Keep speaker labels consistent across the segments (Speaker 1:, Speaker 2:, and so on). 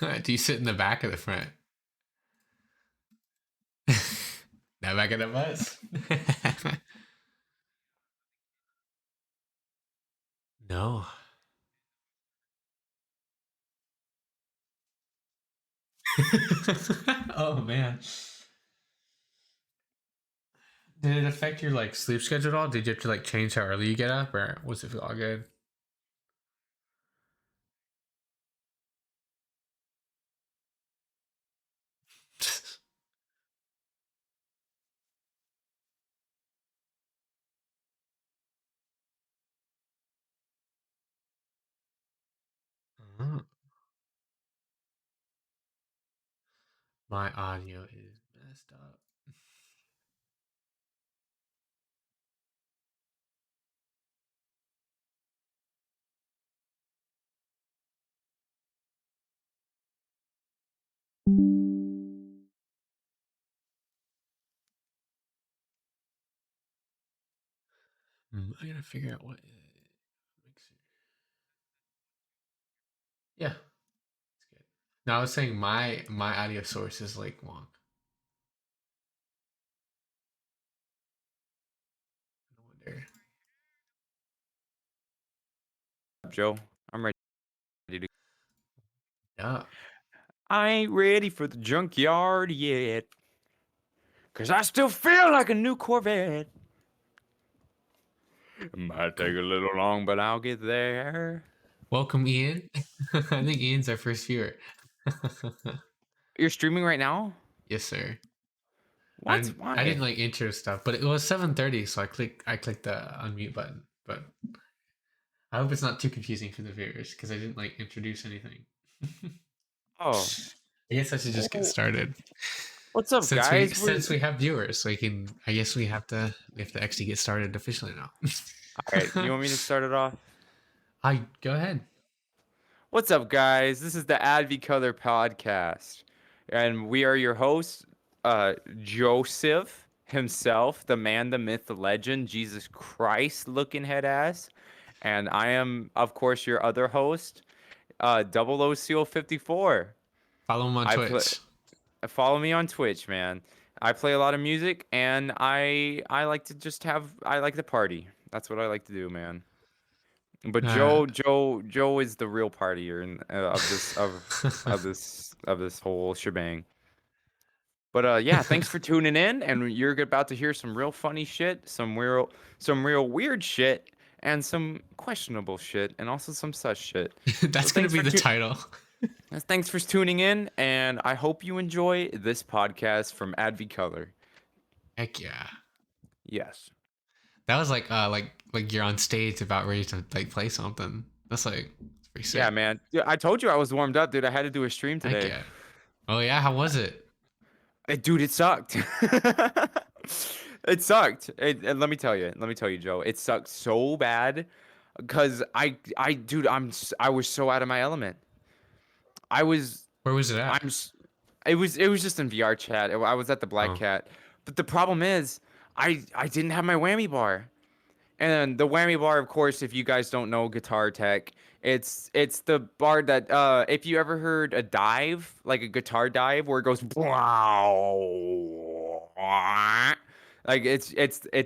Speaker 1: Do you sit in the back or the front? Not back of the bus. No. Oh man. Did it affect your like sleep schedule at all? Did you have to like change how early you get up, or was it all good? Oh, my audio is messed up. I gotta figure out what mixer. Yeah, it's good. No, I was saying my audio source is like wonk. No wonder.
Speaker 2: Joe. I'm ready to.
Speaker 1: Yeah.
Speaker 2: I ain't ready for the junkyard yet. Cause I still feel like a new Corvette. Might take a little long, but I'll get there.
Speaker 1: Welcome, Ian. I think Ian's our first viewer.
Speaker 2: You're streaming right now?
Speaker 1: Yes, sir.
Speaker 2: What?
Speaker 1: I
Speaker 2: Why?
Speaker 1: didn't like intro stuff, but it was 7:30, so I clicked the unmute button. But I hope it's not too confusing for the viewers because I didn't like introduce anything.
Speaker 2: Oh.
Speaker 1: I guess I should just get started.
Speaker 2: What's up, guys?
Speaker 1: Since we have viewers, so I guess we have to actually get started officially now.
Speaker 2: Alright, you want me to start it off?
Speaker 1: Hi, go ahead.
Speaker 2: What's up, guys? This is the AdviColor podcast. And we are your hosts, Joseph himself, the man, the myth, the legend, Jesus Christ looking head ass. And I am, of course, your other host, 00CO54.
Speaker 1: Follow him on
Speaker 2: I play
Speaker 1: Twitch.
Speaker 2: follow me on Twitch, man. I play a lot of music and I like to just I like to party. That's what I like to do, man. But
Speaker 1: Uh,
Speaker 2: Joe is the real partier of this whole shebang. But yeah, thanks for tuning in, and you're about to hear some real funny shit, some real weird shit, and some questionable shit, and also some such shit. So
Speaker 1: That's gonna be the title.
Speaker 2: thanks for tuning in, and I hope you enjoy this podcast from AdviColor.
Speaker 1: Heck yeah.
Speaker 2: Yes.
Speaker 1: That was like you're on stage about ready to like play something. That's pretty
Speaker 2: Yeah,
Speaker 1: sick.
Speaker 2: man. Yeah, I told you I was warmed up, dude. I had to do a stream
Speaker 1: Heck
Speaker 2: today.
Speaker 1: yeah. Oh yeah, how was it?
Speaker 2: Dude, it sucked. It sucked. Let me tell you. Let me tell you, Joe. It sucked so bad because dude, I was so out of my element. I was,
Speaker 1: Where was it at?
Speaker 2: I'm, s- it was just in VR chat. I was at the Black
Speaker 1: Oh.
Speaker 2: Cat, but the problem is, I didn't have my whammy bar. And the whammy bar, of course, if you guys don't know guitar tech, it's the bar that if you ever heard a dive, like a guitar dive where it goes like it's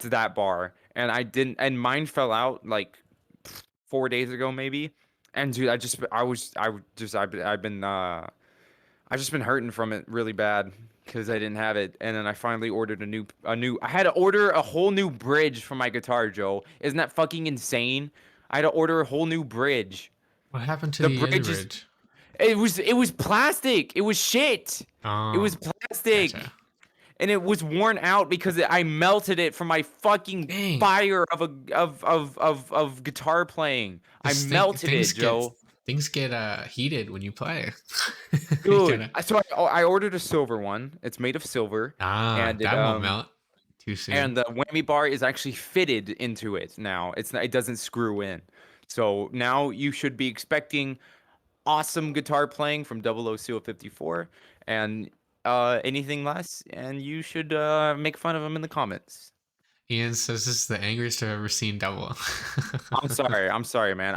Speaker 2: that bar. And I didn't and mine fell out like 4 days ago maybe. And dude, I've just been hurting from it really bad because I didn't have it, and then I finally ordered a new. I had to order a whole new bridge for my guitar, Joe. Isn't that fucking insane? I had to order a whole new bridge.
Speaker 1: What happened to
Speaker 2: The
Speaker 1: the other
Speaker 2: bridge is
Speaker 1: bridge?
Speaker 2: it was plastic. It was shit. It was
Speaker 1: Oh,
Speaker 2: plastic,
Speaker 1: gotcha.
Speaker 2: and it was worn out because I melted it from my fucking
Speaker 1: Dang.
Speaker 2: fire of guitar playing. I
Speaker 1: This
Speaker 2: melted it, Joe.
Speaker 1: things get heated when you play. You
Speaker 2: Dude,
Speaker 1: gotta
Speaker 2: I ordered a silver one. It's made of silver, and
Speaker 1: that won't melt too soon.
Speaker 2: the whammy bar is actually fitted into it now. It doesn't screw in. So now you should be expecting awesome guitar playing from 00CO54 and anything less, and you should make fun of him in the comments.
Speaker 1: Ian says this is the angriest I've ever seen double.
Speaker 2: I'm sorry, man.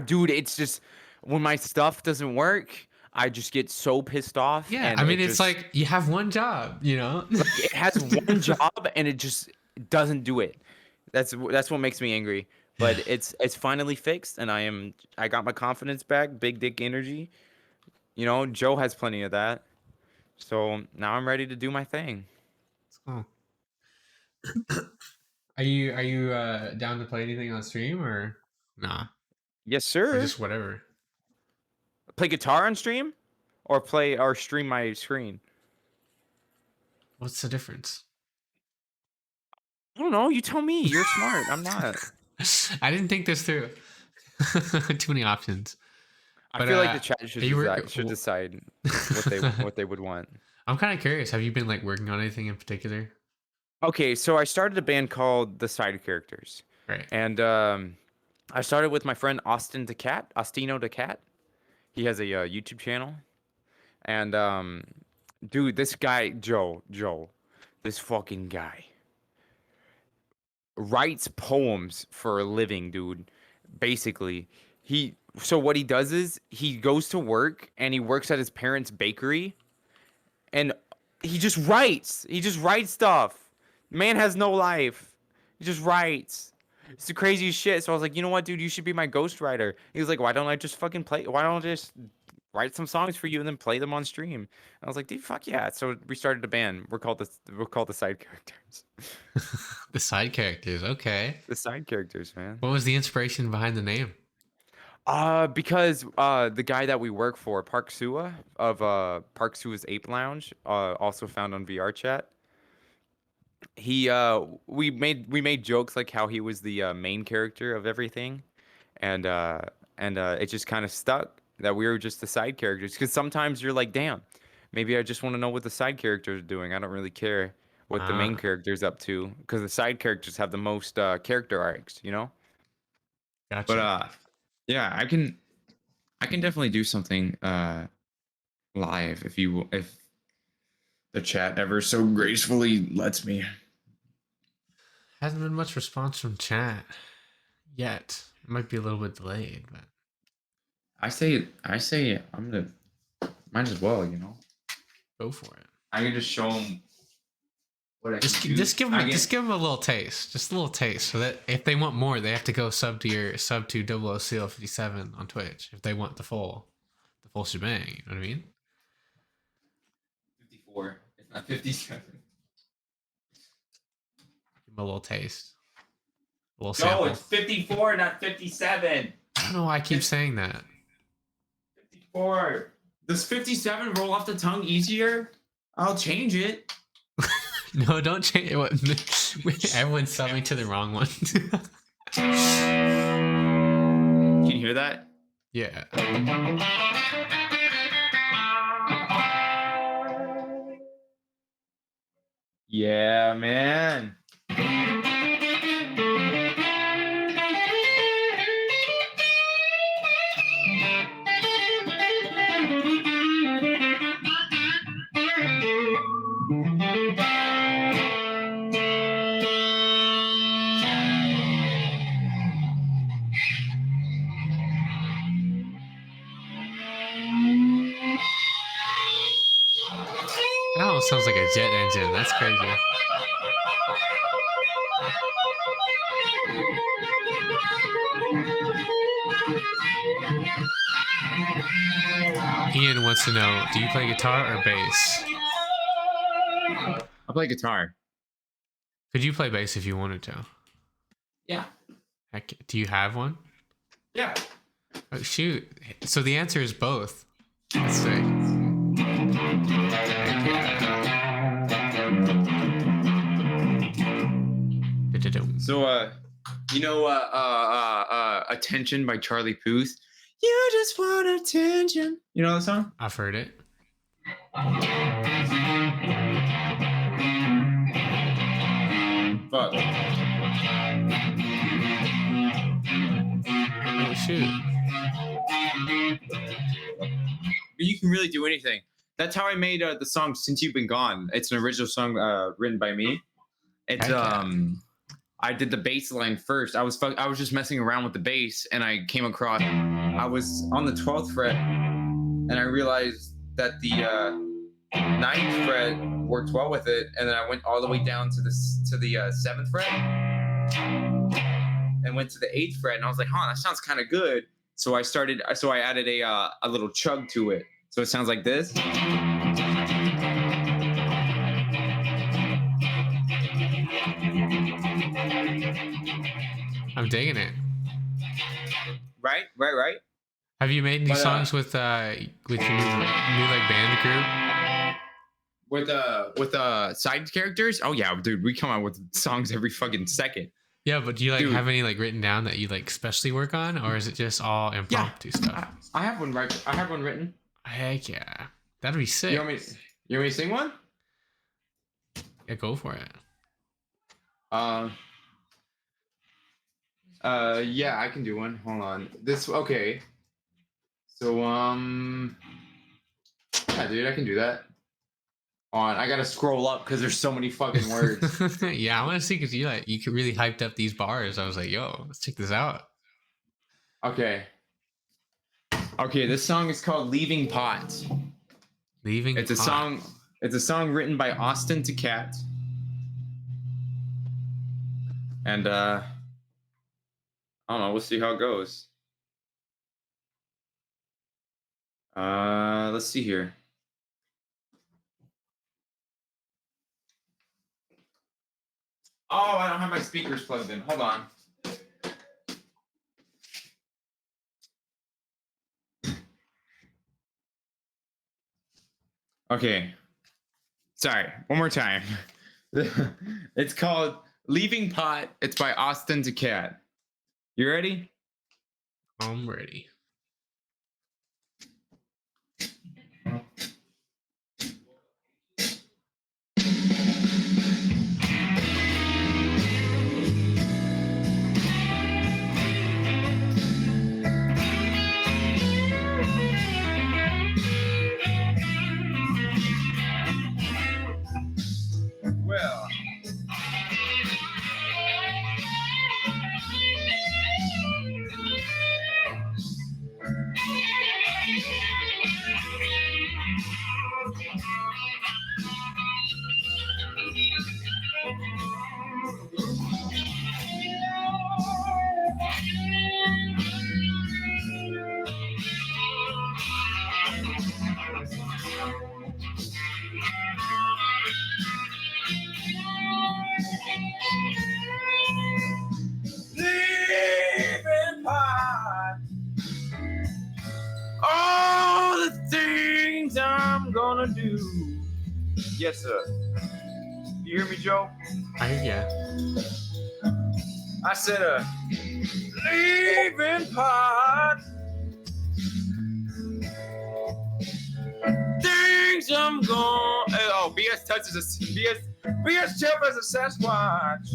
Speaker 2: Dude, it's just when my stuff doesn't work. I just get so pissed off,
Speaker 1: Yeah,
Speaker 2: and
Speaker 1: I mean,
Speaker 2: it
Speaker 1: it's
Speaker 2: just
Speaker 1: like you have one job, you know?
Speaker 2: like it has one job and it just doesn't do it. That's what makes me angry. But it's finally fixed, and I got my confidence back, big dick energy. You know, Joe has plenty of that. So now I'm ready to do my thing.
Speaker 1: Oh. Are you down to play anything on stream or nah?
Speaker 2: Yes,
Speaker 1: Or
Speaker 2: sir.
Speaker 1: just whatever?
Speaker 2: Play guitar on stream, or stream my screen.
Speaker 1: What's the difference?
Speaker 2: I don't know. You tell me. You're smart. I'm not.
Speaker 1: I didn't think this through. Too many options.
Speaker 2: I
Speaker 1: But
Speaker 2: feel like the chat
Speaker 1: are you working?
Speaker 2: should decide what they would want.
Speaker 1: I'm kind of curious. Have you been like working on anything in particular?
Speaker 2: Okay, so I started a band called The Side Characters,
Speaker 1: Right.
Speaker 2: and I started with my friend Ostino the Cat. He has a YouTube channel, and dude, this guy Joe, this fucking guy writes poems for a living, dude. Basically, so what he does is he goes to work and he works at his parents' bakery, and he just writes. He just writes stuff. Man has no life. He just writes. It's the craziest shit. So I was like, you know what, dude, you should be my ghostwriter. He was like, why don't I just fucking play? Why don't I just write some songs for you and then play them on stream? And I was like, dude, fuck yeah. So we started a band. We're called the Side Characters.
Speaker 1: The side characters. Okay.
Speaker 2: The Side Characters, man.
Speaker 1: What was the inspiration behind the name?
Speaker 2: Because the guy that we work for, Park Sua of Park Sua's Ape Lounge, also found on VR Chat. He we made jokes like how he was the main character of everything, and it just kind of stuck that we were just the side characters. Because sometimes you're like, damn, maybe I just want to know what the side characters are doing. I don't really care what the main
Speaker 1: Ah,
Speaker 2: character's up to, because the side characters have the most character arcs, you know?
Speaker 3: But
Speaker 1: gotcha.
Speaker 3: yeah, I can definitely do something live if the chat ever so gracefully lets me.
Speaker 1: Hasn't been much response from chat yet. It might be a little bit delayed, but
Speaker 3: I say I'm gonna might as well, you know.
Speaker 1: go for it.
Speaker 3: I can just show them what I can do.
Speaker 1: Just give them a little taste, just a little taste, so that if they want more, they have to go sub to 00CL57 on Twitch if they want the full shebang. You know what I mean?
Speaker 3: 54. It's not 57.
Speaker 1: Give them a little taste, a little
Speaker 3: No,
Speaker 1: sample.
Speaker 3: it's 54, not 57.
Speaker 1: I don't know why I keep saying that.
Speaker 3: 54. Does 57 roll off the tongue easier? I'll change it.
Speaker 1: No, don't change it. Everyone's subbing to the wrong one.
Speaker 3: Can you hear that?
Speaker 1: Yeah.
Speaker 3: Yeah, man.
Speaker 1: That almost sounds like a jet engine. That's crazy. Ian wants to know, do you play guitar or bass?
Speaker 3: I play guitar.
Speaker 1: Could you play bass if you wanted to?
Speaker 3: Yeah.
Speaker 1: Heck, do you have one?
Speaker 3: Yeah.
Speaker 1: Oh, shoot. So the answer is both. Let's see.
Speaker 3: So you know Attention by Charlie Puth. You just want attention. You know that song?
Speaker 1: I've heard it.
Speaker 3: Fuck.
Speaker 1: Oh, shoot.
Speaker 3: But you can really do anything. That's how I made the song "Since You've Been Gone." It's an original song written by me. It's
Speaker 1: Heck yeah.
Speaker 3: I did the bass line first. I was just messing around with the bass, and I came across. I was on the 12th fret, and I realized that the ninth fret worked well with it, and then I went all the way down to the seventh fret, and went to the eighth fret, and I was like, "Huh, that sounds kind of good." So I added a little chug to it, so it sounds like this.
Speaker 1: I'm digging it.
Speaker 3: Right.
Speaker 1: Have you made any songs with your new like band group?
Speaker 3: With side characters? Oh yeah, dude, we come out with songs every fucking second.
Speaker 1: Yeah, but do you like have any like written down that you like specially work on, or is it just all impromptu stuff?
Speaker 3: I have one right. I have one written.
Speaker 1: Heck yeah, that'd be sick.
Speaker 3: You want me to sing one?
Speaker 1: Yeah, go for it.
Speaker 3: Yeah, I can do one. Hold on. Okay. So yeah, dude, I can do that. I gotta scroll up because there's so many fucking words.
Speaker 1: Yeah, I want to see because you really hyped up these bars. I was like, yo, let's check this out.
Speaker 3: Okay, this song is called "Leaving Pot." It's a song written by Austin to Cat. And I don't know, we'll see how it goes. Let's see here. Oh, I don't have my speakers plugged in. Hold on. Okay. Sorry, one more time. It's called "Leaving Pot." It's by Austin to Cat. You ready?
Speaker 1: I'm ready.
Speaker 3: Well. Leaving pot. All the things I'm gonna do. Yes, sir. You hear me, Joe?
Speaker 1: I hear ya.
Speaker 3: I said, leaving pot. Things I'm gonna. Oh, BS touches a BS Jeff as a Sasquatch.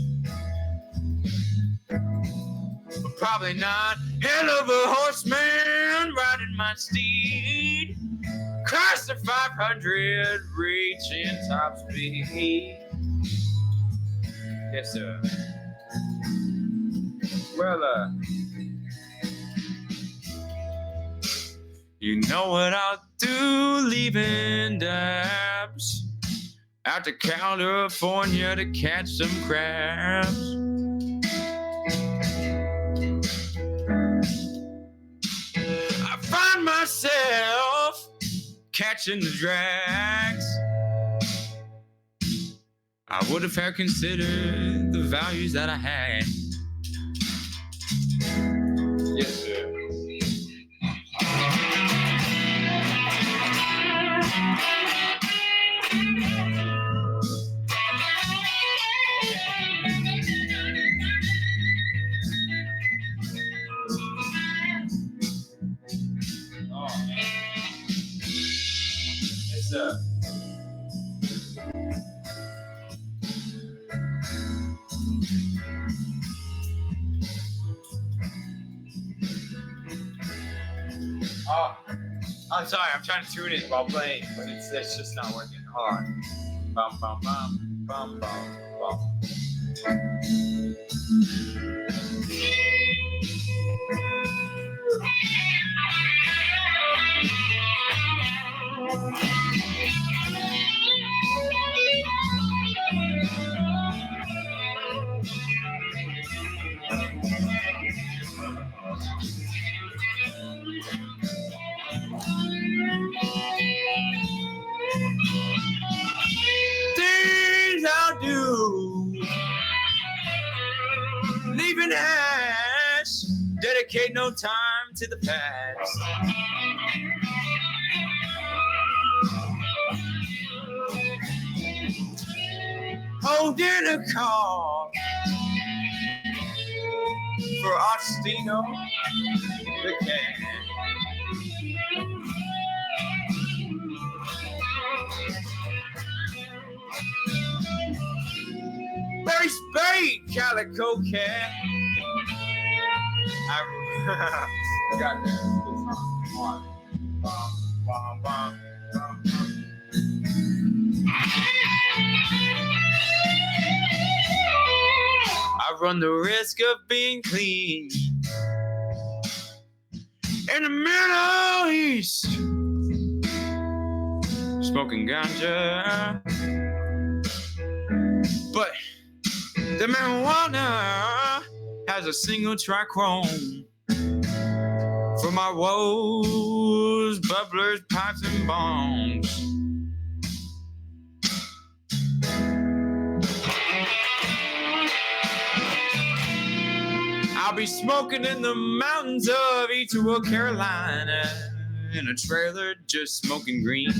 Speaker 3: But probably not. Hell of a horseman riding my steed. Cross the 500, reaching top speed. Yes, sir. Well, you know what I'll do, leaving dabs out to California to catch some crabs. I find myself catching the drags. I would have considered the values that I had. Yes, sir. Yes, sir. Oh, I'm sorry. I'm trying to tune it while playing, but it's just not working. Hold on. Bum bum bum bum bum bum. hash. Dedicate no time to the past. Holding a call for Ostino the cat. Barry Spade, Calico Cat. I got that. Come on. Bum, bum, bum, bum. I run the risk of being clean in the Middle East, smoking ganja, but the marijuana has a single trichrome for my woes, bubblers, pipes, and bombs. I'll be smoking in the mountains of Eastwood, Carolina, in a trailer just smoking green.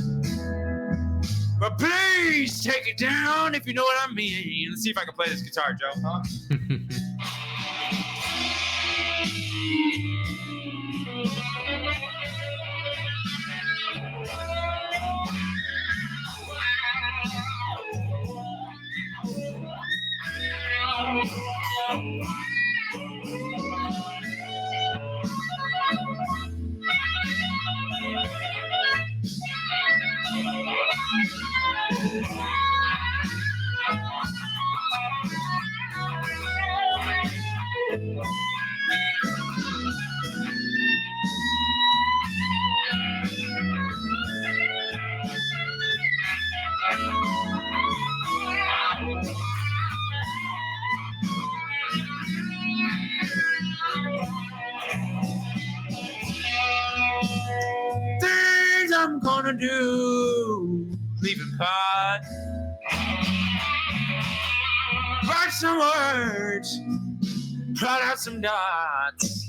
Speaker 3: But please take it down if you know what I mean. Let's see if I can play this guitar, Joe. Huh? Things I'm gonna do, leaving pot. Write some words, plot out some dots.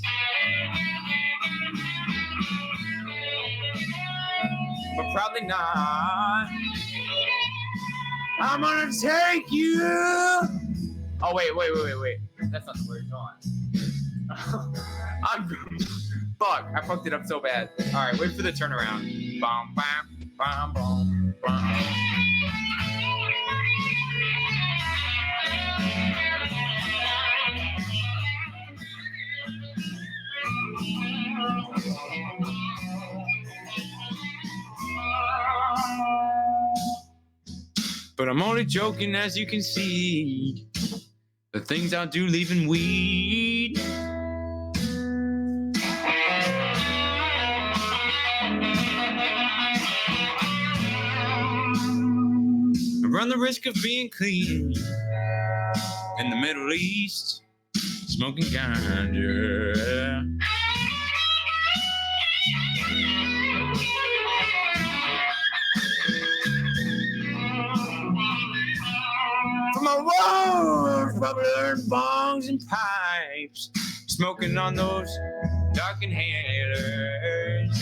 Speaker 3: But probably not. I'm gonna take you. Oh, wait. That's not the word. Go on. Fuck, I fucked it up so bad. All right, wait for the turnaround. Bum, bam, bum, bum, bum. But I'm only joking, as you can see. The things I'll do leaving weed. I run the risk of being clean in the Middle East, smoking ganja. For my walls, bubbling bongs and pipes, smoking on those dark inhalers.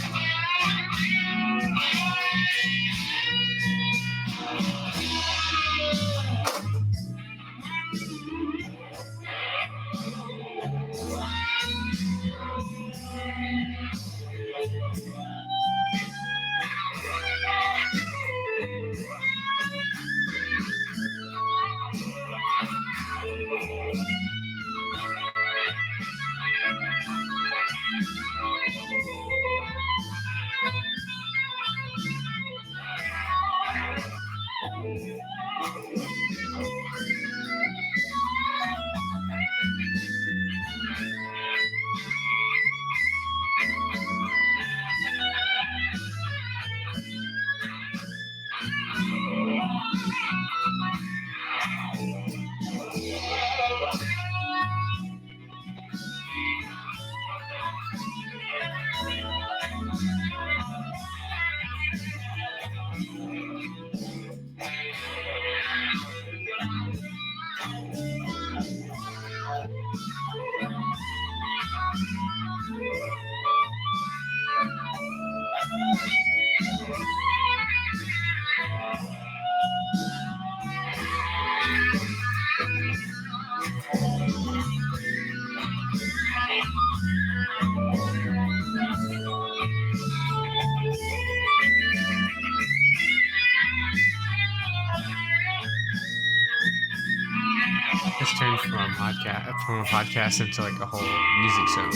Speaker 1: podcast into like a whole music show.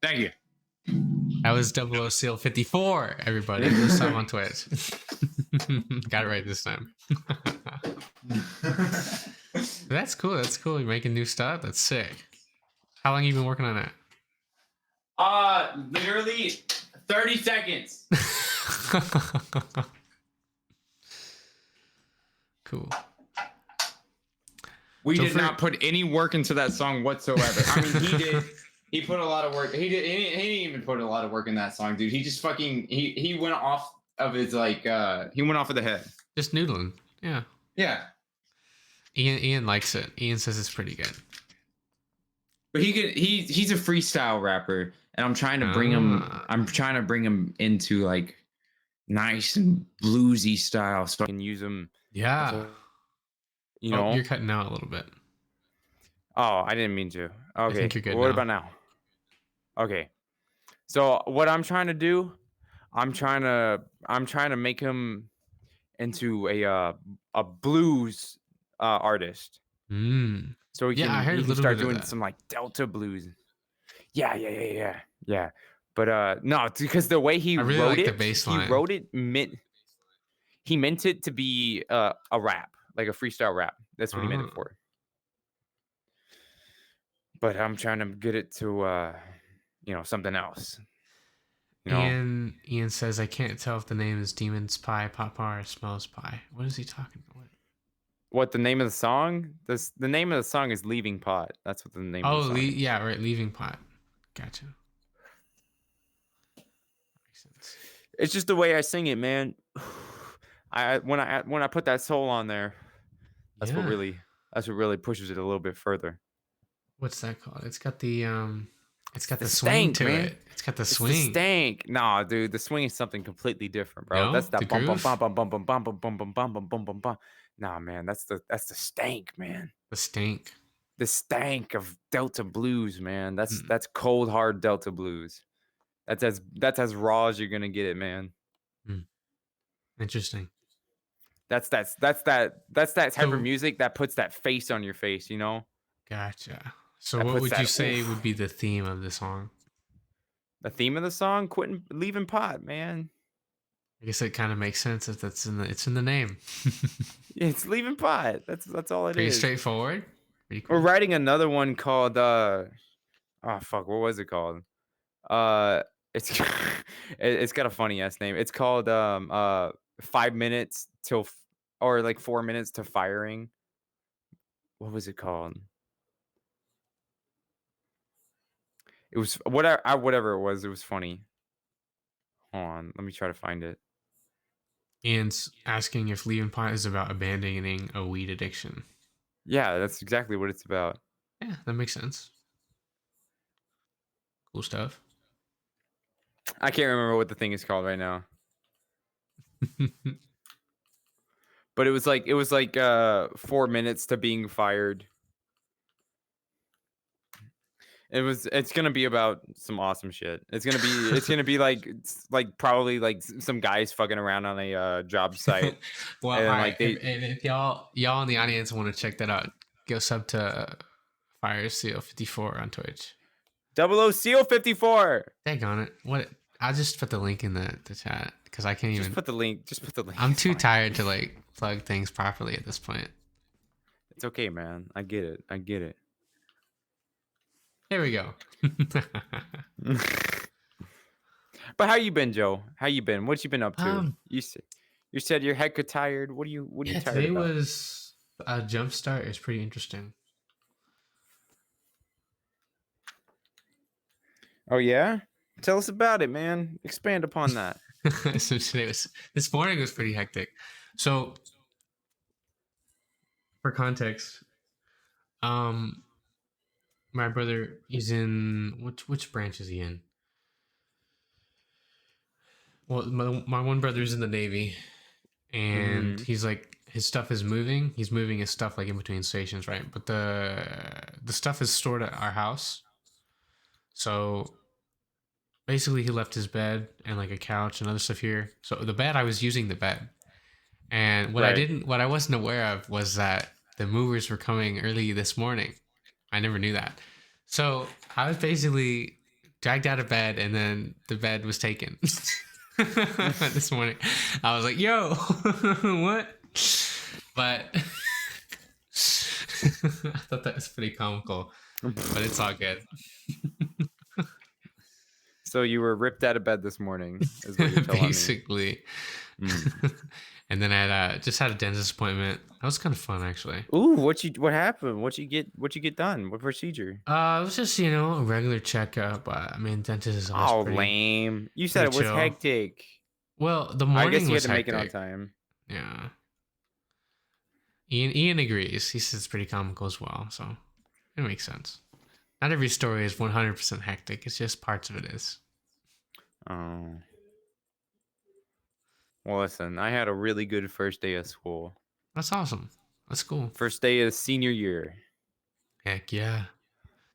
Speaker 3: Thank you.
Speaker 1: That was 00 Seal 54, everybody. This time on Twitch. Got it right this time. That's cool. That's cool. You're making new stuff. That's sick. How long have you been working on that?
Speaker 3: Literally 30 seconds.
Speaker 1: Cool.
Speaker 3: We
Speaker 1: So
Speaker 3: did
Speaker 1: for-
Speaker 3: not put any work into that song whatsoever. I mean, he did. He put a lot of work. He didn't even put a lot of work in that song, dude. He just fucking he went off of his like he went off of the head.
Speaker 1: Just noodling. Yeah.
Speaker 3: Yeah.
Speaker 1: Ian likes it. Ian says it's pretty good.
Speaker 3: But he's a freestyle rapper, and I'm trying to bring him. I'm trying to bring him into like nice and bluesy style, so I can use him.
Speaker 1: Yeah.
Speaker 2: You know.
Speaker 1: You're cutting out a little bit.
Speaker 2: Oh, I didn't mean to. Okay.
Speaker 1: think you're good
Speaker 2: What
Speaker 1: now.
Speaker 2: about now? Okay. So what I'm trying to do, I'm trying to make him into a blues artist.
Speaker 1: Mm.
Speaker 2: So he
Speaker 1: Yeah, I
Speaker 2: can,
Speaker 1: heard
Speaker 2: he
Speaker 1: a
Speaker 2: can
Speaker 1: little
Speaker 2: start
Speaker 1: bit of
Speaker 2: doing
Speaker 1: that.
Speaker 2: some like Delta blues. Yeah. But no, because the way he
Speaker 1: I really
Speaker 2: wrote
Speaker 1: like the
Speaker 2: it,
Speaker 1: bass
Speaker 2: he
Speaker 1: line.
Speaker 2: wrote it he meant it to be a rap, like a freestyle rap. That's what he meant it
Speaker 1: Oh.
Speaker 2: for. But I'm trying to get it to something else. You know,
Speaker 1: Ian says, I can't tell if the name is Demon's Pie, Papa, or Smells Pie. What is he talking about?
Speaker 2: what the name of the song? The name of the song is Leaving Pot. That's what the name of the song is.
Speaker 1: Yeah, right. Leaving Pot. Gotcha. Makes sense.
Speaker 2: It's just the way I sing it, man. When I put that soul on there, that's what
Speaker 1: Yeah.
Speaker 2: really pushes it a little bit further.
Speaker 1: What's that called? It's got the
Speaker 2: the
Speaker 1: swing
Speaker 2: stank,
Speaker 1: to
Speaker 2: man.
Speaker 1: it. It's got the
Speaker 2: It's
Speaker 1: swing.
Speaker 2: the stank. Nah, dude, the swing is something completely different, bro.
Speaker 1: No?
Speaker 2: That's
Speaker 1: The
Speaker 2: that bum bum
Speaker 1: groove?
Speaker 2: bum bum bum bum bum bum bum bum bum bum bum bum bum. Nah, man, that's the stank, man.
Speaker 1: The stink.
Speaker 2: The stank of Delta blues, man. That's
Speaker 1: Mm.
Speaker 2: that's cold hard Delta blues. That's as raw as you're gonna get it, man.
Speaker 1: Interesting.
Speaker 2: That's that type
Speaker 1: So-
Speaker 2: of music that puts that face on your face, you know?
Speaker 1: Gotcha. So
Speaker 2: That
Speaker 1: what
Speaker 2: puts
Speaker 1: would you
Speaker 2: that
Speaker 1: say
Speaker 2: oof.
Speaker 1: would be the theme of the song?
Speaker 2: The theme of the song, leaving pot, man.
Speaker 1: I guess it kind of makes sense if it's in the name.
Speaker 2: It's leaving pot. That's all it
Speaker 1: Pretty
Speaker 2: is.
Speaker 1: straightforward. Pretty
Speaker 2: We're
Speaker 1: cool.
Speaker 2: writing another one called oh fuck, what was it called? It's it's got a funny ass name. It's called 5 minutes till or like 4 minutes to firing. What was it called? It was whatever it was. It was funny. Hold on, let me try to find it.
Speaker 1: Ian's asking if Leaving Pot is about abandoning a weed addiction.
Speaker 2: Yeah, that's exactly what it's about.
Speaker 1: Yeah, that makes sense. Cool stuff.
Speaker 2: I can't remember what the thing is called right now. But it was like 4 minutes to being fired. It's gonna be about some awesome shit. It's gonna be like probably like some guys fucking around on a job site.
Speaker 1: Well,
Speaker 2: And,
Speaker 1: all
Speaker 2: like,
Speaker 1: right. If y'all in the audience want to check that out, go sub to Fire Seal 54 on Twitch.
Speaker 2: 00 Seal 54.
Speaker 1: Dang on it. What? I'll just put the link in the chat because I can't
Speaker 2: Just
Speaker 1: even.
Speaker 2: put the link.
Speaker 1: I'm
Speaker 2: It's
Speaker 1: too
Speaker 2: fine.
Speaker 1: tired to like plug things properly at this point.
Speaker 2: It's okay, man. I get it.
Speaker 1: There we go.
Speaker 2: But how you been, Joe? How you been? What you been up to?
Speaker 1: Um,
Speaker 2: You said you're hecka tired. What are you
Speaker 1: Yeah,
Speaker 2: tired
Speaker 1: today
Speaker 2: about?
Speaker 1: was a jump start. It's pretty interesting.
Speaker 2: Oh yeah? Tell us about it, man. Expand upon that.
Speaker 1: So this morning was pretty hectic. So for context, my brother is in which branch is he in? Well, my one brother is in the Navy, and he's like his stuff is moving. He's moving his stuff like in between stations, right? But the stuff is stored at our house. So basically, he left his bed and like a couch and other stuff here. So the bed, I was using the bed, and what
Speaker 2: Right.
Speaker 1: I wasn't aware of was that the movers were coming early this morning. I never knew that. So I was basically dragged out of bed, and then the bed was taken this morning. I was like, yo, what? But I thought that was pretty comical, but it's all good.
Speaker 2: So you were ripped out of bed this morning, is what you're telling me.
Speaker 1: Basically. And then I just had a dentist appointment. That was kind of fun, actually.
Speaker 2: Ooh, what happened? What you get done? What procedure?
Speaker 1: It was just, a regular checkup. I mean, dentist is always pretty
Speaker 2: lame. You said it was
Speaker 1: chill.
Speaker 2: hectic.
Speaker 1: Well, the
Speaker 2: I
Speaker 1: morning
Speaker 2: guess you had
Speaker 1: was
Speaker 2: to make
Speaker 1: hectic.
Speaker 2: it on time.
Speaker 1: Yeah. Ian agrees. He says it's pretty comical as well, so it makes sense. Not every story is 100% hectic. It's just parts of it is.
Speaker 2: Oh. Well, listen, I had a really good first day of school.
Speaker 1: That's awesome. That's cool.
Speaker 2: First day of senior year.
Speaker 1: Heck yeah.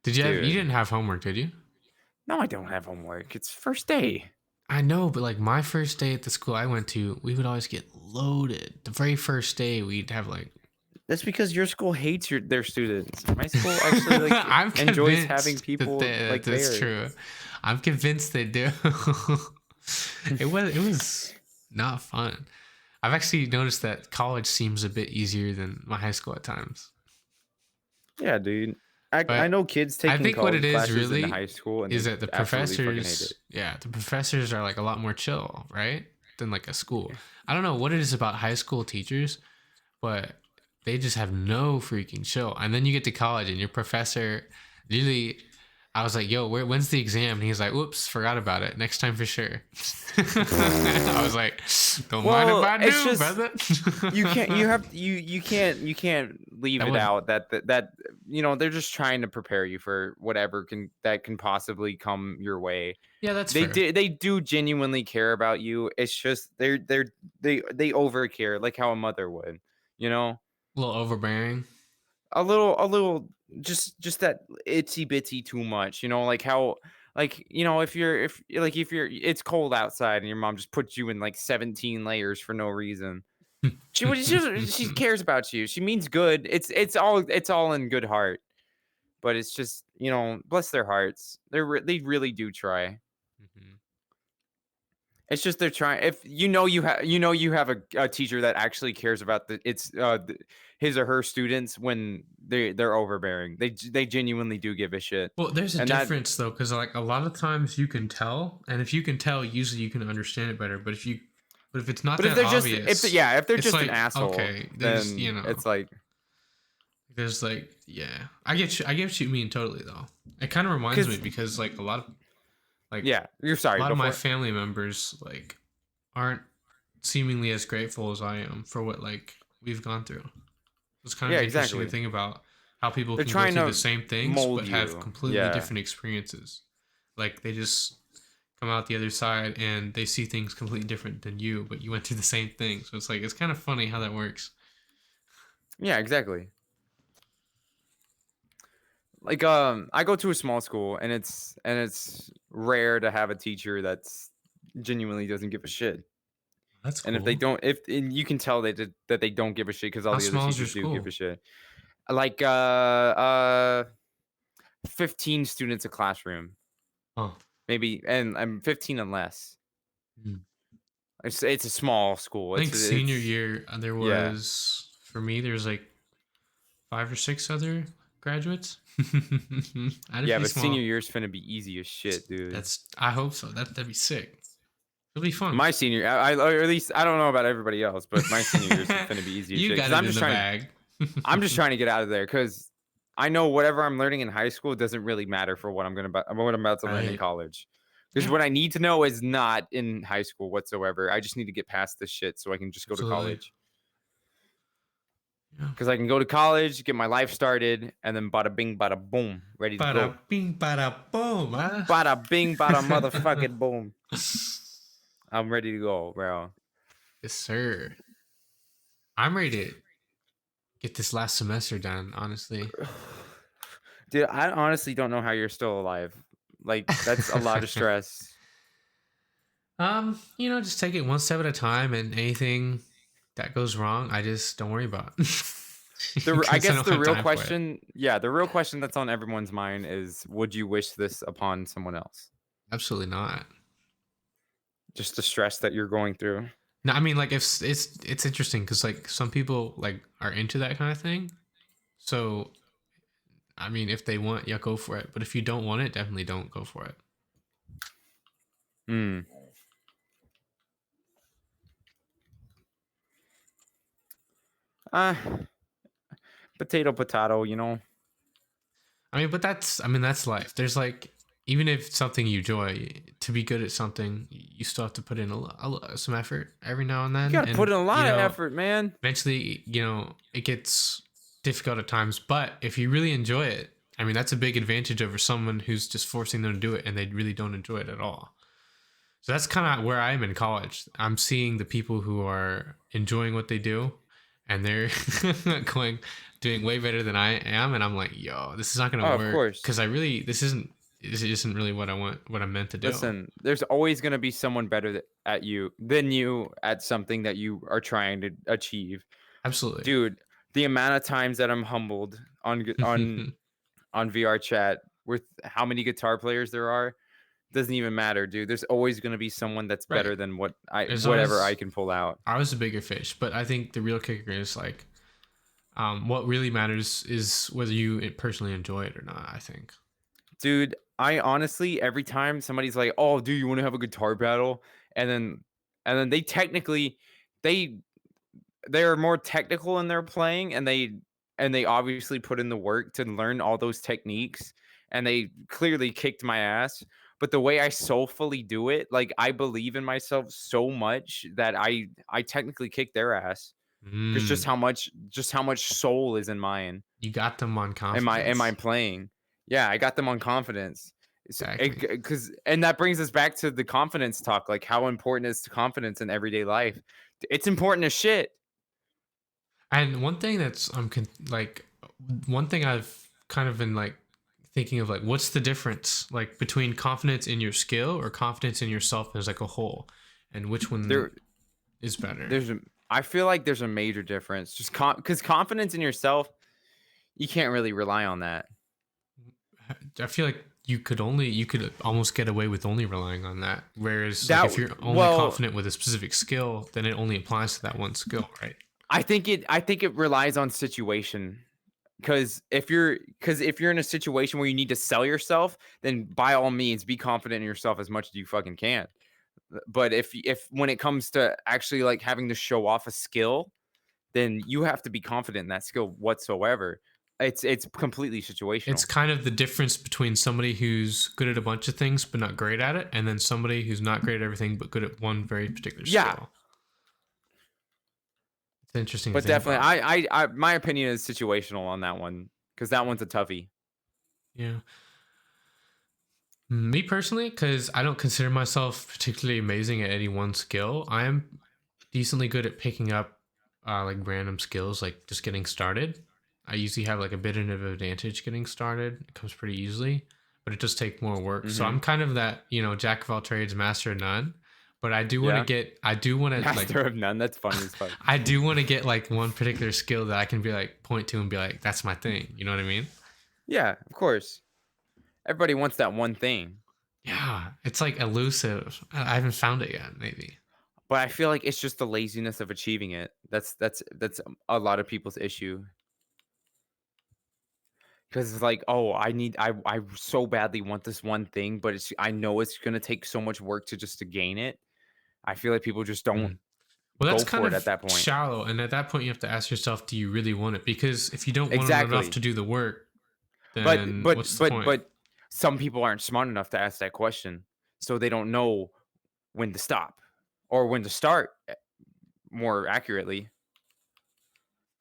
Speaker 1: Did you you didn't have homework, did you?
Speaker 2: No, I don't have homework. It's first day.
Speaker 1: I know, but like my first day at the school I went to, we would always get loaded. The very first day we'd have like...
Speaker 2: That's because your school hates their students. My school actually enjoys having people like there.
Speaker 1: That's true. I'm convinced they do. It was not fun. I've actually noticed that college seems a bit easier than my high school at times.
Speaker 2: Yeah, dude. I know kids taking college classes really in high school, and
Speaker 1: is that the professors? Yeah, the professors are like a lot more chill, right, than like a school. I don't know what it is about high school teachers, but they just have no freaking chill. And then you get to college, and your professor really... I was like, yo, when's the exam? And he's like, whoops, forgot about it. Next time for sure. I was like, don't mind if I do, brother.
Speaker 2: you can't leave it out that they're just trying to prepare you for whatever can possibly come your way.
Speaker 1: Yeah, that's
Speaker 2: fair.
Speaker 1: They
Speaker 2: do genuinely care about you. It's just they over care, like how a mother would,
Speaker 1: A little overbearing.
Speaker 2: A little just that itsy bitsy too much, like how, like, if you're it's cold outside and your mom just puts you in like 17 layers for no reason. She cares about you. She means good. It's all in good heart, but it's just, bless their hearts. They really do try.
Speaker 1: Mm-hmm.
Speaker 2: It's just they're trying. If you have a teacher that actually cares about his or her students when they're overbearing. They genuinely do give a shit.
Speaker 1: Well, there's a difference though, because like a lot of times you can tell, and if you can tell, usually you can understand it better. But if it's not that obvious, if they're just like, an asshole,
Speaker 2: okay, then it's like
Speaker 1: there's like, yeah, I get what you mean totally though. It kind of reminds me because like a lot of
Speaker 2: you're sorry.
Speaker 1: A lot of my family members like aren't seemingly as grateful as I am for what like we've gone through. It's kind of interesting to think about how people can go through the same things but have completely different experiences. Like they just come out the other side and they see things completely different than you, but you went through the same thing. So it's like it's kind of funny how that works.
Speaker 2: Yeah, exactly. Like I go to a small school and it's rare to have a teacher that's genuinely doesn't give a shit.
Speaker 1: That's cool.
Speaker 2: And if they don't, and you can tell that they don't give a shit because all the other teachers do give a shit. Like 15 students a classroom.
Speaker 1: Oh.
Speaker 2: Maybe, and I'm 15 and less. It's a small school.
Speaker 1: I think senior year there was for me there's like 5 or 6 other graduates.
Speaker 2: But senior year's finna be easy as shit, dude.
Speaker 1: I hope so. That'd be sick. It'll be fun.
Speaker 2: My senior, or at least I don't know about everybody else, but my senior year's finna be easy as shit.
Speaker 1: Got it I'm in just the bag.
Speaker 2: I'm just trying to get out of there because I know whatever I'm learning in high school doesn't really matter for what I'm about to learn in college. Because what I need to know is not in high school whatsoever. I just need to get past this shit so I can just go to college. Because I can go to college, get my life started, and then bada bing, bada boom, ready to go.
Speaker 1: Bada bing, bada boom, huh?
Speaker 2: Bada bing, bada motherfucking boom. I'm ready to go, bro.
Speaker 1: Yes, sir. I'm ready to get this last semester done, honestly.
Speaker 2: Dude, I honestly don't know how you're still alive. Like, that's a lot of stress.
Speaker 1: Just take it one step at a time, and anything that goes wrong, I just don't worry about.
Speaker 2: I
Speaker 1: 'Cause
Speaker 2: guess
Speaker 1: don't
Speaker 2: the
Speaker 1: have
Speaker 2: real
Speaker 1: time for it.
Speaker 2: question, the real question that's on everyone's mind is, would you wish this upon someone else?
Speaker 1: Absolutely not.
Speaker 2: Just the stress that you're going through.
Speaker 1: No, I mean, like, if it's interesting because like some people like are into that kind of thing. So, I mean, if they want, yeah, go for it. But if you don't want it, definitely don't go for it.
Speaker 2: Hmm. Uh, potato, you know.
Speaker 1: I mean, but that's life. There's like, even if it's something you enjoy, to be good at something, you still have to put in some effort every now and
Speaker 2: You
Speaker 1: then.
Speaker 2: got to put in a lot
Speaker 1: you
Speaker 2: of
Speaker 1: know,
Speaker 2: effort, man.
Speaker 1: eventually, it gets difficult at times. But if you really enjoy it, I mean, that's a big advantage over someone who's just forcing them to do it and they really don't enjoy it at all. So that's kind of where I am in college. I'm seeing the people who are enjoying what they do, and they're doing way better than I am, and I'm like, yo, this is not gonna
Speaker 2: Oh, of
Speaker 1: work
Speaker 2: course.
Speaker 1: because this isn't really what I want, what I'm meant to do.
Speaker 2: Listen, there's always going to be someone better at you than you at something that you are trying to achieve.
Speaker 1: Absolutely,
Speaker 2: Dude, the amount of times that I'm humbled on VR chat with how many guitar players there are doesn't even matter, dude. There's always going to be someone that's
Speaker 1: right.
Speaker 2: better than
Speaker 1: There's
Speaker 2: whatever
Speaker 1: always
Speaker 2: I can pull out.
Speaker 1: I was a bigger fish, but I think the real kicker is like, what really matters is whether you personally enjoy it or not. I think.
Speaker 2: Dude, I honestly, every time somebody's like, "Oh, do you want to have a guitar battle?" and then they technically they they're more technical in their playing, and they obviously put in the work to learn all those techniques, and they clearly kicked my ass. But the way I soulfully do it, like, I believe in myself so much that I technically kick their ass. Because
Speaker 1: Mm,
Speaker 2: just how much soul is in mine.
Speaker 1: you got them on
Speaker 2: Am I
Speaker 1: confidence.
Speaker 2: playing? Yeah, I got them on confidence.
Speaker 1: Exactly.
Speaker 2: Because and that brings us back to the confidence talk. Like, how important is confidence in everyday life? It's important as shit.
Speaker 1: And one thing one thing I've kind of been like thinking of, like, what's the difference like between confidence in your skill or confidence in yourself as like a whole, and which one
Speaker 2: There,
Speaker 1: is better?
Speaker 2: I feel like there's a major difference. Just because confidence in yourself, you can't really rely on that.
Speaker 1: I feel like you could almost get away with only relying on that. Whereas like if you're only confident with a specific skill, then it only applies to that one skill, right?
Speaker 2: I think it relies on situation. Because if you're in a situation where you need to sell yourself, then by all means be confident in yourself as much as you fucking can. But if when it comes to actually like having to show off a skill, then you have to be confident in that skill whatsoever. It's completely situational.
Speaker 1: It's kind of the difference between somebody who's good at a bunch of things but not great at it, and then somebody who's not great at everything but good at one very particular skill. It's interesting.
Speaker 2: But
Speaker 1: to think
Speaker 2: definitely,
Speaker 1: about.
Speaker 2: I my opinion is situational on that one, because that one's a toughie.
Speaker 1: Yeah. Me personally, because I don't consider myself particularly amazing at any one skill. I am decently good at picking up like random skills, like just getting started. I usually have like a bit of an advantage getting started. It comes pretty easily, but it does take more work. So I'm kind of that, jack of all trades, master of none. But I do want to
Speaker 2: Master of none. That's funny as fuck.
Speaker 1: I do want to get like one particular skill that I can be like point to and be like, that's my thing. You know what I mean?
Speaker 2: Yeah, of course. Everybody wants that one thing.
Speaker 1: Yeah, it's like elusive. I haven't found it yet, maybe.
Speaker 2: But I feel like it's just the laziness of achieving it. That's a lot of people's issue. Because it's like, oh, I so badly want this one thing, but I know it's gonna take so much work to gain it. I feel like people just don't
Speaker 1: Well, that's
Speaker 2: go
Speaker 1: kind
Speaker 2: for
Speaker 1: of
Speaker 2: it at that point.
Speaker 1: shallow, and at that point, you have to ask yourself, do you really want it? Because if you don't want it enough to do the work, then what's the point?
Speaker 2: But some people aren't smart enough to ask that question, so they don't know when to stop or when to start. More accurately,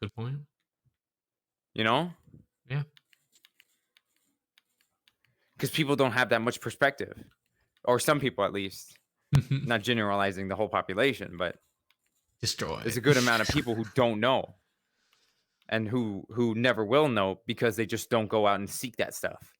Speaker 1: Good point.
Speaker 2: you know,
Speaker 1: Yeah.
Speaker 2: because people don't have that much perspective, or some people at least. Not generalizing the whole population, but
Speaker 1: Destroy.
Speaker 2: there's a good amount of people who don't know, and who never will know because they just don't go out and seek that stuff.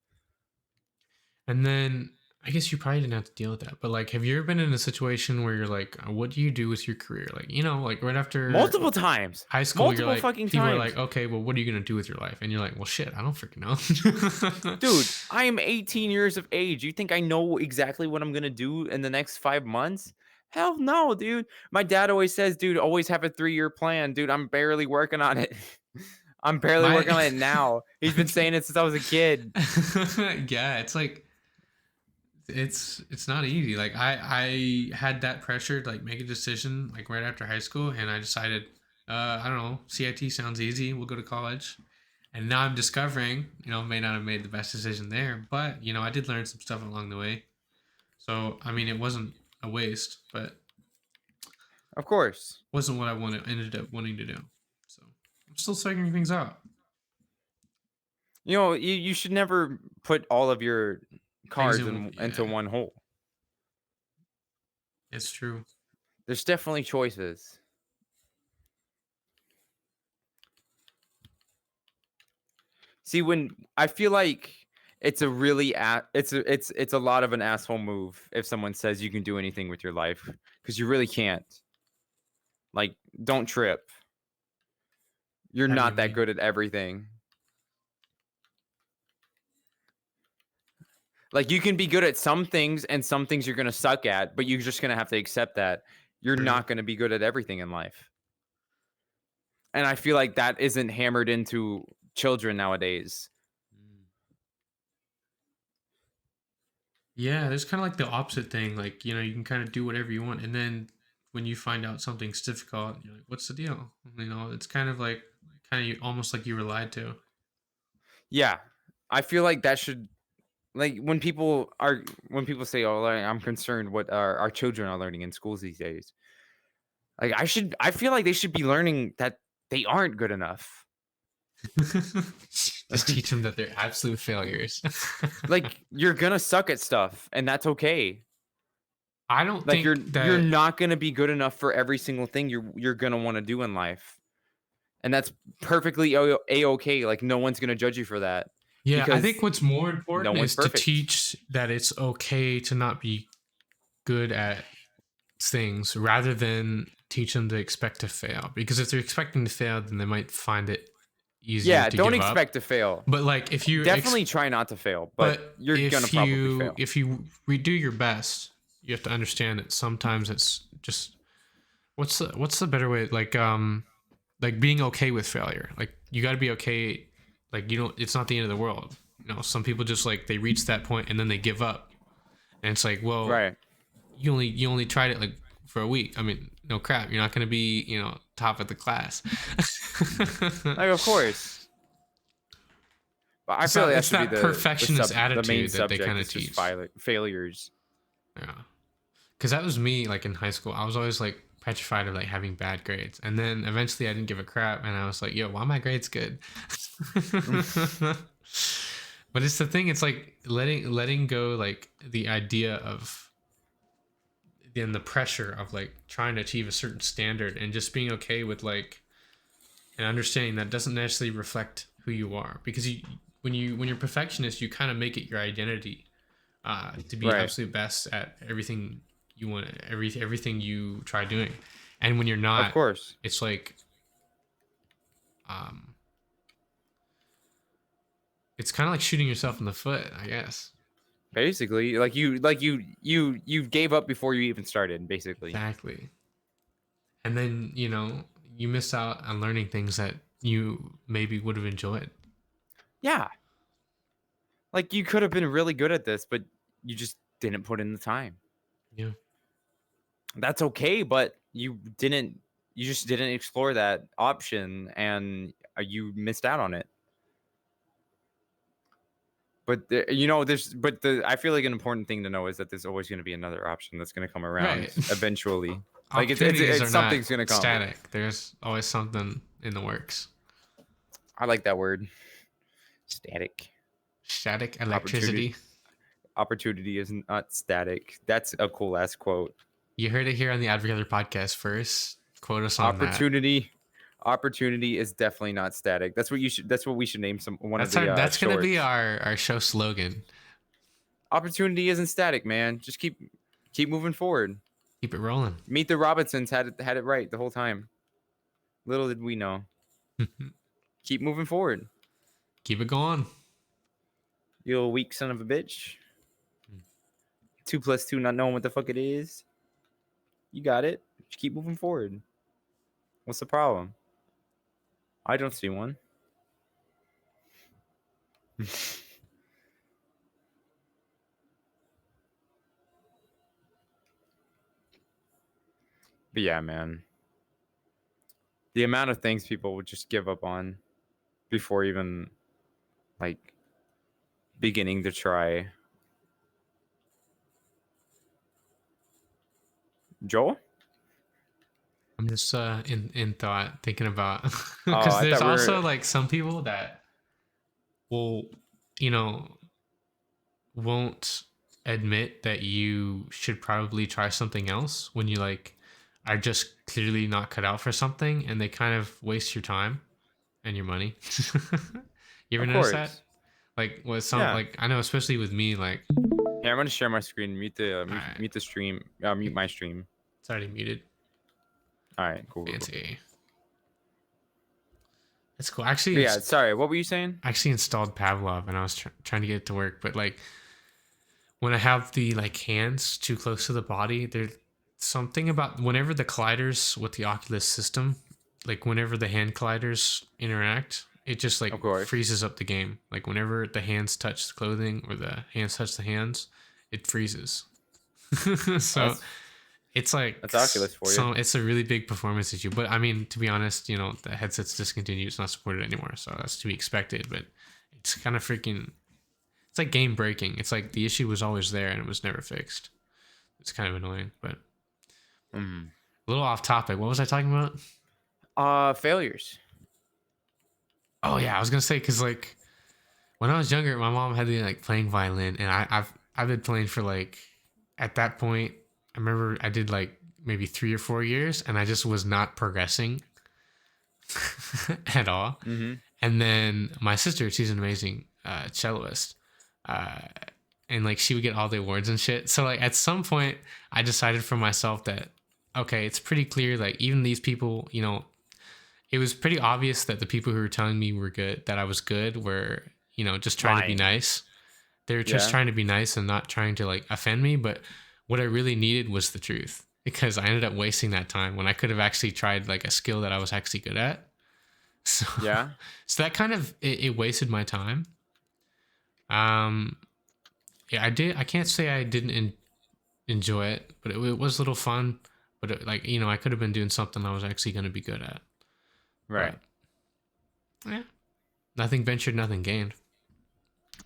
Speaker 1: And then I guess you probably didn't have to deal with that, but like, have you ever been in a situation where you're like, what do you do with your career? Like, like right after
Speaker 2: Multiple times.
Speaker 1: high school,
Speaker 2: Multiple
Speaker 1: you're like,
Speaker 2: fucking
Speaker 1: people are
Speaker 2: times.
Speaker 1: like, okay, well, what are you gonna do with your life? And you're like, well, shit, I don't freaking know.
Speaker 2: Dude, I am 18 years of age. You think I know exactly what I'm gonna do in the next 5 months? Hell no, dude. My dad always says, dude, always have a 3-year plan. Dude, I'm barely working on it. I'm barely working on it now. He's been saying it since I was a kid.
Speaker 1: Yeah, it's like it's not easy. Like I had that pressure to like make a decision like right after high school, and I decided I don't know, CIT sounds easy, we'll go to college. And now I'm discovering, may not have made the best decision there, but I did learn some stuff along the way. So I mean, it wasn't a waste, but
Speaker 2: Of course.
Speaker 1: wasn't what I ended up wanting to do. So I'm still figuring things out.
Speaker 2: You should never put all of your cards
Speaker 1: in-
Speaker 2: into
Speaker 1: yeah.
Speaker 2: one hole.
Speaker 1: It's true.
Speaker 2: There's definitely choices. See, when I feel like it's a really it's a lot of an asshole move if someone says you can do anything with your life, because you really can't. Like, don't trip. You're
Speaker 1: How do
Speaker 2: not
Speaker 1: you
Speaker 2: that
Speaker 1: mean?
Speaker 2: good at everything. Like, you can be good at some things, and some things you're gonna suck at, but you're just gonna have to accept that you're
Speaker 1: True.
Speaker 2: not gonna be good at everything in life. And I feel like that isn't hammered into children nowadays.
Speaker 1: Yeah, there's kind of like the opposite thing. Like, you can kind of do whatever you want. And then when you find out something's difficult, you're like, what's the deal? It's kind of like, almost like you were lied to.
Speaker 2: Yeah. I feel like that should, like, when people say, oh, like, I'm concerned what our children are learning in schools these days. Like, I feel like they should be learning that they aren't good enough.
Speaker 1: Just teach them that they're absolute failures.
Speaker 2: Like, you're gonna suck at stuff, and that's okay.
Speaker 1: I don't
Speaker 2: Like,
Speaker 1: think
Speaker 2: you're not gonna be good enough for every single thing you're gonna want to do in life, and that's perfectly a-okay. Like, no one's gonna judge you for that.
Speaker 1: Yeah, I
Speaker 2: because
Speaker 1: think what's more important
Speaker 2: one's
Speaker 1: is to
Speaker 2: perfect.
Speaker 1: teach that it's okay to not be good at things, rather than teach them to expect to fail. Because if they're expecting to fail, then they might find it easier
Speaker 2: Yeah,
Speaker 1: to
Speaker 2: don't
Speaker 1: give up.
Speaker 2: expect to fail.
Speaker 1: But like, if you
Speaker 2: Definitely try not to fail, but you're gonna probably fail.
Speaker 1: If you redo your best, you have to understand that sometimes it's just what's the better way, like being okay with failure. Like, you got to be okay. Like, it's not the end of the world. Some people just, like, they reach that point and then they give up, and it's like, well,
Speaker 2: Right.
Speaker 1: you only tried it like for a week. I mean, no crap, you're not going to be top of the class.
Speaker 2: Like, of course. But I feel like
Speaker 1: it's
Speaker 2: that should
Speaker 1: that
Speaker 2: be
Speaker 1: perfectionist
Speaker 2: the main
Speaker 1: attitude that they
Speaker 2: subject,
Speaker 1: kind of
Speaker 2: is just
Speaker 1: teach.
Speaker 2: failures.
Speaker 1: Yeah, because that was me. Like, in high school, I was always like petrified of like having bad grades, and then eventually I didn't give a crap, and I was like, yo, why are my grades good? But it's the thing, it's like letting go, like, the idea of then the pressure of like trying to achieve a certain standard, and just being okay with, like, and understanding that doesn't necessarily reflect who you are. Because when you're perfectionist, you kind of make it your identity, to be
Speaker 2: Right.
Speaker 1: absolute best at everything you want, everything you try doing. And when you're not,
Speaker 2: Of course.
Speaker 1: it's like, it's kind of like shooting yourself in the foot, I guess.
Speaker 2: Basically, like you gave up before you even started, basically.
Speaker 1: Exactly. And then, you miss out on learning things that you maybe would have enjoyed.
Speaker 2: Yeah. Like, you could have been really good at this, but you just didn't put in the time.
Speaker 1: Yeah.
Speaker 2: That's okay, but you just didn't explore that option, and you missed out on it. But I feel like an important thing to know is that there's always going to be another option that's going to come around
Speaker 1: Right.
Speaker 2: eventually. Like,
Speaker 1: Opportunities are
Speaker 2: something's
Speaker 1: not
Speaker 2: going to come.
Speaker 1: static. There's always something in the works.
Speaker 2: I like that word. Static.
Speaker 1: Static electricity.
Speaker 2: Opportunity is not static. That's a cool ass quote.
Speaker 1: You heard it here on the AdviColor podcast first. Quote us on
Speaker 2: Opportunity is definitely not static. That's what we should name one of the
Speaker 1: that's gonna
Speaker 2: shorts.
Speaker 1: be our show slogan.
Speaker 2: opportunity isn't static, man. Just keep moving forward.
Speaker 1: Keep it rolling.
Speaker 2: Meet the Robinsons had it right the whole time. Little did we know. Keep moving forward.
Speaker 1: Keep it going.
Speaker 2: You little weak son of a bitch. 2 + 2 not knowing what the fuck it is. You got it. Just keep moving forward. What's the problem? I don't see one. But yeah, man. The amount of things people would just give up on before even like beginning to try. Joel?
Speaker 1: I'm just in thought thinking about
Speaker 2: Oh,
Speaker 1: because
Speaker 2: I
Speaker 1: there's
Speaker 2: thought we were-
Speaker 1: also like some people that will, you know, won't admit that you should probably try something else when you like are just clearly not cut out for something, and they kind of waste your time and your money. You ever
Speaker 2: Of
Speaker 1: notice
Speaker 2: course.
Speaker 1: that? Like with some,
Speaker 2: Yeah.
Speaker 1: like I know, especially with me, like
Speaker 2: Here, I'm gonna share my screen. Mute the
Speaker 1: Alright.
Speaker 2: mute the stream. Mute my stream.
Speaker 1: it's already muted.
Speaker 2: All right, cool. cool.
Speaker 1: Fancy. It's cool. Actually,
Speaker 2: But yeah, sorry. What were you saying?
Speaker 1: I actually installed Pavlov, and I was trying to get it to work, but like when I have the like hands too close to the body, there's something about whenever the colliders with the Oculus system, like whenever the hand colliders interact, it just like
Speaker 2: Of course.
Speaker 1: freezes up the game. Like whenever the hands touch the clothing or the hands touch the hands, it freezes. So
Speaker 2: That's-
Speaker 1: it's like
Speaker 2: That's Oculus for you.
Speaker 1: So it's a really big performance issue. But I mean, to be honest, you know, the headset's discontinued. It's not supported anymore. So that's to be expected. But it's kind of freaking, it's like game breaking. It's like the issue was always there and it was never fixed. It's kind of annoying, but
Speaker 2: Mhm.
Speaker 1: a little off topic. What was I talking about?
Speaker 2: Failures.
Speaker 1: Oh yeah, I was gonna say because like when I was younger, my mom had me like playing violin, and I've been playing for like at that point. I remember I did like maybe 3 or 4 years, and I just was not progressing at all.
Speaker 2: Mm-hmm.
Speaker 1: And then my sister, she's an amazing celloist, and like she would get all the awards and shit. So like at some point, I decided for myself that okay, it's pretty clear like even these people, you know, it was pretty obvious that the people who were telling me were good, that I was good, were, you know, just trying to be
Speaker 2: Lying.
Speaker 1: nice. They were just
Speaker 2: Yeah.
Speaker 1: trying to be nice and not trying to like offend me. But what I really needed was the truth, because I ended up wasting that time when I could have actually tried like a skill that I was actually good at. So
Speaker 2: Yeah.
Speaker 1: so that kind of it wasted my time. Yeah, I can't say I didn't enjoy it, but it was a little fun. But it, like, you know, I could have been doing something I was actually going to be good at.
Speaker 2: Right.
Speaker 1: But, yeah. Nothing ventured, nothing gained.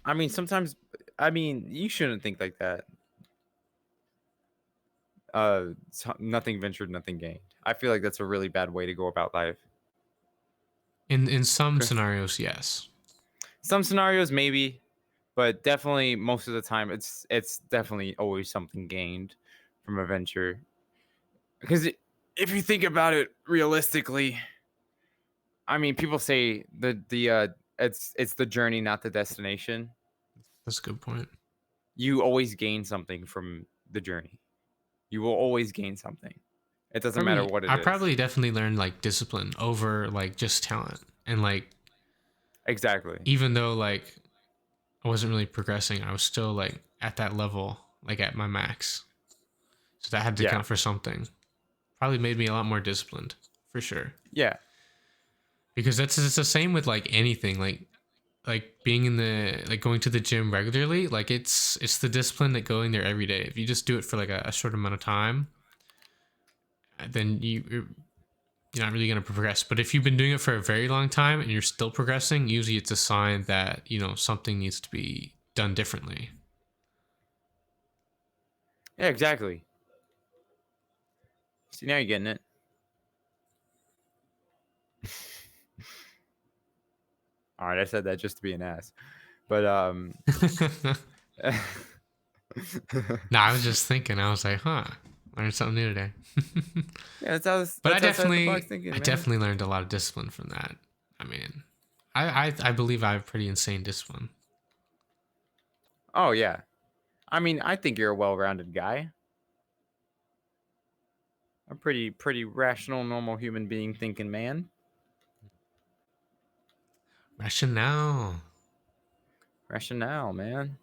Speaker 2: I mean, sometimes. I mean, you shouldn't think like that. Nothing ventured, nothing gained. I feel like that's a really bad way to go about life.
Speaker 1: In some
Speaker 2: Okay.
Speaker 1: scenarios, yes.
Speaker 2: Some scenarios, maybe, but definitely most of the time, it's definitely always something gained from a venture. Because if you think about it realistically, I mean, people say it's the journey, not the destination.
Speaker 1: That's a good point.
Speaker 2: You always gain something from the journey. You will always gain something. It doesn't matter what it is.
Speaker 1: I probably definitely learned like discipline over like just talent. And like,
Speaker 2: Exactly.
Speaker 1: even though like I wasn't really progressing, I was still like at that level, like at my max. So that had to
Speaker 2: Yeah.
Speaker 1: count for something. Probably made me a lot more disciplined, for sure.
Speaker 2: Yeah.
Speaker 1: Because it's the same with like anything, like being in the like going to the gym regularly. Like it's the discipline that going there every day. If you just do it for like a short amount of time, then you're not really going to progress. But if you've been doing it for a very long time and you're still progressing, usually it's a sign that, you know, something needs to be done differently.
Speaker 2: Yeah, exactly. See, now you're getting it. All right, I said that just to be an ass. But
Speaker 1: No, I was just thinking. I was like, learned something new today.
Speaker 2: yeah, that's
Speaker 1: But
Speaker 2: that's outside the box thinking,
Speaker 1: I
Speaker 2: man.
Speaker 1: definitely learned a lot of discipline from that. I mean, I believe I have pretty insane discipline.
Speaker 2: Oh yeah, I mean, I think you're a well-rounded guy. A pretty rational, normal human being thinking man.
Speaker 1: Rationale.
Speaker 2: Rationale, man.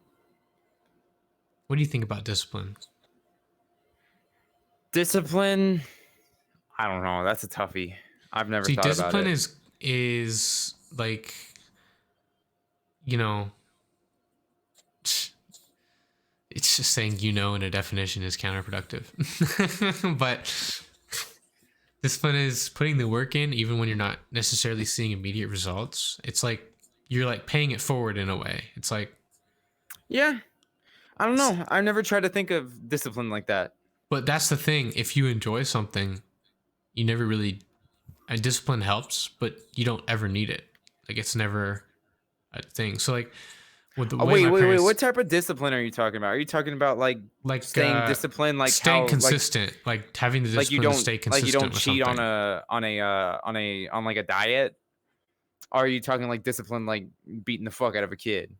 Speaker 1: What do you think about discipline?
Speaker 2: Discipline. I don't know. That's a toughie. I've never
Speaker 1: See,
Speaker 2: thought about
Speaker 1: discipline
Speaker 2: it.
Speaker 1: is like, you know, it's just saying in a definition is counterproductive. But discipline is putting the work in even when you're not necessarily seeing immediate results. It's like you're like paying it forward in a way. It's like,
Speaker 2: Yeah. I don't know. I've never tried to think of discipline like that.
Speaker 1: but that's the thing. If you enjoy something, you never really, and discipline helps, but you don't ever need it. Like it's never a thing. So like with the way my
Speaker 2: Wait.
Speaker 1: parents,
Speaker 2: What type of discipline are you talking about? Are you talking about like staying disciplined, like
Speaker 1: staying
Speaker 2: how,
Speaker 1: consistent, like having the discipline
Speaker 2: like you don't
Speaker 1: to stay consistent,
Speaker 2: like you don't
Speaker 1: with
Speaker 2: cheat
Speaker 1: something.
Speaker 2: on like a diet? Or are you talking like discipline, like beating the fuck out of a kid?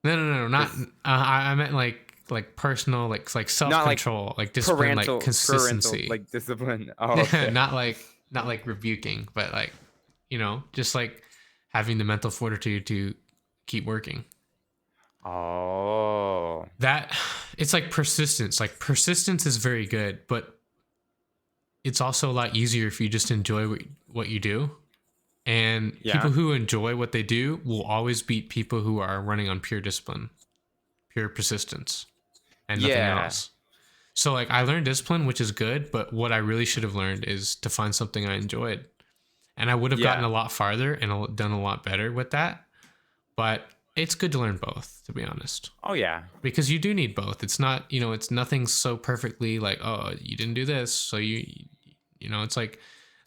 Speaker 1: No, not. I meant like personal, like self control, like discipline, like consistency,
Speaker 2: like discipline. Oh, okay.
Speaker 1: not like rebuking, but like just like having the mental fortitude to keep working.
Speaker 2: Oh,
Speaker 1: That it's like persistence. Like persistence is very good, but it's also a lot easier if you just enjoy what you do. And
Speaker 2: Yeah.
Speaker 1: people who enjoy what they do will always beat people who are running on pure discipline, pure persistence, and nothing else. So like I learned discipline, which is good, but what I really should have learned is to find something I enjoyed. And I would have gotten a lot farther and done a lot better with that. But it's good to learn both, to be honest.
Speaker 2: Oh yeah.
Speaker 1: Because you do need both. It's not, it's nothing so perfectly like, oh, you didn't do this, so it's like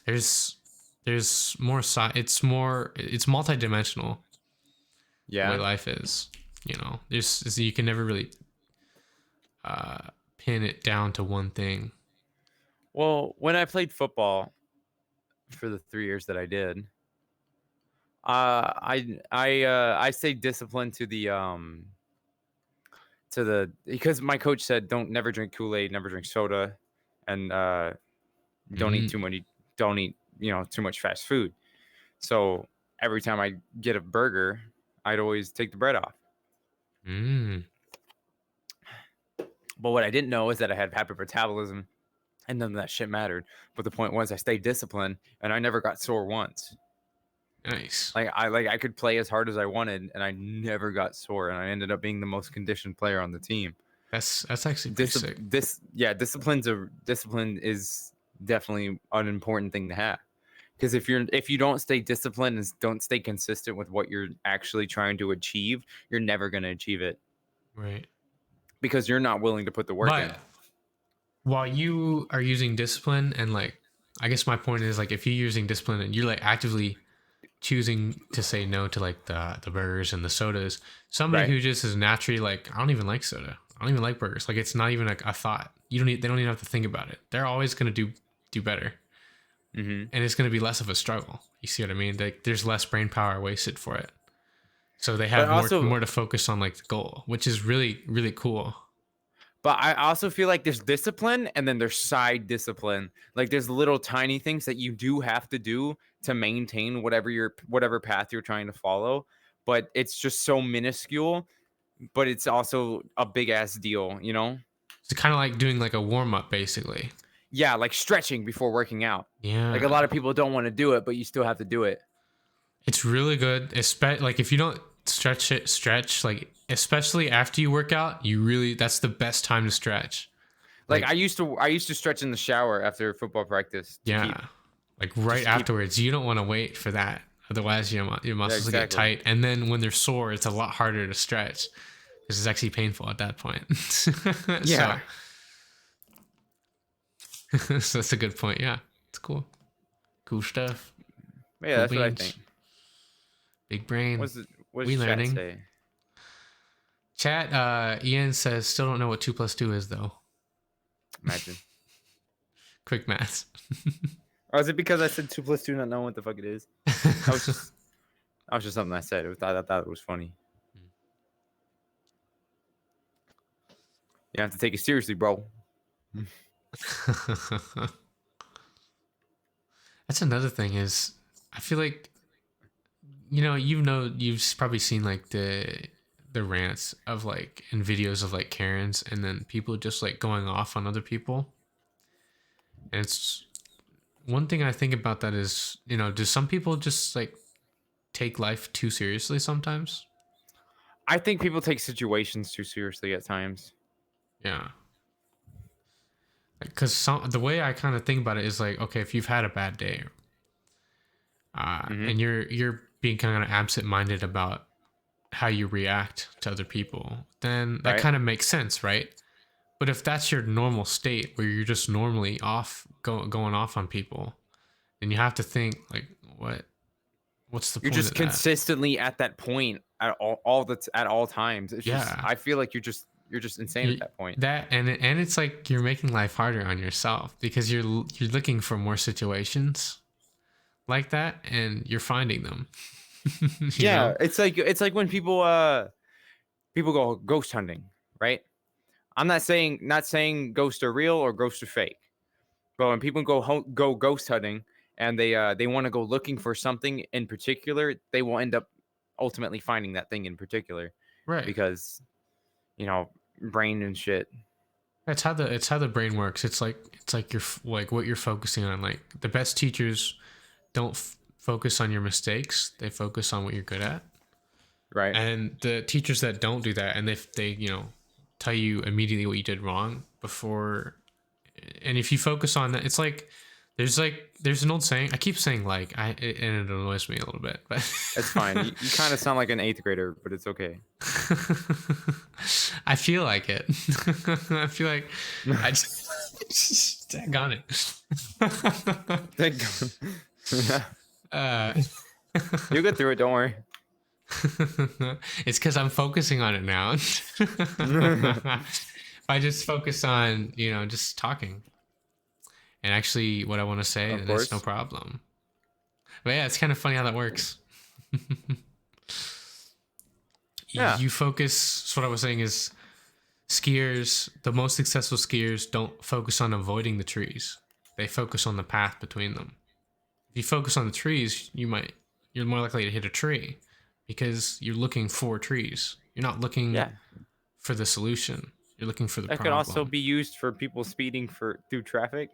Speaker 1: there's more it's multidimensional.
Speaker 2: Yeah.
Speaker 1: The way life is, you can never really pin it down to one thing.
Speaker 2: Well, when I played football for the 3 years that I did, I stayed disciplined to the because my coach said never drink Kool-Aid, never drink soda, and don't eat too many, don't eat too much fast food. So every time I get a burger, I'd always take the bread off. But what I didn't know is that I had hypermetabolism, and none of that shit mattered. But the point was, I stayed disciplined, and I never got sore once.
Speaker 1: Nice.
Speaker 2: I could play as hard as I wanted, and I never got sore, and I ended up being the most conditioned player on the team.
Speaker 1: That's actually pretty sick.
Speaker 2: Discipline is definitely an important thing to have, because if you don't stay disciplined and don't stay consistent with what you're actually trying to achieve, you're never going to achieve it.
Speaker 1: Right.
Speaker 2: Because you're not willing to put the work in.
Speaker 1: While you are using discipline, and like, I guess my point is like, if you're using discipline and you're like actively choosing to say no to like the burgers and the sodas, somebody who just is naturally like, I don't even like soda, I don't even like burgers, like it's not even like a thought. They don't even have to think about it. They're always going to do better. And it's going to be less of a struggle. You see what I mean? Like there's less brain power wasted for it. So they have more to focus on like the goal, which is really, really cool.
Speaker 2: But I also feel like there's discipline, and then there's side discipline. Like there's little tiny things that you do have to do to maintain whatever path you're trying to follow. But it's just so minuscule, but it's also a big ass deal,
Speaker 1: It's kind of like doing like a warm up, basically.
Speaker 2: Yeah, like stretching before working out.
Speaker 1: Yeah.
Speaker 2: Like a lot of people don't want to do it, but you still have to do it.
Speaker 1: It's really good, especially like if you don't stretch like especially after you work out, that's the best time to stretch.
Speaker 2: Like I used to stretch in the shower after football practice.
Speaker 1: Like right afterwards. You don't want to wait for that, otherwise your muscles get tight, and then when they're sore, it's a lot harder to stretch because it's actually painful at that point.
Speaker 2: Yeah.
Speaker 1: So that's a good point. Yeah, it's cool stuff.
Speaker 2: Yeah, that's what I think.
Speaker 1: Big brain.
Speaker 2: What does
Speaker 1: we
Speaker 2: chat
Speaker 1: learning?
Speaker 2: say?
Speaker 1: Chat, Ian says, still don't know what 2 + 2 is, though.
Speaker 2: Imagine.
Speaker 1: Quick math.
Speaker 2: Or is it because I said 2 + 2 not knowing what the fuck it is? That was just something I said. I thought it was funny. You have to take it seriously, bro.
Speaker 1: That's another thing is I feel like you've probably seen like the rants of like in videos of like Karens and then people just like going off on other people. And it's one thing I think about that is, do some people just like take life too seriously sometimes?
Speaker 2: I think people take situations too seriously at times.
Speaker 1: Yeah. Because the way I kind of think about it is like, okay, if you've had a bad day, and you're being kind of absent-minded about how you react to other people, then that kind of makes sense, right? But if that's your normal state where you're just normally going off on people, then you have to think like, what's the point?
Speaker 2: You're just
Speaker 1: of that?
Speaker 2: consistently at that point at all times. It's just, I feel like you're just insane at that point.
Speaker 1: That and it's like you're making life harder on yourself because you're looking for more situations like that and you're finding them.
Speaker 2: Yeah, it's like when people go ghost hunting, right? I'm not saying ghosts are real or ghosts are fake, but when people go ghost hunting and they want to go looking for something in particular, they will end up ultimately finding that thing in particular,
Speaker 1: right?
Speaker 2: Because brain and shit.
Speaker 1: It's how the brain works. It's like you're like what you're focusing on. Like the best teachers don't focus on your mistakes; they focus on what you're good at.
Speaker 2: Right.
Speaker 1: And the teachers that don't do that, and they tell you immediately what you did wrong before, and if you focus on that, it's like there's an old saying. I keep saying and it annoys me a little bit, but
Speaker 2: it's fine. You kind of sound like an 8th grader, but it's okay.
Speaker 1: I feel like it. I feel like I just dang on it.
Speaker 2: You'll get through it. Don't worry.
Speaker 1: It's because I'm focusing on it now. If I just focus on just talking and actually what I want to say, then it's no problem. But yeah, it's kind of funny how that works.
Speaker 2: Yeah.
Speaker 1: You focus. So what I was saying is skiers, the most successful skiers don't focus on avoiding the trees. They focus on the path between them. If you focus on the trees, you're more likely to hit a tree because you're looking for trees. You're not looking for the solution. You're looking for the problem.
Speaker 2: That could also be used for people speeding through traffic.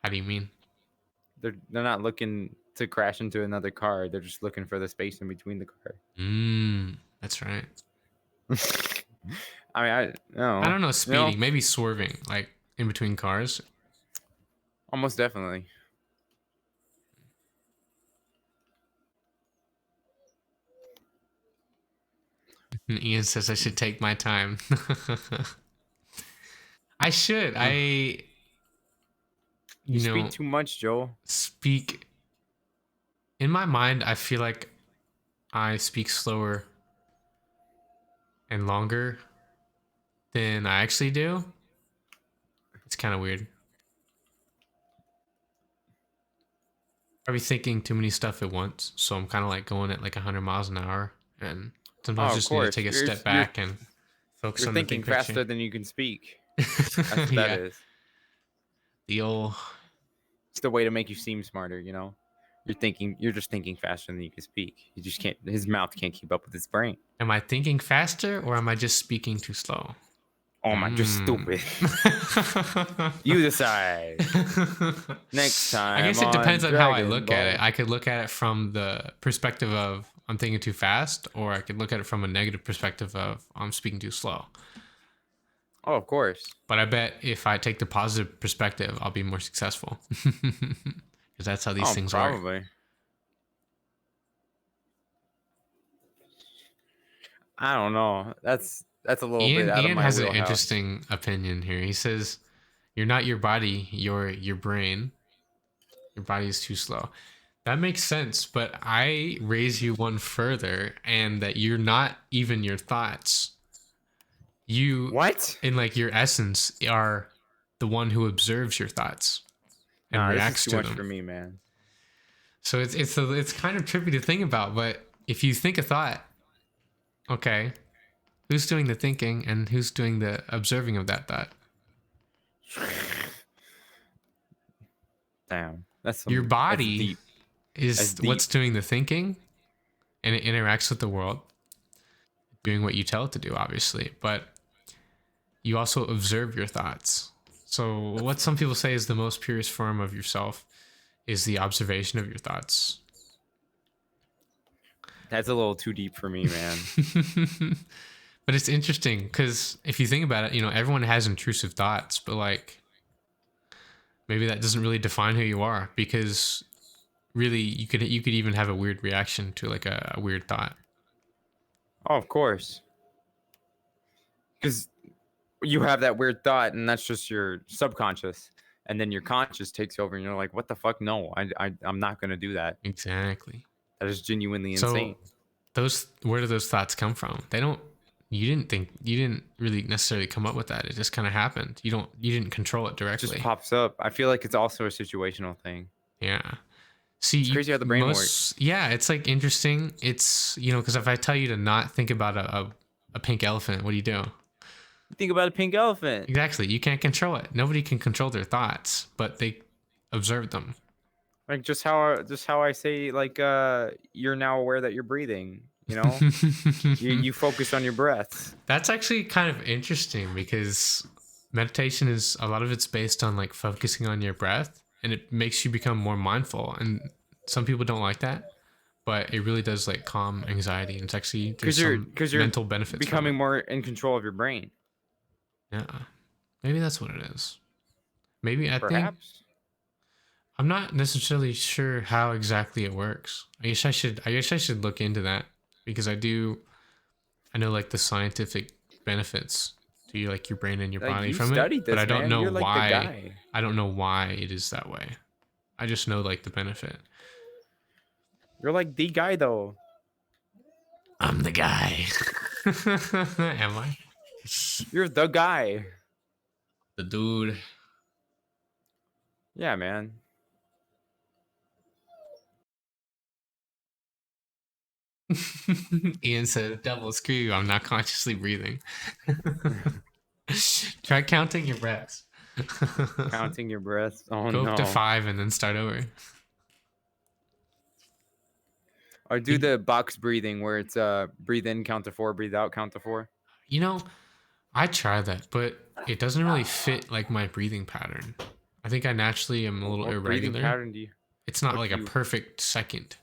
Speaker 1: How do you mean?
Speaker 2: They're not looking to crash into another car. They're just looking for the space in between the car.
Speaker 1: That's right.
Speaker 2: I
Speaker 1: don't know, speeding, maybe swerving, like in between cars.
Speaker 2: Almost definitely.
Speaker 1: And Ian says I should take my time. I should.
Speaker 2: You speak too much, Joel.
Speaker 1: Speak. In my mind, I feel like I speak slower and longer than I actually do. It's kind of weird. Probably thinking too many stuff at once, so I'm kind of like going at like 100 miles an hour, and sometimes just need to take a step back and focus on the big picture.
Speaker 2: You're thinking faster than you can speak. That's what that is. It's the way to make you seem smarter, You're just thinking faster than you can speak. You just can't. His mouth can't keep up with his brain.
Speaker 1: Am I thinking faster or am I just speaking too slow?
Speaker 2: Oh my, you're stupid. You decide. Next time.
Speaker 1: I guess it depends on how I look at it. I could look at it from the perspective of I'm thinking too fast, or I could look at it from a negative perspective of I'm speaking too slow.
Speaker 2: Oh, of course.
Speaker 1: But I bet if I take the positive perspective, I'll be more successful. Because that's how these things work.
Speaker 2: Probably. I don't know. That's a little bit out of my
Speaker 1: Ian has
Speaker 2: wheelhouse.
Speaker 1: an interesting opinion here. He says, "You're not your body. You're your brain. Your body is too slow." That makes sense, but I raise you one further, and that you're not even your thoughts. You in like your essence are the one who observes your thoughts and reacts to them.
Speaker 2: This is too much for me, man.
Speaker 1: So it's kind of trippy to think about, but if you think a thought, okay, Who's doing the thinking and who's doing the observing of that thought?
Speaker 2: Damn, that's
Speaker 1: Your
Speaker 2: that's
Speaker 1: body
Speaker 2: deep.
Speaker 1: is
Speaker 2: That's deep.
Speaker 1: what's doing the thinking, and it interacts with the world, doing what you tell it to do, obviously. But you also observe your thoughts. So what some people say is the most purest form of yourself is the observation of your thoughts.
Speaker 2: That's a little too deep for me, man.
Speaker 1: But it's interesting because if you think about it, everyone has intrusive thoughts, but like maybe that doesn't really define who you are, because really you could even have a weird reaction to like a weird thought.
Speaker 2: Oh, of course. Because you have that weird thought, and that's just your subconscious, and then your conscious takes over, and you're like, "What the fuck? No, I'm not gonna do that."
Speaker 1: Exactly.
Speaker 2: That is genuinely
Speaker 1: So
Speaker 2: insane.
Speaker 1: where do those thoughts come from? You didn't really necessarily come up with that. It just kind of happened. You didn't control it
Speaker 2: It
Speaker 1: directly.
Speaker 2: just pops up. I feel like it's also a situational thing.
Speaker 1: Yeah. See,
Speaker 2: It's crazy how the brain works.
Speaker 1: Yeah, it's like interesting. It's, because if I tell you to not think about a pink elephant, what do you do?
Speaker 2: Think about a pink elephant.
Speaker 1: Exactly. You can't control it. Nobody can control their thoughts, but they observe them.
Speaker 2: Like just how I say, like, you're now aware that you're breathing. You focus on your breaths.
Speaker 1: That's actually kind of interesting because meditation is a lot of it's based on like focusing on your breath, and it makes you become more mindful. And some people don't like that, but it really does like calm anxiety, and it's actually there's some mental benefits.
Speaker 2: Becoming more in control of your brain.
Speaker 1: Yeah, maybe that's what it is. Maybe I think
Speaker 2: Perhaps.
Speaker 1: I'm not necessarily sure how exactly it works. I guess I should look into that, because I know like the scientific benefits to you, like your brain and your
Speaker 2: Like,
Speaker 1: body
Speaker 2: you
Speaker 1: from
Speaker 2: studied
Speaker 1: it,
Speaker 2: this,
Speaker 1: but I don't
Speaker 2: man.
Speaker 1: know
Speaker 2: You're like the
Speaker 1: why.
Speaker 2: guy.
Speaker 1: I don't know why it is that way. I just know like the benefit.
Speaker 2: You're like the guy, though.
Speaker 1: I'm the guy. Am I?
Speaker 2: You're the guy.
Speaker 1: The dude.
Speaker 2: Yeah, man.
Speaker 1: Ian said, "Double screw you. I'm not consciously breathing." Try counting your breaths.
Speaker 2: Counting your breath. Oh,
Speaker 1: Go
Speaker 2: no.
Speaker 1: up to 5 and then start over.
Speaker 2: Or do the box breathing where it's breathe in, count to 4, breathe out, count to 4.
Speaker 1: I try that, but it doesn't really fit like my breathing pattern. I think I naturally am a little
Speaker 2: What breathing
Speaker 1: irregular.
Speaker 2: pattern do you?
Speaker 1: It's not
Speaker 2: what
Speaker 1: like
Speaker 2: do
Speaker 1: a
Speaker 2: you-
Speaker 1: perfect second.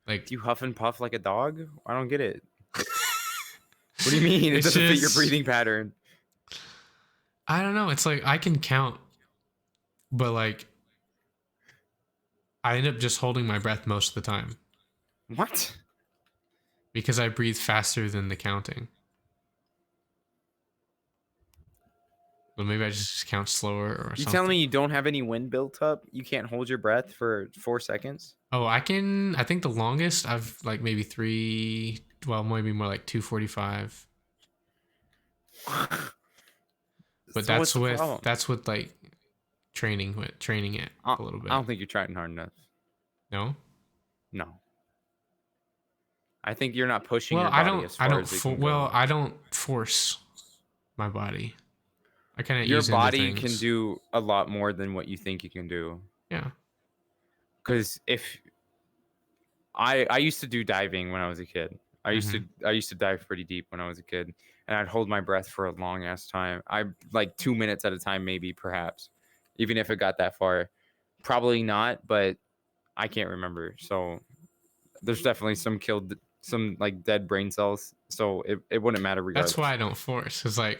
Speaker 1: Like,
Speaker 2: Do you huff and puff like a dog? I don't get it. What do you mean? It
Speaker 1: It's
Speaker 2: doesn't fit your
Speaker 1: just-
Speaker 2: breathing pattern.
Speaker 1: I don't know. It's like I can count, but like I end up just holding my breath most of the time
Speaker 2: What?
Speaker 1: because I breathe faster than the counting. But maybe I just count slower or
Speaker 2: You
Speaker 1: something.
Speaker 2: telling me you don't have any wind built up? You can't hold your breath for 4 seconds?
Speaker 1: Oh, I think the longest I've like maybe 3, well, maybe more like 2:45. But
Speaker 2: So what's the
Speaker 1: that's
Speaker 2: problem?
Speaker 1: with like training it a little bit.
Speaker 2: I don't think you're trying hard enough.
Speaker 1: No?
Speaker 2: No. I think you're not pushing
Speaker 1: Well,
Speaker 2: your body as far as it can go.
Speaker 1: I don't force my body. I kind of
Speaker 2: Your
Speaker 1: ease into
Speaker 2: body can
Speaker 1: things.
Speaker 2: do a lot more than what you think you can do.
Speaker 1: Yeah.
Speaker 2: Because if I used to do diving when I was a kid. I used to dive pretty deep when I was a kid, and I'd hold my breath for a long ass time. I like 2 minutes at a time, maybe, perhaps, even if it got that far. Probably not, but I can't remember. So there's definitely some like dead brain cells. So it wouldn't matter regardless.
Speaker 1: That's why I don't force. It's like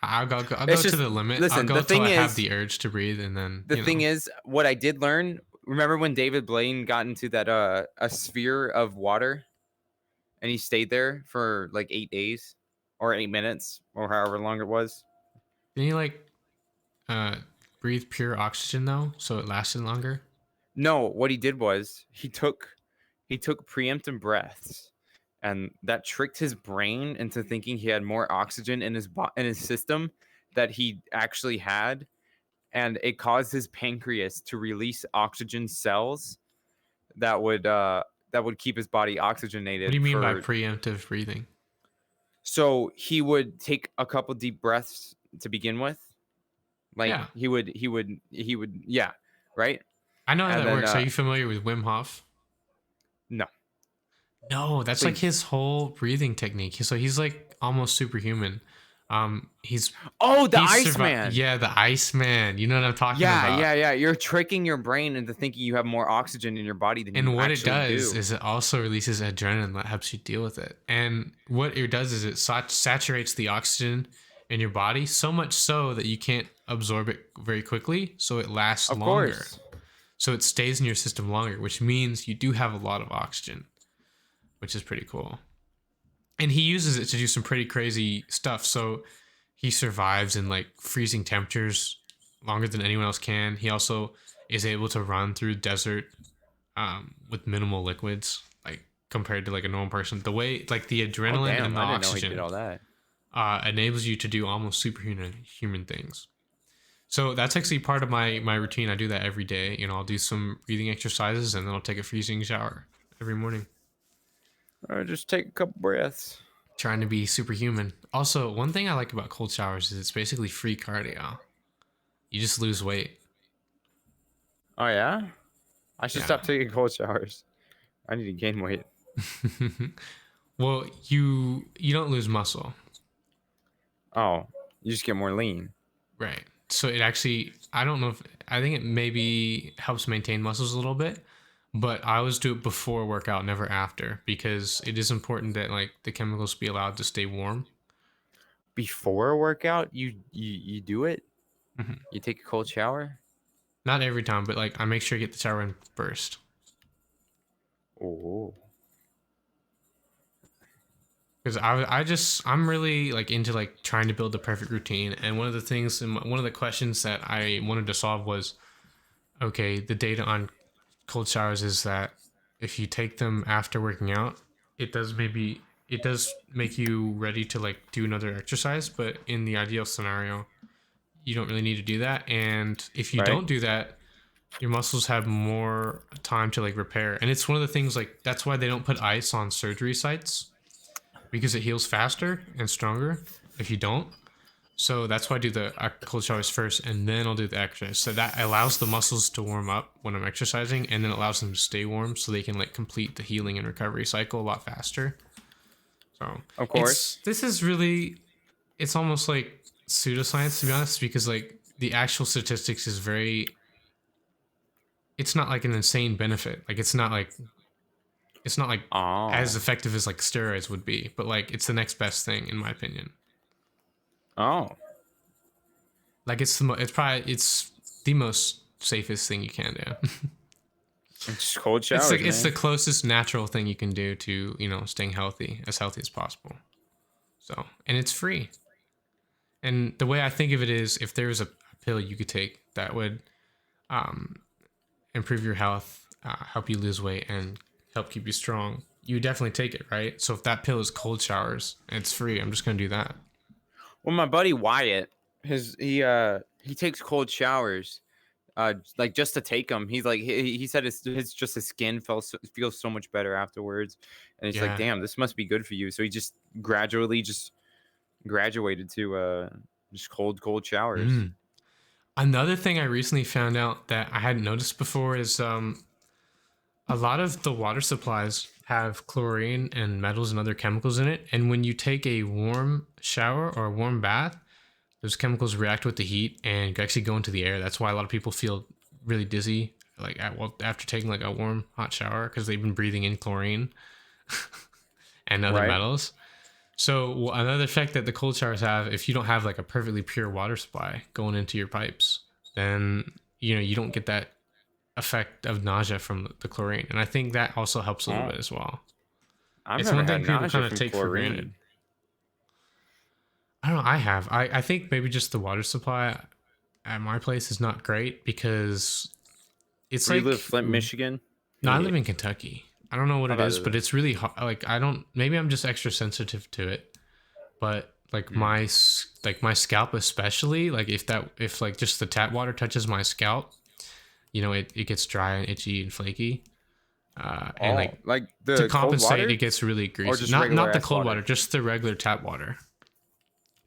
Speaker 1: I'll go to
Speaker 2: just-
Speaker 1: the limit.
Speaker 2: listen,
Speaker 1: I'll go
Speaker 2: the
Speaker 1: till
Speaker 2: thing
Speaker 1: I have
Speaker 2: is-
Speaker 1: the urge to breathe, and then
Speaker 2: The thing is, what I did learn. Remember when David Blaine got into that a sphere of water, and he stayed there for like 8 days, or 8 minutes, or however long it was.
Speaker 1: Didn't you like breathe pure oxygen though, so it lasted longer?
Speaker 2: No, what he did was he took preemptive breaths, and that tricked his brain into thinking he had more oxygen in his system that he actually had, and it caused his pancreas to release oxygen cells that would keep his body oxygenated.
Speaker 1: What do you mean by preemptive breathing?
Speaker 2: So he would take a couple deep breaths to begin with. Like
Speaker 1: Yeah.
Speaker 2: he would, yeah, right.
Speaker 1: I know how
Speaker 2: And
Speaker 1: that
Speaker 2: then,
Speaker 1: works. Are you familiar with Wim Hof?
Speaker 2: No,
Speaker 1: No, that's like
Speaker 2: please.
Speaker 1: his whole breathing technique. So he's like almost superhuman. He's
Speaker 2: The
Speaker 1: he's
Speaker 2: Iceman.
Speaker 1: Yeah, the Iceman. You know what I'm talking about?
Speaker 2: Yeah. You're tricking your brain into thinking you have more oxygen in your body than
Speaker 1: And
Speaker 2: you
Speaker 1: what it
Speaker 2: actually
Speaker 1: does
Speaker 2: do.
Speaker 1: is it also releases adrenaline that helps you deal with it. And what it does is it saturates the oxygen in your body so much so that you can't absorb it very quickly. So it lasts
Speaker 2: Of
Speaker 1: longer.
Speaker 2: course.
Speaker 1: So it stays in your system longer, which means you do have a lot of oxygen, which is pretty cool. And he uses it to do some pretty crazy stuff. So he survives in like freezing temperatures longer than anyone else can. He also is able to run through desert with minimal liquids, like compared to like a normal person. The way like the adrenaline and the
Speaker 2: I didn't know he
Speaker 1: oxygen
Speaker 2: did all that.
Speaker 1: enables you to do almost superhuman things. So that's actually part of my routine. I do that every day. You know, I'll do some breathing exercises and then I'll take a freezing shower every morning.
Speaker 2: Or just take a couple breaths.
Speaker 1: Trying to be superhuman. Also, one thing I like about cold showers is it's basically free cardio. You just lose weight.
Speaker 2: Oh yeah, I should
Speaker 1: Yeah.
Speaker 2: stop taking cold showers. I need to gain weight.
Speaker 1: Well, you don't lose muscle.
Speaker 2: Oh, you just get more lean.
Speaker 1: Right. So it actually, I don't know if, I think it maybe helps maintain muscles a little bit, but I always do it before workout, never after, because it is important that like the chemicals be allowed to stay warm.
Speaker 2: Before a workout, you do it.
Speaker 1: Mhm.
Speaker 2: You take a cold shower.
Speaker 1: Not every time, but like I make sure I get the shower in first.
Speaker 2: Oh.
Speaker 1: Because I'm really like into like trying to build the perfect routine. And one of the things and one of the questions that I wanted to solve was, okay, the data on cold showers is that if you take them after working out, it does make you ready to like do another exercise, but in the ideal scenario, you don't really need to do that. And if you
Speaker 2: Right.
Speaker 1: don't do that, your muscles have more time to like repair. And it's one of the things like that's why they don't put ice on surgery sites, because it heals faster and stronger if you don't. So that's why I do the cold showers first, and then I'll do the exercise. So that allows the muscles to warm up when I'm exercising, and then allows them to stay warm so they can like complete the healing and recovery cycle a lot faster. So
Speaker 2: Of course.
Speaker 1: this is really, it's almost like pseudoscience to be honest, because like the actual statistics is very, it's not like an insane benefit. Like it's not like
Speaker 2: Oh.
Speaker 1: as effective as like steroids would be, but like it's the next best thing in my opinion.
Speaker 2: Oh.
Speaker 1: Like it's the most safest thing you can do.
Speaker 2: It's cold showers.
Speaker 1: It's the
Speaker 2: man.
Speaker 1: closest natural thing you can do to, you know, staying healthy as possible. So, and it's free. And the way I think of it is, if there was a pill you could take that would improve your health, help you lose weight, and help keep you strong, you would definitely take it, right? So if that pill is cold showers and it's free, I'm just gonna do that.
Speaker 2: Well, my buddy Wyatt, he takes cold showers, like just to take them. He's like he said his skin feels so much better afterwards, and he's like,
Speaker 1: Yeah.
Speaker 2: damn, this must be good for you. So he just gradually just graduated to just cold showers.
Speaker 1: Mm. Another thing I recently found out that I hadn't noticed before is a lot of the water supplies have chlorine and metals and other chemicals in it. And when you take a warm shower or a warm bath, those chemicals react with the heat and actually go into the air. That's why a lot of people feel really dizzy like after taking like a warm hot shower, because they've been breathing in chlorine and other
Speaker 2: Right.
Speaker 1: metals. So another effect that the cold showers have, if you don't have like a perfectly pure water supply going into your pipes, then you know you don't get that effect of nausea from the chlorine. And I think that also helps a little
Speaker 2: Oh.
Speaker 1: bit as well.
Speaker 2: I've
Speaker 1: It's
Speaker 2: never
Speaker 1: one
Speaker 2: had
Speaker 1: thing people
Speaker 2: nausea
Speaker 1: kind of
Speaker 2: from
Speaker 1: take for
Speaker 2: chlorine.
Speaker 1: granted. I don't know. I have. I think maybe just the water supply at my place is not great because it's
Speaker 2: Where
Speaker 1: like
Speaker 2: you live, Flint, Michigan?
Speaker 1: No, I live in Kentucky. I don't know what
Speaker 2: Oh,
Speaker 1: it
Speaker 2: that
Speaker 1: is,
Speaker 2: is
Speaker 1: but
Speaker 2: it.
Speaker 1: it's really hot. Like I don't. Maybe I'm just extra sensitive to it. But like my scalp especially, like if like just the tap water touches my scalp, you know, it gets dry and itchy and flaky. And like
Speaker 2: the
Speaker 1: to
Speaker 2: cold
Speaker 1: compensate,
Speaker 2: water?
Speaker 1: it gets really greasy.
Speaker 2: Or just
Speaker 1: Not
Speaker 2: regular
Speaker 1: the
Speaker 2: ass
Speaker 1: cold
Speaker 2: water?
Speaker 1: water, just the regular tap water.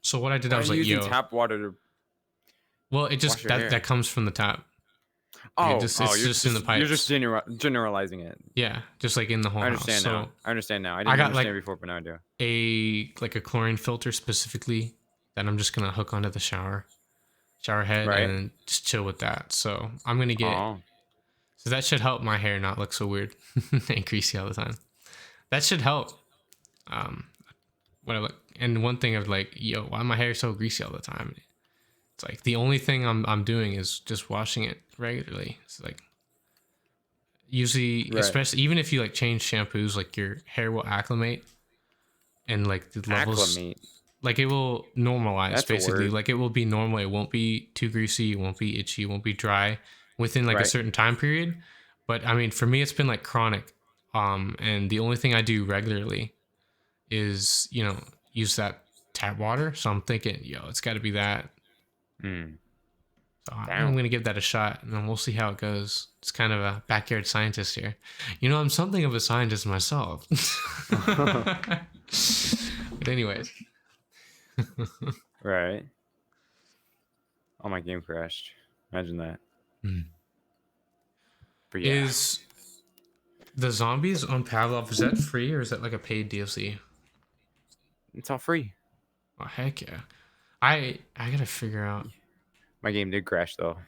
Speaker 1: So what I did,
Speaker 2: Why
Speaker 1: I
Speaker 2: are
Speaker 1: was
Speaker 2: you
Speaker 1: like,
Speaker 2: using
Speaker 1: yo,
Speaker 2: tap water to
Speaker 1: well, it
Speaker 2: wash
Speaker 1: just
Speaker 2: your hair?
Speaker 1: that comes from the tap. Like, it's just in the
Speaker 2: you're
Speaker 1: pipes.
Speaker 2: just generalizing it.
Speaker 1: Yeah, just like in the whole
Speaker 2: I
Speaker 1: house.
Speaker 2: understand
Speaker 1: So
Speaker 2: now. I understand now. I
Speaker 1: I
Speaker 2: didn't
Speaker 1: got
Speaker 2: understand
Speaker 1: like
Speaker 2: before, but now I do.
Speaker 1: a chlorine filter specifically that I'm just gonna hook onto the shower head
Speaker 2: Right.
Speaker 1: and just chill with that. So I'm gonna get
Speaker 2: Oh,
Speaker 1: so that should help my hair not look so weird and greasy all the time. That should help. What I look, and one thing of like, yo, why my hair so greasy all the time? It's like the only thing I'm doing is just washing it regularly. It's like usually,
Speaker 2: Right.
Speaker 1: especially even if you like change shampoos, like your hair will acclimate and like the levels,
Speaker 2: acclimate.
Speaker 1: like it will normalize.
Speaker 2: That's a
Speaker 1: Basically,
Speaker 2: word.
Speaker 1: like it will be normal. It won't be too greasy. It won't be itchy. It won't be dry within like a
Speaker 2: Right.
Speaker 1: certain time period. But I mean, for me, it's been like chronic. And the only thing I do regularly is, use that tap water. So I'm thinking, yo, it's got to be that.
Speaker 2: Mm.
Speaker 1: So I'm
Speaker 2: Damn.
Speaker 1: going to give that a shot, and then we'll see how it goes. It's kind of a backyard scientist here. I'm something of a scientist myself. But anyways.
Speaker 2: Right. Oh, my game crashed. Imagine that.
Speaker 1: Mm.
Speaker 2: But yeah.
Speaker 1: Is the zombies on Pavlov, is that free or is that like a paid DLC?
Speaker 2: It's all free.
Speaker 1: Oh, heck yeah. I got to figure out.
Speaker 2: My game did crash though.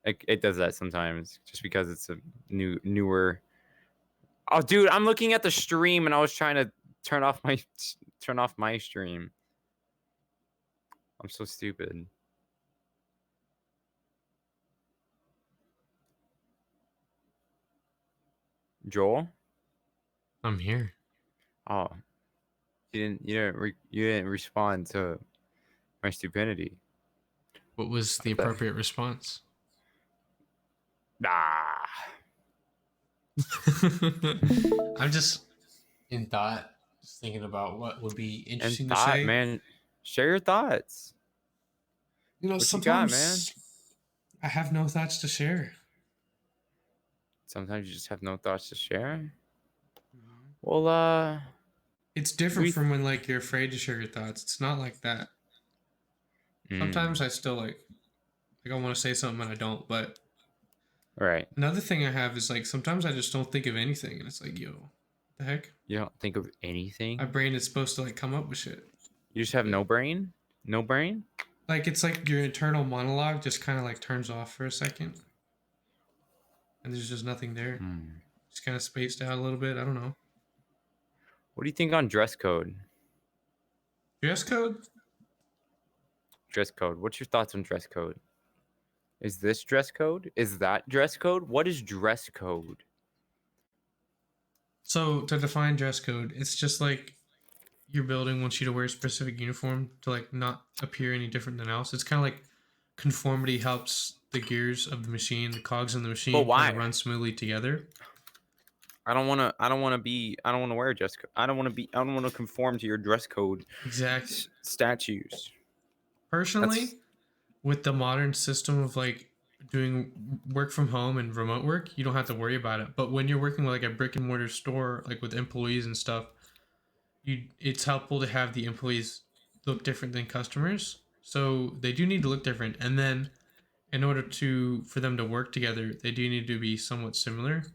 Speaker 2: It does that sometimes just because it's a newer. Oh, dude, I'm looking at the stream and I was trying to turn off my stream. I'm so stupid. Joel?
Speaker 1: I'm here.
Speaker 2: Oh, you didn't respond to my stupidity.
Speaker 1: What was the appropriate response?
Speaker 2: Ah.
Speaker 1: I'm just in thought, just thinking about what would be interesting to
Speaker 2: thought,
Speaker 1: say.
Speaker 2: man. Share your thoughts. What
Speaker 1: sometimes
Speaker 2: you got, man?
Speaker 1: I have no thoughts to share.
Speaker 2: Sometimes you just have no thoughts to share. Well,
Speaker 1: It's different from when like you're afraid to share your thoughts. It's not like that. Sometimes I still like I want to say something and I don't. But
Speaker 2: right.
Speaker 1: Another thing I have is like sometimes I just don't think of anything, and it's like, yo, what the heck?
Speaker 2: You don't think of anything?
Speaker 1: My brain is supposed to like come up with shit.
Speaker 2: You just have no brain? No brain?
Speaker 1: Like it's like your internal monologue just kind of like turns off for a second, and there's just nothing there. Just kind of spaced out a little bit. I don't know.
Speaker 2: What do you think on dress code?
Speaker 1: Dress code?
Speaker 2: Dress code. What's your thoughts on dress code? Is this dress code? Is that dress code? What is dress code?
Speaker 1: So to define dress code, it's just like your building wants you to wear a specific uniform to like not appear any different than else. It's kind of like conformity helps the gears of the machine, the cogs in the machine,
Speaker 2: why?
Speaker 1: kind of run smoothly together.
Speaker 2: I don't want to wear a dress code. I don't want to conform to your dress code.
Speaker 1: Exactly.
Speaker 2: Statues.
Speaker 1: Personally, with the modern system of like doing work from home and remote work, you don't have to worry about it. But when you're working with like a brick and mortar store, like with employees and stuff, it's helpful to have the employees look different than customers. So they do need to look different. And then in order for them to work together, they do need to be somewhat similar.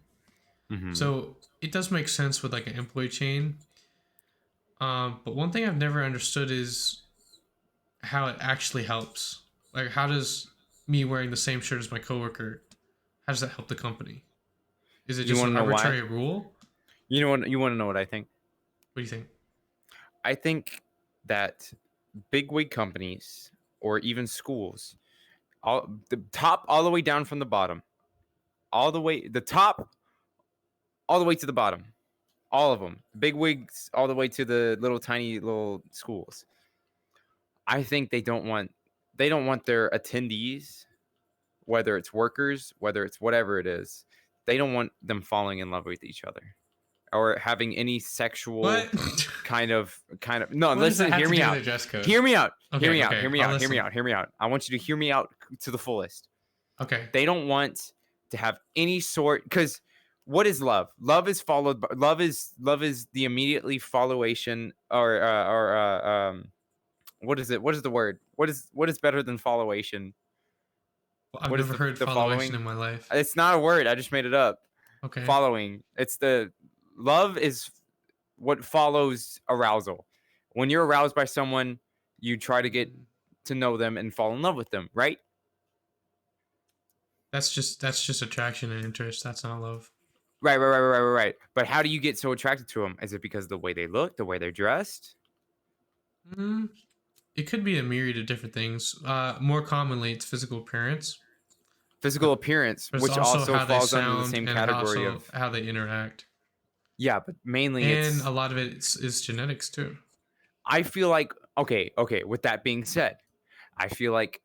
Speaker 1: Mm-hmm. So it does make sense with like an employee chain. But one thing I've never understood is how it actually helps. Like, how does me wearing the same shirt as my coworker, how does that help the company? Is it just an arbitrary rule?
Speaker 2: You want to know what I think?
Speaker 1: What do you think?
Speaker 2: I think that bigwig companies or even schools, the top all the way down from the bottom, all the way to the bottom, all of them, bigwigs all the way to the tiny little schools. I think they don't want their attendees, whether it's workers, whether it's whatever it is, they don't want them falling in love with each other or having any sexual kind of no.
Speaker 1: What
Speaker 2: listen, hear me out. Hear me out.
Speaker 1: Okay,
Speaker 2: hear me
Speaker 1: okay,
Speaker 2: out. Hear me out. Hear me out. Hear me out. I want you to hear me out to the fullest.
Speaker 1: Okay.
Speaker 2: They don't want to have any sort, because what is love? Love is followed by love is the immediately followation or what is it? What is the word? What is better than followation?
Speaker 1: I've
Speaker 2: What is
Speaker 1: never heard
Speaker 2: the
Speaker 1: followation
Speaker 2: following?
Speaker 1: in my life.
Speaker 2: It's not a word. I just made it up.
Speaker 1: Okay.
Speaker 2: Following. It's the love is what follows arousal. When you're aroused by someone, you try to get to know them and fall in love with them, right?
Speaker 1: That's just attraction and interest. That's not love.
Speaker 2: Right. But how do you get so attracted to them? Is it because of the way they look, the way they're dressed?
Speaker 1: It could be a myriad of different things. More commonly, it's physical appearance.
Speaker 2: Physical appearance,
Speaker 1: But
Speaker 2: which
Speaker 1: it's
Speaker 2: also
Speaker 1: how they
Speaker 2: falls under the
Speaker 1: sound
Speaker 2: same
Speaker 1: and
Speaker 2: category of
Speaker 1: how they interact.
Speaker 2: yeah, but mainly
Speaker 1: And
Speaker 2: it's
Speaker 1: a lot of it is genetics too.
Speaker 2: I feel like okay. With that being said, I feel like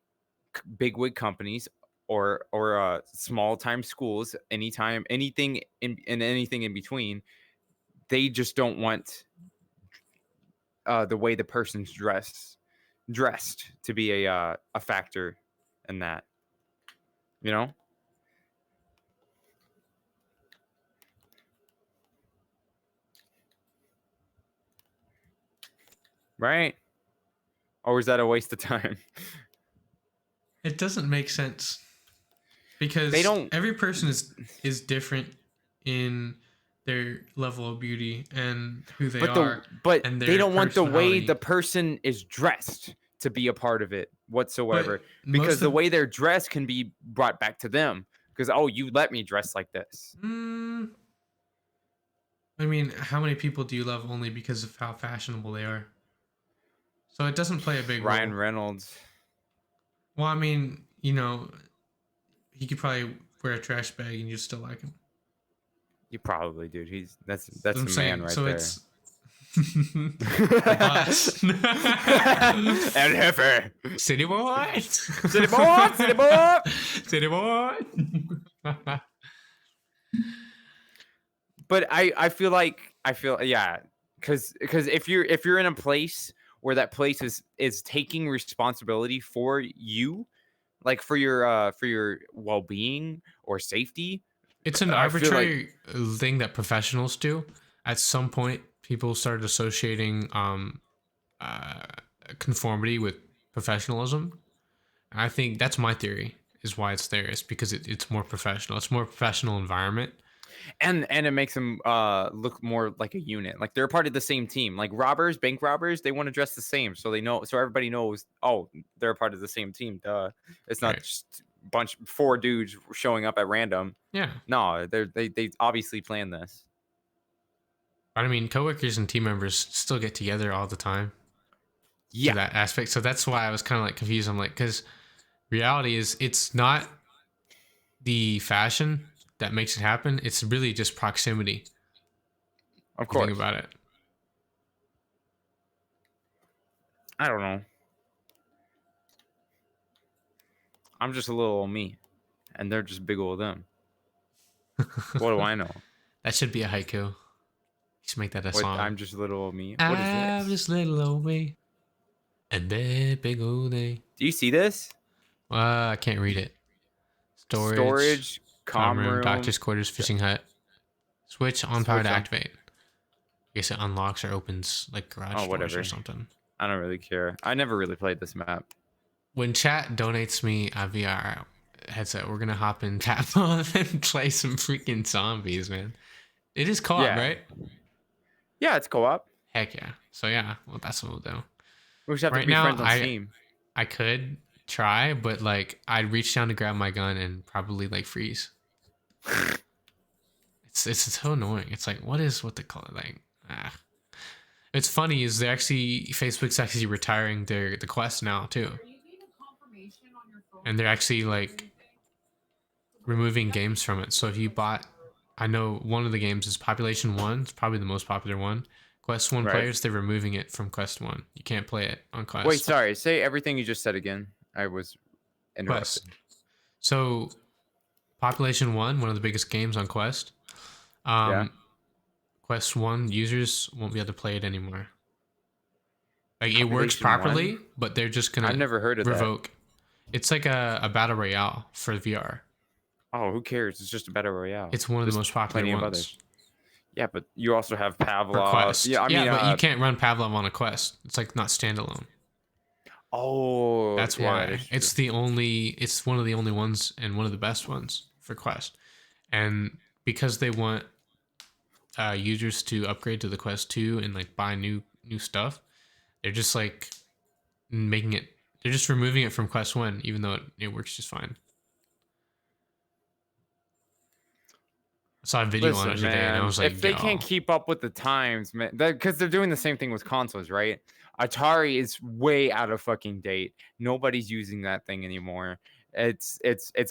Speaker 2: bigwig companies or small time schools, anything in between, they just don't want the way the person's dressed to be a factor in that. You know? Right? Or is that a waste of time?
Speaker 1: It doesn't make sense because
Speaker 2: They don't.
Speaker 1: every person is different in their level of beauty and who they are.
Speaker 2: But
Speaker 1: and
Speaker 2: they
Speaker 1: their
Speaker 2: don't want the way
Speaker 1: personality.
Speaker 2: the person is dressed to be a part of it whatsoever.
Speaker 1: But
Speaker 2: Because the way they're dressed can be brought back to them. Because you let me dress like this.
Speaker 1: I mean, how many people do you love only because of how fashionable they are? So it doesn't play a big
Speaker 2: Ryan
Speaker 1: role.
Speaker 2: Reynolds.
Speaker 1: Well, I mean, you know, he could probably wear a trash bag and you still like him.
Speaker 2: You probably, dude. That's
Speaker 1: What I'm
Speaker 2: a
Speaker 1: saying.
Speaker 2: man right
Speaker 1: So
Speaker 2: there.
Speaker 1: it's us.
Speaker 2: El Jefe.
Speaker 1: City boy.
Speaker 2: City boy. City boy.
Speaker 1: City boy.
Speaker 2: But I feel yeah, because if you're in a place where that place is taking responsibility for you, like for your well-being or safety,
Speaker 1: It's an
Speaker 2: I feel
Speaker 1: arbitrary thing that professionals do. At some point, people started associating conformity with professionalism. And I think that's my theory, is why it's there. It's because it's more professional. It's more professional environment.
Speaker 2: and it makes them look more like a unit, like they're a part of the same team. Like bank robbers, they want to dress the same so everybody knows, oh, they're a part of the same team. Duh. It's not just four dudes showing up at random.
Speaker 1: Yeah.
Speaker 2: No, they obviously plan this.
Speaker 1: But I mean, coworkers and team members still get together all the time.
Speaker 2: Yeah.
Speaker 1: To that aspect. So that's why I was kind of like confused. I'm like, because reality is it's not the fashion that makes it happen. It's really just proximity.
Speaker 2: Of course.
Speaker 1: Think about it.
Speaker 2: I don't know. I'm just a little old me, and they're just big old them. What do I know?
Speaker 1: That should be a haiku. You should make that a song.
Speaker 2: I'm just a little old me. What is this?
Speaker 1: I'm just little old me, and they're big old they.
Speaker 2: Do you see this?
Speaker 1: I can't read it.
Speaker 2: Storage, comm room,
Speaker 1: doctor's quarters, fishing hut. Switch on power to activate. I guess it unlocks or opens like garage doors or something.
Speaker 2: I don't really care. I never really played this map.
Speaker 1: When chat donates me a VR headset, we're gonna hop in tap on and play some freaking zombies, man. It is co-op, right?
Speaker 2: Yeah, it's co-op.
Speaker 1: Heck yeah. So yeah, well, that's what we'll do.
Speaker 2: We just have to be friends on Steam.
Speaker 1: I could try, but like I'd reach down to grab my gun and probably like freeze. It's so annoying. It's like, what is what they call it? Like, It's funny is Facebook's actually retiring the Quest now too. And they're actually like removing games from it. So if you bought, I know one of the games is Population 1. It's probably the most popular one. Quest 1 players, they're removing it from Quest 1. You can't play it on Quest.
Speaker 2: Wait, sorry. Say everything you just said again. I was interrupted.
Speaker 1: Quest. So Population 1, one of the biggest games on Quest. Quest 1 users won't be able to play it anymore. Like it works properly, but they're just gonna
Speaker 2: I've never heard of
Speaker 1: revoke. It's like a battle royale for VR.
Speaker 2: Oh, who cares? It's just a battle royale.
Speaker 1: It's one of the
Speaker 2: There's
Speaker 1: most popular
Speaker 2: plenty of
Speaker 1: ones
Speaker 2: others. Yeah, but you also have
Speaker 1: for
Speaker 2: Pavlov.
Speaker 1: Quest.
Speaker 2: Yeah, I mean,
Speaker 1: but you can't run Pavlov on a Quest. It's like not standalone.
Speaker 2: Oh,
Speaker 1: That's
Speaker 2: yeah,
Speaker 1: why
Speaker 2: that is
Speaker 1: it's
Speaker 2: true.
Speaker 1: it's one of the only ones and one of the best ones for Quest. And because they want users to upgrade to the Quest 2 and like buy new stuff, they're just like making it. They're just removing it from Quest 1, even though it works just fine. I saw a video on it
Speaker 2: Listen,
Speaker 1: today, and I
Speaker 2: man,
Speaker 1: was like,
Speaker 2: if they can't
Speaker 1: yo.
Speaker 2: keep up with the times, man, because they're doing the same thing with consoles, right? Atari is way out of fucking date. Nobody's using that thing anymore. It's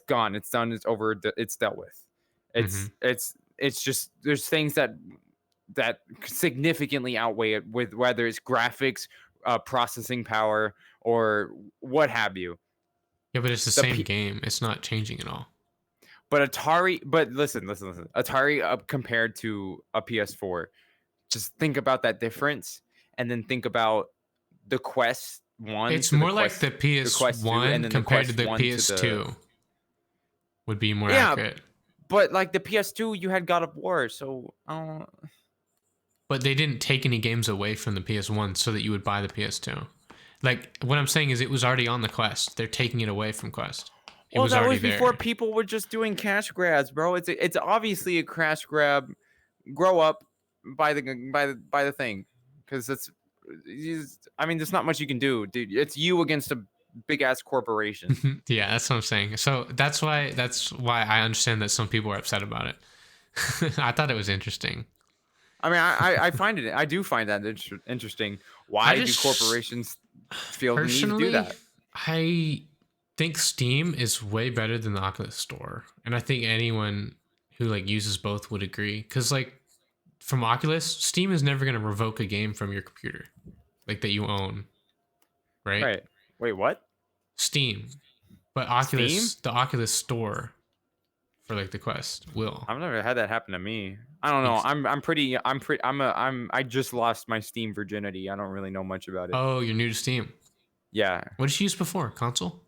Speaker 2: gone. It's done. It's over. It's dealt with.
Speaker 1: Mhm.
Speaker 2: It's just there's things that significantly outweigh it with whether it's graphics, processing power, or what have you.
Speaker 1: Yeah, but it's the
Speaker 2: The
Speaker 1: same game. It's not changing at all.
Speaker 2: But Atari, but listen. Atari compared to a PS4, just think about that difference, and then think about the Quest 1
Speaker 1: It's
Speaker 2: to
Speaker 1: more like the
Speaker 2: Quest 2, and
Speaker 1: PS1
Speaker 2: then the
Speaker 1: compared to
Speaker 2: Quest
Speaker 1: the
Speaker 2: 1 to
Speaker 1: PS2 would be more
Speaker 2: yeah,
Speaker 1: accurate.
Speaker 2: but like the PS2, you had God of War, so
Speaker 1: But they didn't take any games away from the PS1 so that you would buy the PS2. Like, what I'm saying is it was already on the Quest. They're taking it away from Quest. It
Speaker 2: well,
Speaker 1: was
Speaker 2: that
Speaker 1: already
Speaker 2: was before
Speaker 1: there.
Speaker 2: people were just doing cash grabs, bro. It's obviously a cash grab. Grow up, by the thing, because I mean, there's not much you can do, dude. It's you against a big ass corporation.
Speaker 1: Yeah, that's what I'm saying. So that's why I understand that some people are upset about it. I thought it was interesting.
Speaker 2: I mean, I do find that interesting. Why do corporations feel the need to do
Speaker 1: Personally,
Speaker 2: that?
Speaker 1: I think Steam is way better than the Oculus Store, and I think anyone who like uses both would agree. Because like from Oculus, Steam is never gonna revoke a game from your computer, like that you own, right?
Speaker 2: Right. Wait, what?
Speaker 1: Steam, but
Speaker 2: Steam?
Speaker 1: the Oculus Store for like the Quest will.
Speaker 2: I've never had that happen to me. I don't know. I just lost my Steam virginity. I don't really know much about it.
Speaker 1: Oh, you're new to Steam.
Speaker 2: Yeah.
Speaker 1: What did you use before? Console?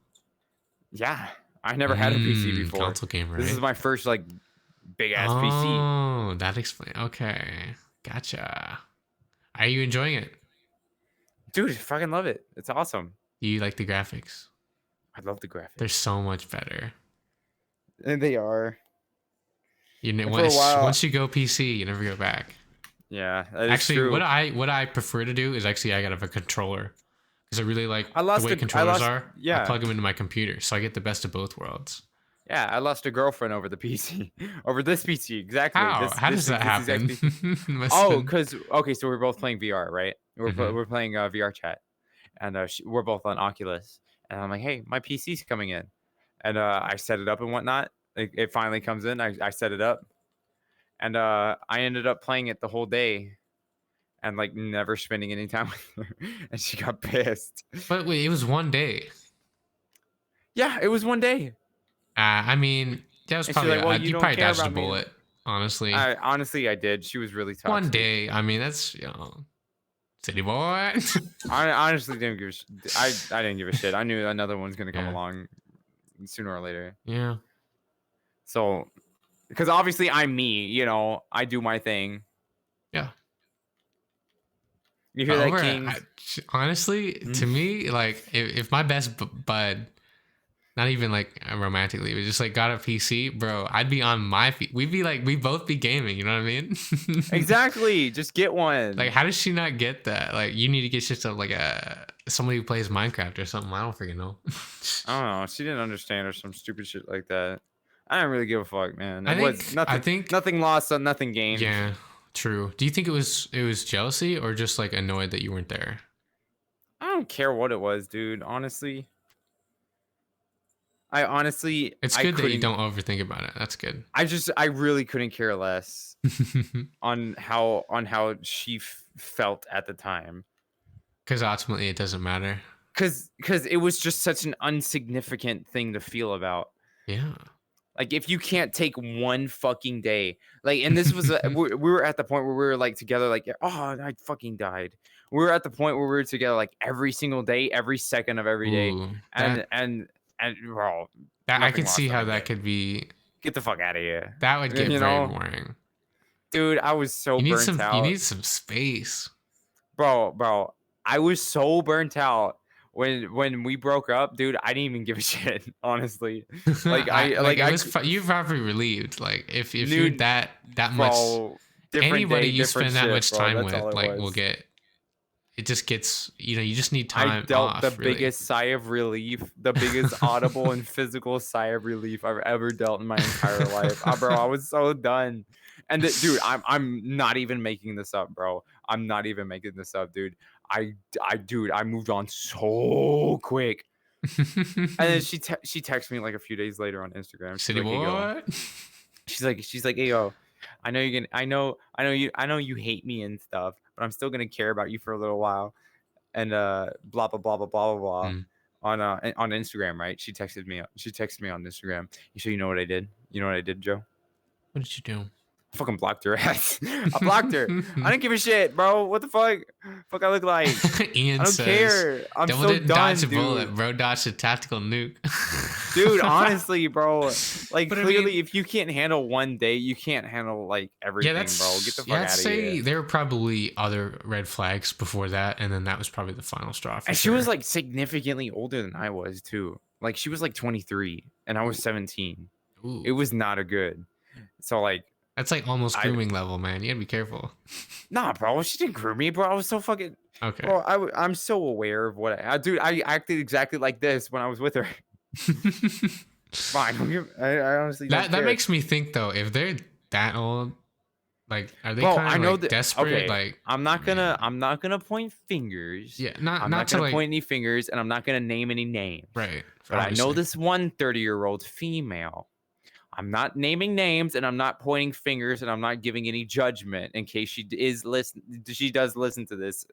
Speaker 2: Yeah. I never had a PC before.
Speaker 1: Console game, right?
Speaker 2: This is my first like big ass PC.
Speaker 1: Oh, that explains. Okay, gotcha. Are you enjoying it?
Speaker 2: Dude, I fucking love it. It's awesome.
Speaker 1: Do you like the graphics?
Speaker 2: I love the graphics.
Speaker 1: They're so much better.
Speaker 2: And they are.
Speaker 1: You know,
Speaker 2: For a while-
Speaker 1: once you go PC, you never go back.
Speaker 2: Yeah, that is
Speaker 1: Actually,
Speaker 2: true.
Speaker 1: what I prefer to do is actually I gotta have a controller because I really like
Speaker 2: I lost
Speaker 1: the way
Speaker 2: a- I
Speaker 1: controllers
Speaker 2: lost-
Speaker 1: are.
Speaker 2: yeah.
Speaker 1: I plug them into my computer, so I get the best of both worlds.
Speaker 2: Yeah, I lost a girlfriend over the PC. Over this PC, exactly.
Speaker 1: How? How does that happen?
Speaker 2: This
Speaker 1: Must
Speaker 2: oh,
Speaker 1: have been-
Speaker 2: because okay, so we're both playing VR, right?
Speaker 1: Mhm.
Speaker 2: We're playing VR chat, and we're both on Oculus, and I'm like, hey, my PC's coming in, and I set it up and whatnot. It finally comes in. I set it up, and I ended up playing it the whole day, and like never spending any time with her, and she got pissed.
Speaker 1: But wait, it was one day.
Speaker 2: Yeah, it was one day.
Speaker 1: I mean, that was
Speaker 2: And she's
Speaker 1: probably
Speaker 2: like, "Well, you
Speaker 1: you
Speaker 2: don't
Speaker 1: probably
Speaker 2: care
Speaker 1: dodged a
Speaker 2: about me."
Speaker 1: bullet. Honestly,
Speaker 2: Honestly, I did. She was really toxic.
Speaker 1: one day. I mean, that's city boy.
Speaker 2: I honestly didn't give a I didn't give a shit. I knew another one's gonna come
Speaker 1: Yeah.
Speaker 2: along sooner or later.
Speaker 1: Yeah.
Speaker 2: So, because obviously I'm me, I do my thing.
Speaker 1: Yeah.
Speaker 2: You hear that,
Speaker 1: Over-
Speaker 2: King?
Speaker 1: honestly, to me, like if my best bud, not even like romantically, but just like got a PC, bro, I'd be on my feet. We'd both be gaming. You know what I mean?
Speaker 2: Exactly. Just get one.
Speaker 1: Like, how does she not get that? Like, you need to get just somebody who plays Minecraft or something. I don't freaking know.
Speaker 2: I don't know. She didn't understand or some stupid shit like that. I don't really give a fuck, man.
Speaker 1: I
Speaker 2: Nothing,
Speaker 1: think
Speaker 2: nothing lost, nothing gained.
Speaker 1: yeah, true. Do you think it was jealousy or just like annoyed that you weren't there?
Speaker 2: I don't care what it was, dude. Honestly.
Speaker 1: It's good that you don't overthink about it. That's good.
Speaker 2: I really couldn't care less on how she felt at the time.
Speaker 1: Because ultimately, it doesn't matter.
Speaker 2: Because it was just such an insignificant thing to feel about.
Speaker 1: Yeah.
Speaker 2: Like, if you can't take one fucking day, like, and this was we were at the point where we were like together, like, oh, I fucking died. We were at the point where we were together like every single day, every second of every day,
Speaker 1: Ooh,
Speaker 2: and well,
Speaker 1: I
Speaker 2: nothing
Speaker 1: could see
Speaker 2: lost,
Speaker 1: how
Speaker 2: nothing
Speaker 1: that
Speaker 2: gained.
Speaker 1: could be
Speaker 2: Get the fuck out of here.
Speaker 1: That would get
Speaker 2: You
Speaker 1: very
Speaker 2: know?
Speaker 1: boring.
Speaker 2: Dude, I was so
Speaker 1: You need
Speaker 2: burnt out.
Speaker 1: You need some space.
Speaker 2: Bro, I was so burnt out when we broke up, dude. I didn't even give a shit, honestly. Like
Speaker 1: you're probably relieved. Like if you're
Speaker 2: Dude,
Speaker 1: that much,
Speaker 2: bro, different
Speaker 1: anybody
Speaker 2: day,
Speaker 1: you
Speaker 2: different
Speaker 1: spend that
Speaker 2: shit,
Speaker 1: much
Speaker 2: bro.
Speaker 1: time
Speaker 2: That's
Speaker 1: with,
Speaker 2: all it
Speaker 1: like,
Speaker 2: was.
Speaker 1: will get. It just gets, you just need time
Speaker 2: I dealt
Speaker 1: off.
Speaker 2: the
Speaker 1: really.
Speaker 2: biggest sigh of relief, the biggest audible and physical sigh of relief I've ever dealt in my entire life. Bro, I was so done. And dude, I'm not even making this up, bro. I'm not even making this up, dude. I moved on so quick. And then she texted me like a few days later on Instagram.
Speaker 1: City
Speaker 2: like,
Speaker 1: boy.
Speaker 2: She's like, hey yo, I know you hate me and stuff, but I'm still gonna care about you for a little while. And blah blah blah blah blah blah on Instagram, right? She texted me on Instagram. So you know what I did? You know what I did, Joe?
Speaker 1: What did you do?
Speaker 2: I fucking blocked her ass. I blocked her. I didn't give a shit, bro. What the fuck? Fuck I look like?
Speaker 1: Ian
Speaker 2: I don't
Speaker 1: says,
Speaker 2: care. I'm
Speaker 1: Devil
Speaker 2: so
Speaker 1: didn't
Speaker 2: done,
Speaker 1: dodge a
Speaker 2: dude.
Speaker 1: bullet, bro. Dodged a tactical nuke.
Speaker 2: Dude, honestly, bro. Like,
Speaker 1: But I
Speaker 2: clearly,
Speaker 1: mean-
Speaker 2: if you can't handle one day, you can't handle like everything, bro. Get the fuck
Speaker 1: I'd
Speaker 2: out of
Speaker 1: say
Speaker 2: here.
Speaker 1: there were probably other red flags before that, and then that was probably the final straw. For
Speaker 2: And she
Speaker 1: sure.
Speaker 2: was like significantly older than I was too. Like she was like 23 and I was 17.
Speaker 1: Ooh.
Speaker 2: It was not a good. So like
Speaker 1: That's like almost grooming level, man. You gotta be careful.
Speaker 2: nah, bro. She didn't groom me, bro. I was so fucking.
Speaker 1: Okay.
Speaker 2: Bro, I'm so aware of what dude. I acted exactly like this when I was with her. Fine. I honestly don't
Speaker 1: that
Speaker 2: care.
Speaker 1: makes me think though, if they're that old, like, are they
Speaker 2: Bro,
Speaker 1: kind
Speaker 2: I
Speaker 1: of
Speaker 2: know
Speaker 1: like
Speaker 2: that-
Speaker 1: desperate?
Speaker 2: okay,
Speaker 1: Like,
Speaker 2: I'm not gonna point fingers.
Speaker 1: yeah,
Speaker 2: I'm
Speaker 1: not
Speaker 2: not
Speaker 1: to
Speaker 2: gonna
Speaker 1: like,
Speaker 2: point any fingers, and I'm not gonna name any names.
Speaker 1: right.
Speaker 2: But I know
Speaker 1: obviously.
Speaker 2: this one 30-year-old female. I'm not naming names and I'm not pointing fingers and I'm not giving any judgment in case she does listen to this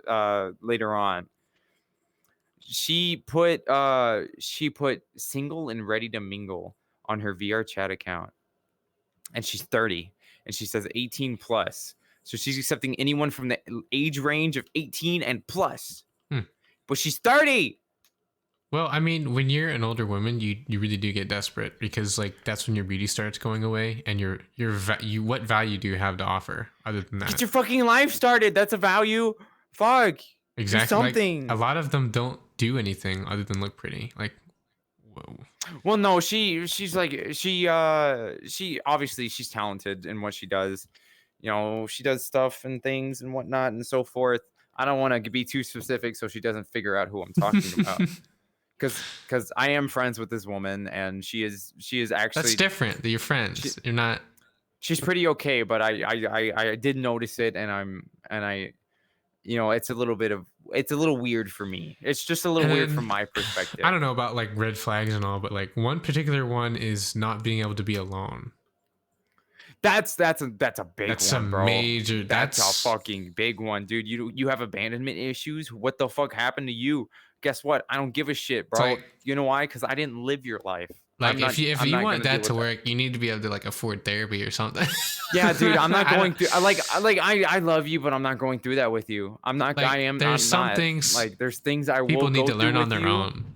Speaker 2: later on. She put single and ready to mingle on her VR chat account. And she's 30 and she says 18 plus. So she's accepting anyone from the age range of 18 and plus. But she's 30.
Speaker 1: Well, I mean, when you're an older woman, you really do get desperate because like that's when your beauty starts going away, and what value do you have to offer other than that?
Speaker 2: Get your fucking life started. That's a value. Fuck.
Speaker 1: Exactly.
Speaker 2: Do something.
Speaker 1: Like, a lot of them don't do anything other than look pretty. Like, whoa.
Speaker 2: Well, no, she's like she obviously she's talented in what she does. You know, she does stuff and things and whatnot and so forth. I don't want to be too specific so she doesn't figure out who I'm talking about. Because I am friends with this woman and she is actually.
Speaker 1: That's different. They're your friends. You're not.
Speaker 2: She's pretty okay, but I did notice it, and I, you know, it's a little weird for me. It's just a little weird from my perspective.
Speaker 1: I don't know about like red flags and all, but like one particular one is not being able to be alone.
Speaker 2: That's a big one, bro.
Speaker 1: Major.
Speaker 2: That's a fucking big one, dude. You have abandonment issues. What the fuck happened to you? Guess what? I don't give a shit, bro.
Speaker 1: Like,
Speaker 2: you know why? Because I didn't live your life.
Speaker 1: Like if you want that to work, you need to be able to like afford therapy or something.
Speaker 2: Yeah, dude. I'm not going through. I love you, but I'm not going through that with you. I'm not.
Speaker 1: Like,
Speaker 2: I am.
Speaker 1: There's
Speaker 2: I'm
Speaker 1: some things.
Speaker 2: Like there's things I
Speaker 1: people
Speaker 2: will
Speaker 1: need
Speaker 2: go
Speaker 1: to learn
Speaker 2: through
Speaker 1: on
Speaker 2: with
Speaker 1: their
Speaker 2: you,
Speaker 1: own.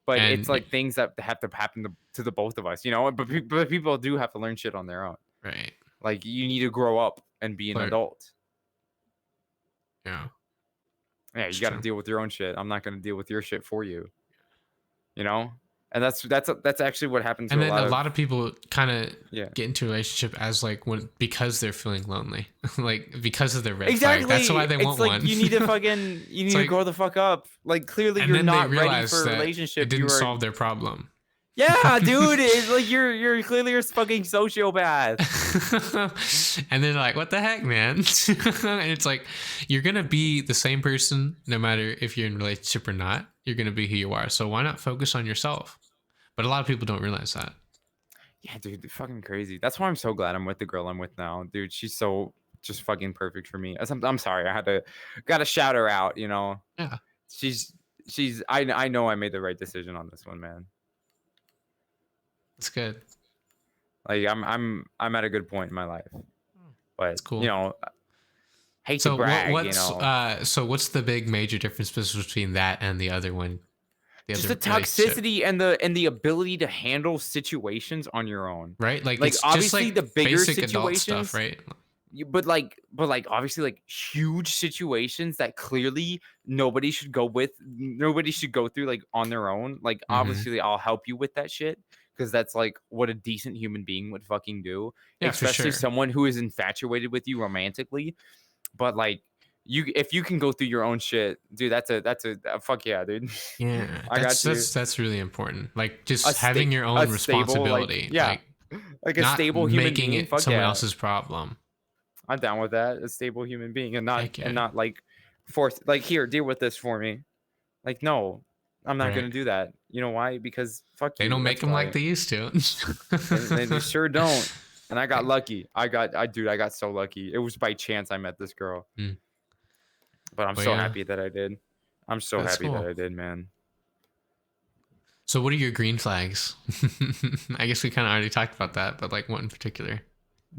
Speaker 2: But
Speaker 1: And
Speaker 2: it's like things that have to happen to the both of us, you know. But people do have to learn shit on their own.
Speaker 1: Right.
Speaker 2: Like you need to grow up and be an adult.
Speaker 1: Yeah.
Speaker 2: Yeah, you got to deal with your own shit. I'm not going to deal with your shit for you. You know, and that's actually what happens.
Speaker 1: And then a lot of people kind of get into a relationship as like because they're feeling lonely, like because of their red flag. That's why they want one.
Speaker 2: You need to to grow the fuck up. Like clearly you're not ready for a relationship.
Speaker 1: It didn't solve their problem.
Speaker 2: Yeah, dude, it's like you're clearly a fucking sociopath.
Speaker 1: And they're like, what the heck, man? And it's like, you're going to be the same person no matter if you're in a relationship or not. You're going to be who you are. So why not focus on yourself? But a lot of people don't realize that.
Speaker 2: Yeah, dude, fucking crazy. That's why I'm so glad I'm with the girl I'm with now. Dude, she's so just fucking perfect for me. I'm sorry. Got to shout her out, you know?
Speaker 1: Yeah.
Speaker 2: I know I made the right decision on this one, man.
Speaker 1: That's good.
Speaker 2: Like I'm at a good point in my life, but
Speaker 1: that's cool.
Speaker 2: You know, hate to brag.
Speaker 1: So what's the big major difference between that and the other one?
Speaker 2: just the toxicity and the ability to handle situations on your own,
Speaker 1: right? Like
Speaker 2: like
Speaker 1: it's
Speaker 2: obviously
Speaker 1: just like
Speaker 2: the bigger
Speaker 1: basic adult
Speaker 2: situations,
Speaker 1: stuff, right?
Speaker 2: but like obviously like huge situations that clearly nobody should go through like on their own. Like obviously I'll help you with that shit because that's like what a decent human being would fucking do,
Speaker 1: Yeah, for
Speaker 2: especially
Speaker 1: sure.
Speaker 2: someone who is infatuated with you romantically. But like if you can go through your own shit, dude, that's a fuck yeah, dude.
Speaker 1: Yeah,
Speaker 2: I got you.
Speaker 1: that's really important. Like just
Speaker 2: A sta-
Speaker 1: having your
Speaker 2: a
Speaker 1: own
Speaker 2: stable, like,
Speaker 1: responsibility.
Speaker 2: yeah, like a
Speaker 1: not
Speaker 2: stable human
Speaker 1: making
Speaker 2: being.
Speaker 1: it
Speaker 2: Fuck
Speaker 1: someone
Speaker 2: yeah,
Speaker 1: else's problem.
Speaker 2: I'm down with that. A stable human being, and
Speaker 1: Heck yeah.
Speaker 2: not like force like here, deal with this for me. Like no, I'm not
Speaker 1: Right.
Speaker 2: gonna do that. You know why? Because fuck
Speaker 1: They
Speaker 2: you.
Speaker 1: don't make
Speaker 2: that's
Speaker 1: them
Speaker 2: why.
Speaker 1: like they used to.
Speaker 2: They sure don't. And I got lucky. I got so lucky. It was by chance I met this girl.
Speaker 1: Mm.
Speaker 2: But I'm
Speaker 1: But
Speaker 2: so
Speaker 1: yeah.
Speaker 2: happy that I did. I'm so
Speaker 1: That's
Speaker 2: happy that
Speaker 1: cool.
Speaker 2: I did, man.
Speaker 1: So what are your green flags? I guess we kind of already talked about that, but like what in particular?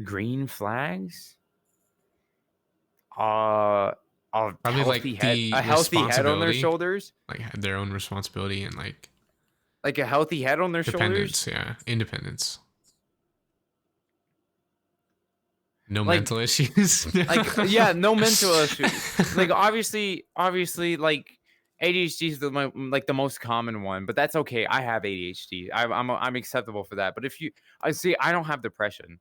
Speaker 2: Green flags? A
Speaker 1: Probably
Speaker 2: healthy
Speaker 1: like
Speaker 2: head,
Speaker 1: the
Speaker 2: a healthy head on their
Speaker 1: responsibility,
Speaker 2: shoulders,
Speaker 1: like their own responsibility and like
Speaker 2: like a healthy head on their
Speaker 1: dependence.
Speaker 2: shoulders.
Speaker 1: Yeah, independence. No
Speaker 2: Like-
Speaker 1: mental issues.
Speaker 2: Like yeah, no mental issues. Like obviously, like ADHD is the most common one, but that's okay. I have ADHD. I'm acceptable for that. But if you, I see, I don't have depression.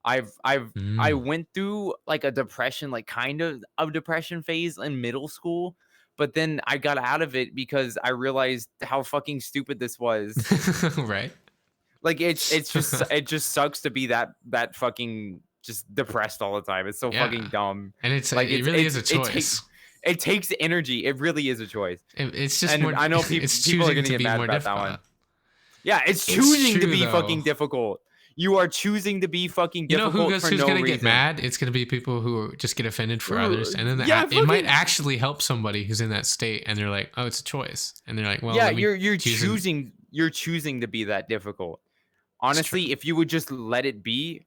Speaker 2: I
Speaker 1: Mm.
Speaker 2: went through like a depression, like kind of a depression phase in middle school, but then I got out of it because I realized how fucking stupid this was.
Speaker 1: Right.
Speaker 2: Like it just sucks to be that fucking just depressed all the time. It's so
Speaker 1: Yeah.
Speaker 2: fucking dumb.
Speaker 1: And it's
Speaker 2: Like,
Speaker 1: it really is a
Speaker 2: it
Speaker 1: choice.
Speaker 2: It takes energy. It really is a choice.
Speaker 1: It's just
Speaker 2: And
Speaker 1: more.
Speaker 2: I know people are
Speaker 1: choosing
Speaker 2: gonna
Speaker 1: to
Speaker 2: get
Speaker 1: be
Speaker 2: mad
Speaker 1: more
Speaker 2: about that
Speaker 1: difficult.
Speaker 2: one. Yeah, it's
Speaker 1: It's
Speaker 2: choosing to
Speaker 1: true,
Speaker 2: be
Speaker 1: though.
Speaker 2: fucking difficult. You are choosing to be fucking
Speaker 1: You know
Speaker 2: difficult for
Speaker 1: who's
Speaker 2: no
Speaker 1: gonna
Speaker 2: reason.
Speaker 1: get mad? It's gonna be people who just get offended for
Speaker 2: Ooh,
Speaker 1: others, and then
Speaker 2: yeah,
Speaker 1: it might
Speaker 2: fucking-
Speaker 1: actually help somebody who's in that state, and they're like, "Oh, it's a choice," and they're like, "Well,
Speaker 2: Yeah,
Speaker 1: let me
Speaker 2: you're
Speaker 1: choose and-"
Speaker 2: choosing to be that difficult. Honestly, if you would just let it be,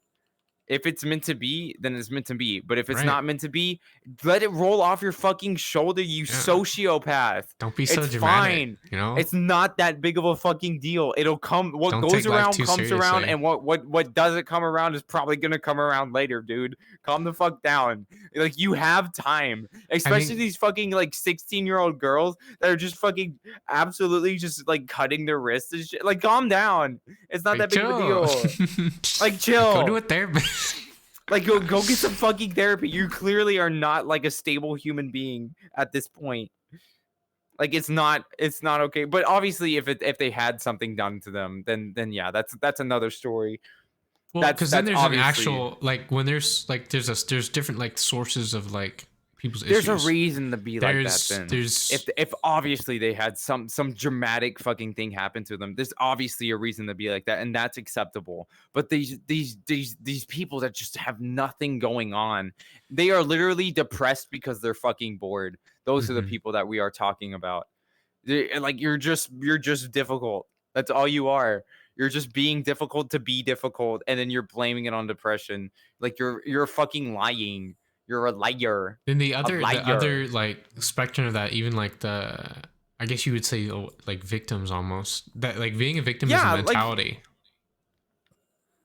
Speaker 2: if it's meant to be, then it's meant to be. But if it's
Speaker 1: Right.
Speaker 2: not meant to be, let it roll off your fucking shoulder, you sociopath.
Speaker 1: Don't be so
Speaker 2: It's
Speaker 1: dramatic.
Speaker 2: fine.
Speaker 1: You know,
Speaker 2: It's not that big of a fucking deal. It'll come. What
Speaker 1: Don't
Speaker 2: goes
Speaker 1: take life
Speaker 2: around
Speaker 1: too
Speaker 2: comes around,
Speaker 1: seriously.
Speaker 2: and what doesn't come around is probably gonna come around later, dude. Calm the fuck down. Like you have time, especially these fucking like 16-year-old girls that are just fucking absolutely just like cutting their wrists and shit. Like calm down. It's not that big of a deal. Like chill.
Speaker 1: Go to a therapist.
Speaker 2: Like go get some fucking therapy. You clearly are not like a stable human being at this point. Like it's not okay. But obviously if they had something done to them, then yeah, that's another story.
Speaker 1: Well,
Speaker 2: That's-
Speaker 1: because then
Speaker 2: that's
Speaker 1: there's an
Speaker 2: obviously-
Speaker 1: actual like when there's like there's different like sources of like people's
Speaker 2: There's
Speaker 1: issues.
Speaker 2: a reason to be like that then.
Speaker 1: There's
Speaker 2: If obviously they had some dramatic fucking thing happen to them, there's obviously a reason to be like that, and that's acceptable. But these people that just have nothing going on, they are literally depressed because they're fucking bored. Those are the
Speaker 1: Mhm.
Speaker 2: people that we are talking about. Like you're just difficult. That's all you are. You're just being difficult to be difficult, and then you're blaming it on depression. Like you're fucking lying. You're a liar.
Speaker 1: Then the other
Speaker 2: liar.
Speaker 1: like spectrum of that, even like I guess you would say like victims almost. That like being a victim is
Speaker 2: Yeah,
Speaker 1: a
Speaker 2: like-
Speaker 1: mentality.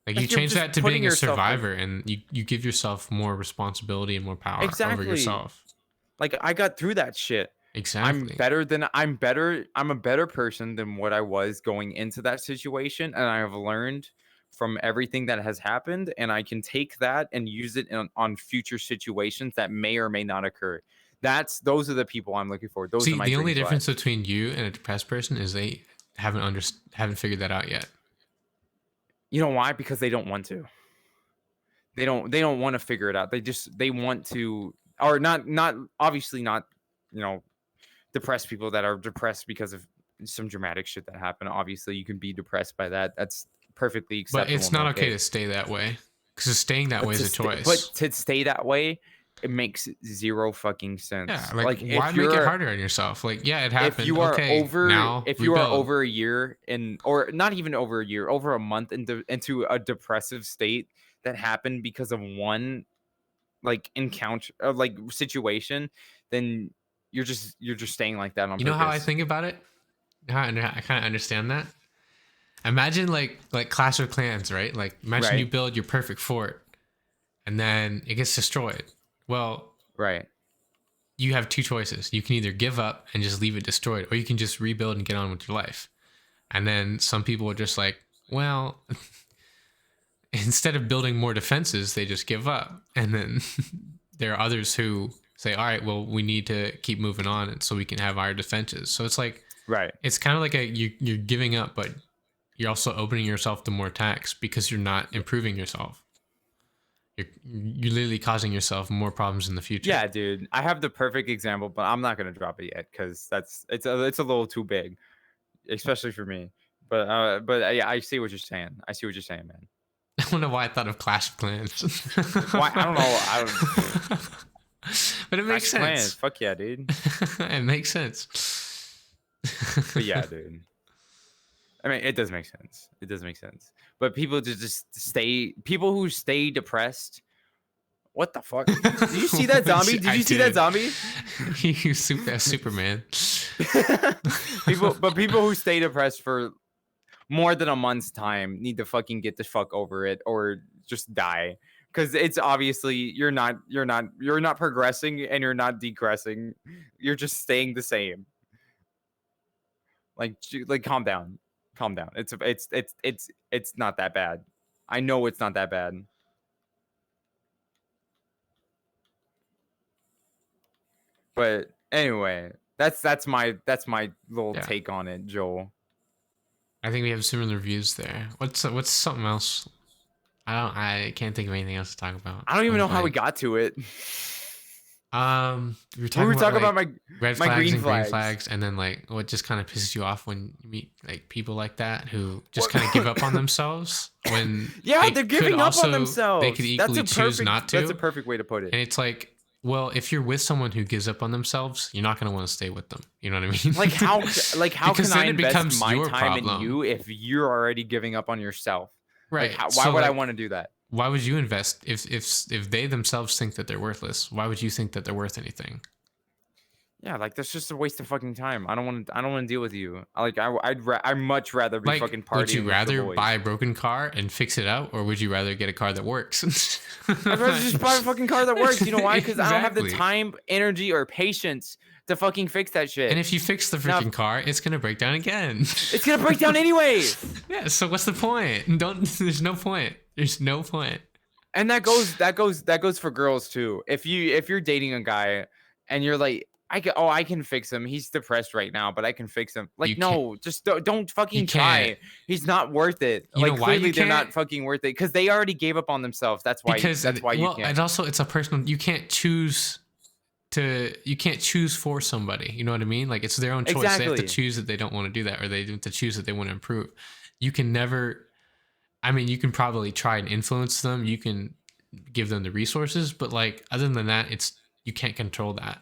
Speaker 1: Like you
Speaker 2: Like, you're
Speaker 1: change
Speaker 2: just
Speaker 1: that to
Speaker 2: putting
Speaker 1: being a
Speaker 2: yourself, like-
Speaker 1: survivor, and you give yourself more responsibility and more power over
Speaker 2: Exactly.
Speaker 1: yourself.
Speaker 2: Like I got through that shit.
Speaker 1: Exactly.
Speaker 2: I'm a better person than what I was going into that situation, and I have learned from everything that has happened, and I can take that and use it on future situations that may or may not occur. Those are the people I'm looking for. Those
Speaker 1: See,
Speaker 2: are my
Speaker 1: the only
Speaker 2: green
Speaker 1: difference
Speaker 2: flags.
Speaker 1: between you and a depressed person is they haven't figured that out yet.
Speaker 2: You know why? Because they don't want to. They don't want to figure it out. They want to, or not obviously not, depressed people that are depressed because of some dramatic shit that happened. Obviously, you can be depressed by that. That's perfectly acceptable.
Speaker 1: But it's not okay to stay that way, because staying that way is a choice.
Speaker 2: But to stay that way, it makes zero fucking sense.
Speaker 1: Yeah, like
Speaker 2: if
Speaker 1: why make it harder on yourself? Like, yeah, it happened.
Speaker 2: If you are
Speaker 1: okay,
Speaker 2: over,
Speaker 1: now
Speaker 2: if you are
Speaker 1: rebuild.
Speaker 2: over a year or not even over a year, over a month into a depressive state that happened because of one like encounter, like situation, then you're just staying like that on
Speaker 1: You
Speaker 2: purpose.
Speaker 1: know how I think about it? I kind of understand that. Imagine like Clash of Clans, right? Like imagine
Speaker 2: Right.
Speaker 1: you build your perfect fort and then it gets destroyed. Well,
Speaker 2: Right.
Speaker 1: you have two choices. You can either give up and just leave it destroyed, or you can just rebuild and get on with your life. And then some people are just like, well, instead of building more defenses, they just give up. And then there are others who say, all right, well, we need to keep moving on and so we can have our defenses. So it's like,
Speaker 2: Right.
Speaker 1: it's kind of like you're giving up, but you're also opening yourself to more attacks because you're not improving yourself. You're literally causing yourself more problems in the future.
Speaker 2: Yeah, dude. I have the perfect example, but I'm not gonna drop it yet because it's a little too big, especially for me. But yeah, I see what you're saying. I see what you're saying, man.
Speaker 1: I don't know why I thought of Clash of Clans.
Speaker 2: Why? I don't know.
Speaker 1: But it makes
Speaker 2: Clash Clans.
Speaker 1: sense.
Speaker 2: Fuck yeah, dude.
Speaker 1: It makes sense.
Speaker 2: But yeah, dude. I mean, it does make sense. It does make sense. But people people who stay depressed. What the fuck? Did you see that zombie? Did you see that zombie?
Speaker 1: He's Superman.
Speaker 2: People who stay depressed for more than a month's time need to fucking get the fuck over it or just die. Because it's obviously you're not progressing and you're not decreasing. You're just staying the same. Like calm down. Calm down. It's not that bad. I know it's not that bad. But anyway, that's my little take on it, Joel.
Speaker 1: I think we have similar views there. What's something else? I can't think of anything else to talk about.
Speaker 2: I don't even know how we got to it.
Speaker 1: We were talking about
Speaker 2: my
Speaker 1: red
Speaker 2: my
Speaker 1: flags
Speaker 2: green
Speaker 1: and
Speaker 2: flags.
Speaker 1: green flags, and then like what just kind of pisses you off when you meet like people like that who just kind of give up on themselves when
Speaker 2: they're giving up on themselves.
Speaker 1: They could equally choose not to.
Speaker 2: That's a perfect way to put it.
Speaker 1: And it's like, well, if you're with someone who gives up on themselves, you're not going to want to stay with them. You know what I mean?
Speaker 2: Like how
Speaker 1: Because
Speaker 2: can I
Speaker 1: then it becomes
Speaker 2: invest my
Speaker 1: your
Speaker 2: time
Speaker 1: problem.
Speaker 2: in you if you're already giving up on yourself?
Speaker 1: Right.
Speaker 2: Like, why would I want to do that?
Speaker 1: Why would you invest if they themselves think that they're worthless? Why would you think that they're worth anything?
Speaker 2: Yeah, like that's just a waste of fucking time. I don't want to deal with you. I'd much rather be
Speaker 1: Like,
Speaker 2: fucking partying.
Speaker 1: would you
Speaker 2: with the
Speaker 1: rather
Speaker 2: boys.
Speaker 1: buy a broken car and fix it out, or would you rather get a car that works?
Speaker 2: I'd rather just buy a fucking car that works. You know why? Because I don't have the
Speaker 1: Exactly.
Speaker 2: time, energy, or patience to fucking fix that shit.
Speaker 1: And if you fix the freaking car, it's gonna break down again.
Speaker 2: It's gonna break down anyway.
Speaker 1: Yeah. So what's the point? There's no point. There's no point.
Speaker 2: And that goes for girls too. If you're dating a guy and you're like, I can fix him. He's depressed right now, but I can fix him. Like, no, just don't fucking try. He's not worth it.
Speaker 1: You know
Speaker 2: Like,
Speaker 1: why
Speaker 2: clearly
Speaker 1: you
Speaker 2: they're not
Speaker 1: can't?
Speaker 2: fucking worth it because they already gave up on themselves. That's why.
Speaker 1: Because
Speaker 2: That's why you
Speaker 1: well,
Speaker 2: can't.
Speaker 1: and also it's a personal. You can't choose for somebody. You know what I mean? Like it's their own choice. They have to
Speaker 2: Exactly.
Speaker 1: choose that they don't want to do that, or they have to choose that they want to improve. You can never. I mean, you can probably try and influence them. You can give them the resources, but like other than that, you can't control that.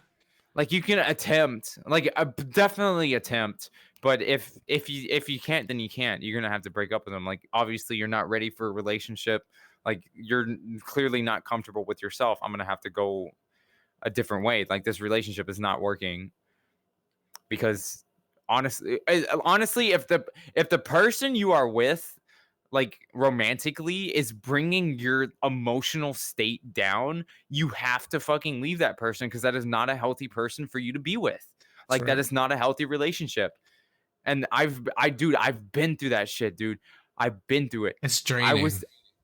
Speaker 2: Like you can attempt, like definitely attempt, but if you can't, then you can't. You're gonna have to break up with them. Like obviously you're not ready for a relationship. Like you're clearly not comfortable with yourself. I'm gonna have to go a different way. Like this relationship is not working because honestly, if the person you are with, like romantically, is bringing your emotional state down, you have to fucking leave that person because that is not a healthy person for you to be with. Like
Speaker 1: Sure.
Speaker 2: that is not a healthy relationship. And I've been through that shit, dude. I've been through it.
Speaker 1: It's draining.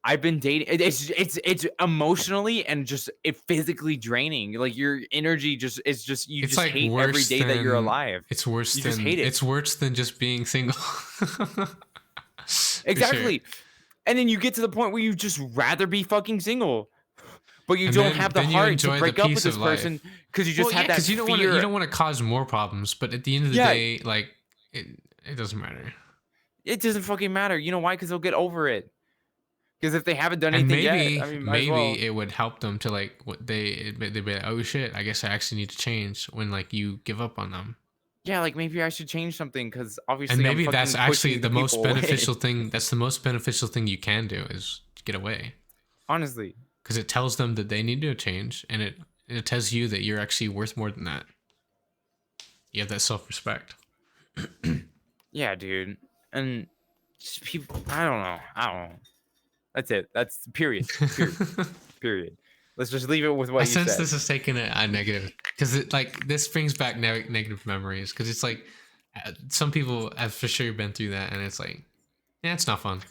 Speaker 2: I've been dating. It's emotionally and just physically draining. Like your energy you
Speaker 1: It's
Speaker 2: just
Speaker 1: like
Speaker 2: hate every
Speaker 1: worse
Speaker 2: day that you're
Speaker 1: than-
Speaker 2: alive.
Speaker 1: It's worse
Speaker 2: You
Speaker 1: than
Speaker 2: just hate it.
Speaker 1: It's worse than just being single. For
Speaker 2: Exactly.
Speaker 1: sure.
Speaker 2: And then you get to the point where you just rather be fucking single. But you
Speaker 1: And
Speaker 2: don't
Speaker 1: then-
Speaker 2: have the
Speaker 1: then you
Speaker 2: heart to
Speaker 1: enjoy the
Speaker 2: break up with
Speaker 1: peace
Speaker 2: this
Speaker 1: of life.
Speaker 2: person because you just have that
Speaker 1: you don't want
Speaker 2: fear.
Speaker 1: you don't want to cause more problems, but at the end of the
Speaker 2: Yeah.
Speaker 1: day, like it doesn't matter.
Speaker 2: It doesn't fucking matter. You know why? Because they'll get over it. Because if they haven't done
Speaker 1: And
Speaker 2: anything
Speaker 1: maybe
Speaker 2: yet, I mean, might as well.
Speaker 1: it would help them to like what they'd be like, oh shit, I guess I actually need to change when like you give up on them.
Speaker 2: Yeah, like maybe I should change something because obviously.
Speaker 1: And
Speaker 2: I'm
Speaker 1: maybe that's
Speaker 2: fucking
Speaker 1: actually
Speaker 2: pushing
Speaker 1: the most
Speaker 2: people away.
Speaker 1: beneficial thing. That's the most beneficial thing you can do is get away.
Speaker 2: Honestly.
Speaker 1: Because it tells them that they need to change, and it tells you that you're actually worth more than that. You have that self-respect.
Speaker 2: Yeah, dude. And just people, I don't know. That's it. That's period. Period. Let's just leave it with what
Speaker 1: I
Speaker 2: you
Speaker 1: sense
Speaker 2: said.
Speaker 1: this is taking a negative because it like this brings back negative memories because it's like some people have for sure been through that and it's like yeah, it's not fun.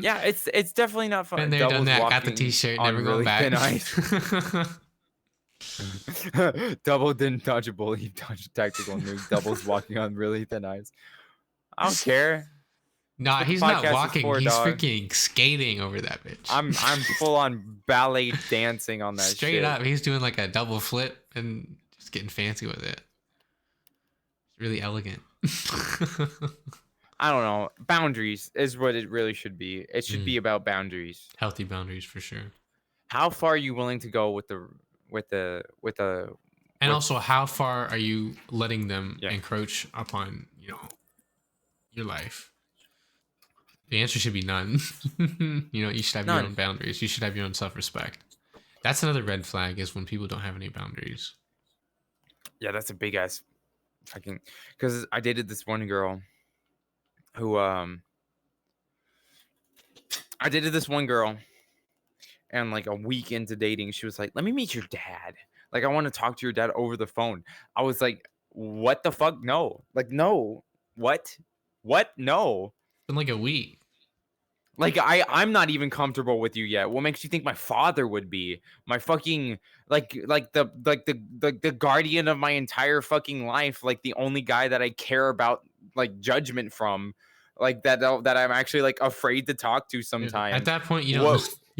Speaker 2: Yeah, it's definitally not fun.
Speaker 1: Been there, done
Speaker 2: Doubles
Speaker 1: that. Got the
Speaker 2: walking
Speaker 1: T-shirt,
Speaker 2: on
Speaker 1: never going
Speaker 2: really
Speaker 1: back.
Speaker 2: thin ice. Double didn't dodge a bullet. He dodged a tactical move. Doubles walking on really thin ice. I don't care.
Speaker 1: Nah,
Speaker 2: That's what the
Speaker 1: he's not
Speaker 2: podcast is
Speaker 1: walking.
Speaker 2: for,
Speaker 1: He's
Speaker 2: dog.
Speaker 1: freaking skating over that bitch.
Speaker 2: I'm full on ballet dancing on that
Speaker 1: Straight
Speaker 2: shit.
Speaker 1: up. He's doing like a double flip and just getting fancy with it. It's really elegant.
Speaker 2: I don't know. Boundaries is what it really should be. It should be about boundaries.
Speaker 1: Healthy boundaries for sure.
Speaker 2: How far are you willing to go with the
Speaker 1: And also, how far are you letting them
Speaker 2: Yeah.
Speaker 1: encroach upon, your life? The answer should be none. You should have your
Speaker 2: None.
Speaker 1: own boundaries. You should have your own self-respect. That's another red flag is when people don't have any boundaries.
Speaker 2: Yeah, that's a big ass fucking because I dated this one girl who and like a week into dating, she was like, "Let me meet your dad. Like, I want to talk to your dad over the phone." I was like, "What the fuck? No. Like, no. What? No.
Speaker 1: It's been like a week.
Speaker 2: Like, I'm not even comfortable with you yet. What makes you think my father would be? My fucking the guardian of my entire fucking life, like the only guy that I care about like judgment from, like that I'm actually like afraid to talk to sometimes."
Speaker 1: At that point, you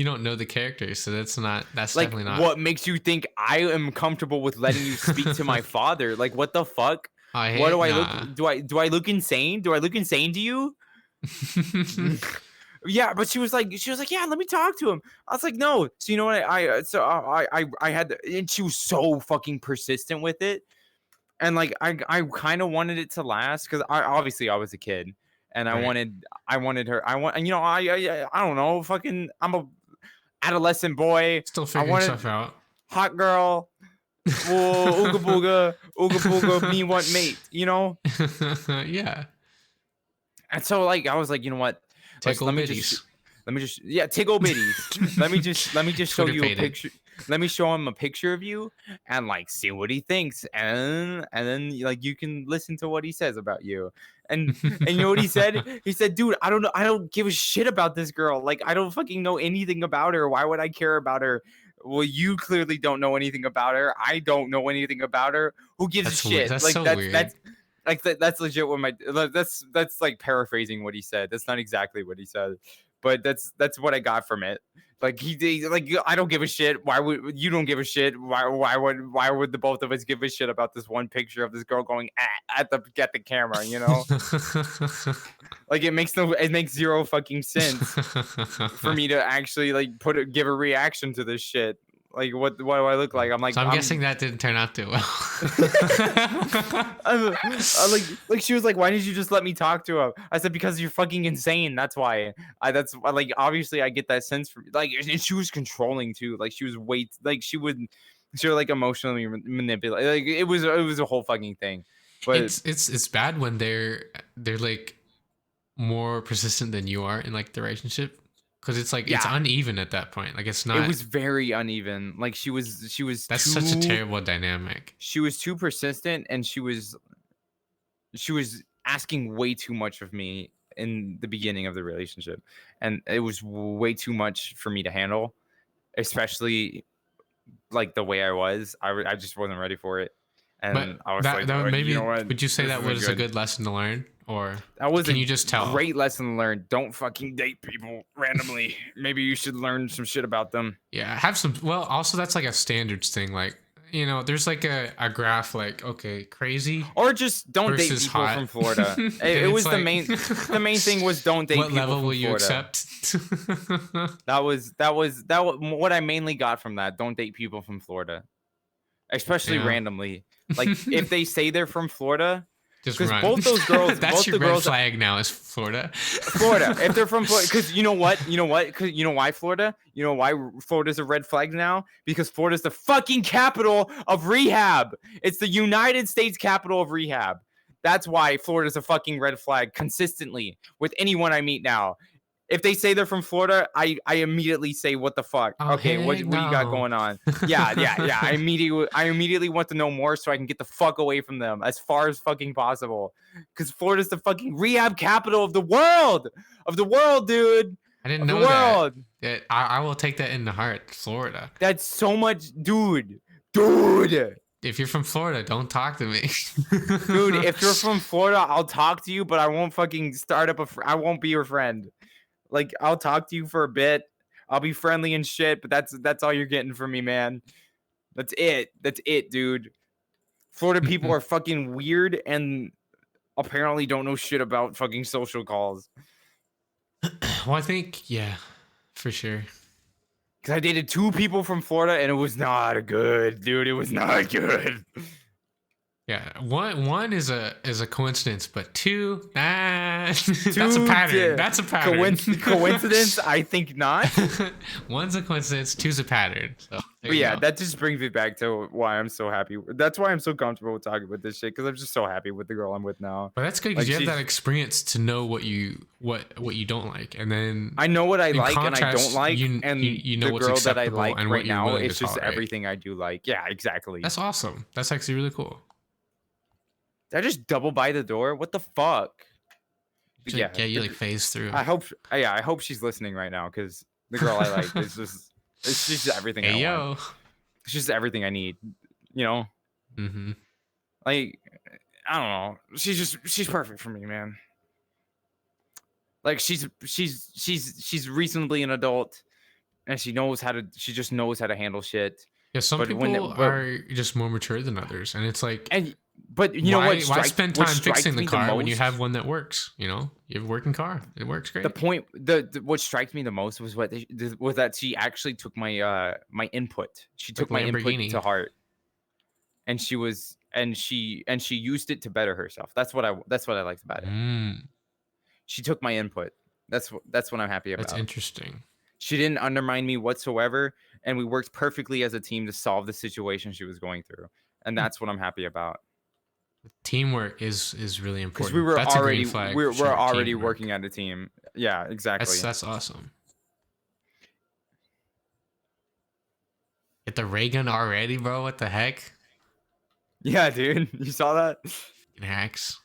Speaker 1: don't know the characters, so that's
Speaker 2: like
Speaker 1: definitely not.
Speaker 2: what makes you think I am comfortable with letting you speak to my father? Like, what the fuck? What do I look? Do I look insane? Do I look insane to you? Yeah, but she was like, yeah, let me talk to him. I was like, no. So you know what? I had, and she was so fucking persistent with it, and like I kind of wanted it to last because obviously I was a kid, and I wanted her. I don't know, fucking, I'm a adolescent boy.
Speaker 1: Still figuring stuff out.
Speaker 2: Hot girl. Ooga booga, me want mate,
Speaker 1: Yeah.
Speaker 2: And so like I was like, you know what?
Speaker 1: Tickle bitties.
Speaker 2: Tickle bitties. let me just show you a
Speaker 1: Twitter-pated.
Speaker 2: picture. Let me show him a picture of you and like see what he thinks, and then like you can listen to what he says about you. And you know what he said? He said, "Dude, I don't give a shit about this girl. Like, I don't fucking know anything about her. Why would I care about her?" Well, you clearly don't know anything about her. I don't know anything about her. Who gives a shit?
Speaker 1: Weird. That's
Speaker 2: like
Speaker 1: so
Speaker 2: that's
Speaker 1: weird.
Speaker 2: that's legit what that's like paraphrasing what he said. That's not exactly what he said, but that's what I got from it. Like he like, I don't give a shit. Why would you don't give a shit? Why would the both of us give a shit about this one picture of this girl going at the camera? Like it makes zero fucking sense for me to actually like give a reaction to this shit. Like what do I look like? I'm like,
Speaker 1: so I'm guessing that didn't turn out too well.
Speaker 2: like she was like, "Why didn't you just let me talk to him?" I said, "Because you're fucking insane. That's why." That's like obviously I get that sense from like, and she was controlling too. Like she was she would like emotionally manipulate. Like it was a whole fucking thing. But
Speaker 1: it's bad when they're like more persistent than you are in like the relationship. Because it's like it's uneven at that point. Like it's not.
Speaker 2: It was very uneven. Like she was.
Speaker 1: That's such a terrible dynamic.
Speaker 2: She was too persistent, and she was asking way too much of me in the beginning of the relationship, and it was way too much for me to handle, especially like the way I was. I just wasn't ready for it, and
Speaker 1: but
Speaker 2: I was
Speaker 1: that maybe.
Speaker 2: you know what?
Speaker 1: Would you say
Speaker 2: This
Speaker 1: that was a good lesson to learn, or
Speaker 2: that was
Speaker 1: can you just tell?
Speaker 2: Great lesson learned. Don't fucking date people randomly. Maybe you should learn some shit about them.
Speaker 1: Yeah, have some. Well, also that's like a standards thing. Like there's like a graph. Like okay, crazy,
Speaker 2: or just don't date
Speaker 1: versus
Speaker 2: people
Speaker 1: hot.
Speaker 2: from Florida. It was
Speaker 1: like,
Speaker 2: the main thing was don't date
Speaker 1: what
Speaker 2: people
Speaker 1: level
Speaker 2: from
Speaker 1: will you
Speaker 2: Florida.
Speaker 1: accept?
Speaker 2: That was what I mainly got from that. Don't date people from Florida, especially randomly. Like if they say they're from Florida,
Speaker 1: just run.
Speaker 2: both those girls.
Speaker 1: That's
Speaker 2: both
Speaker 1: your
Speaker 2: the
Speaker 1: red
Speaker 2: girls,
Speaker 1: flag now. Is Florida?
Speaker 2: Florida. If they're from Florida, because you know what? Because you know why Florida? You know why Florida's a red flag now? Because Florida's the fucking capital of rehab. It's the United States capital of rehab. That's why Florida's a fucking red flag consistently with anyone I meet now. If they say they're from Florida, I immediately say, what the fuck?
Speaker 1: Oh,
Speaker 2: Okay, what do you got
Speaker 1: no.
Speaker 2: going on? Yeah. I immediately want to know more so I can get the fuck away from them as far as fucking possible. Because Florida's the fucking rehab capital of the world. Of the world, dude.
Speaker 1: I didn't
Speaker 2: Of
Speaker 1: know
Speaker 2: the world.
Speaker 1: that. I will take that in the heart. Florida.
Speaker 2: That's so much, dude. Dude.
Speaker 1: If you're from Florida, don't talk to me.
Speaker 2: Dude, if you're from Florida, I'll talk to you, but I won't fucking start up I won't be your friend. Like, I'll talk to you for a bit. I'll be friendly and shit, but that's all you're getting from me, man. That's it. That's it, dude. Florida people are fucking weird and apparently don't know shit about fucking social calls.
Speaker 1: Well, I think, yeah, for sure.
Speaker 2: Because I dated 2 people from Florida and it was not good, dude. It was not good.
Speaker 1: Yeah, one is a coincidence, but 2, that's a pattern. That's a pattern.
Speaker 2: Coincidence? I think not.
Speaker 1: One's a coincidence, 2's a pattern. So
Speaker 2: But yeah, that just brings me back to why I'm so happy. That's why I'm so comfortable with talking about this shit, because I'm just so happy with the girl I'm with now.
Speaker 1: But that's good because you have that experience to know what you don't like, and then
Speaker 2: I know what I like and I don't like, and
Speaker 1: you know
Speaker 2: the
Speaker 1: what's
Speaker 2: girl that I
Speaker 1: acceptable
Speaker 2: like
Speaker 1: and
Speaker 2: right
Speaker 1: what you're
Speaker 2: now,
Speaker 1: willing to
Speaker 2: it's just
Speaker 1: tolerate.
Speaker 2: everything I do like. Yeah, exactly.
Speaker 1: That's awesome. That's actually really cool.
Speaker 2: Did I just double by the door? What the fuck? But
Speaker 1: Yeah, you like phase through.
Speaker 2: I hope she's listening right now, because the girl I like is just it's just everything I want. It's just everything I need, you know?
Speaker 1: Mm-hmm.
Speaker 2: Like, I don't know. She's perfect for me, man. Like, she's reasonably an adult, and she just knows how to handle shit.
Speaker 1: Yeah, some people are just more mature than others, and it's like,
Speaker 2: but you know what?
Speaker 1: Why spend time fixing the car when you have one that works? You know, you have a working car; it works great.
Speaker 2: What strikes me the most was was that she actually took my my input. She took my input to heart, and she used it to better herself. That's what I liked about it. She took my input. That's what I'm happy about.
Speaker 1: That's interesting.
Speaker 2: She didn't undermine me whatsoever, and we worked perfectly as a team to solve the situation she was going through, and that's what I'm happy about.
Speaker 1: Teamwork is really important.
Speaker 2: Because we're already working at a team. Yeah, exactly.
Speaker 1: That's awesome. Get the ray gun already, bro. What the heck?
Speaker 2: Yeah, dude. You saw that?
Speaker 1: Hacks.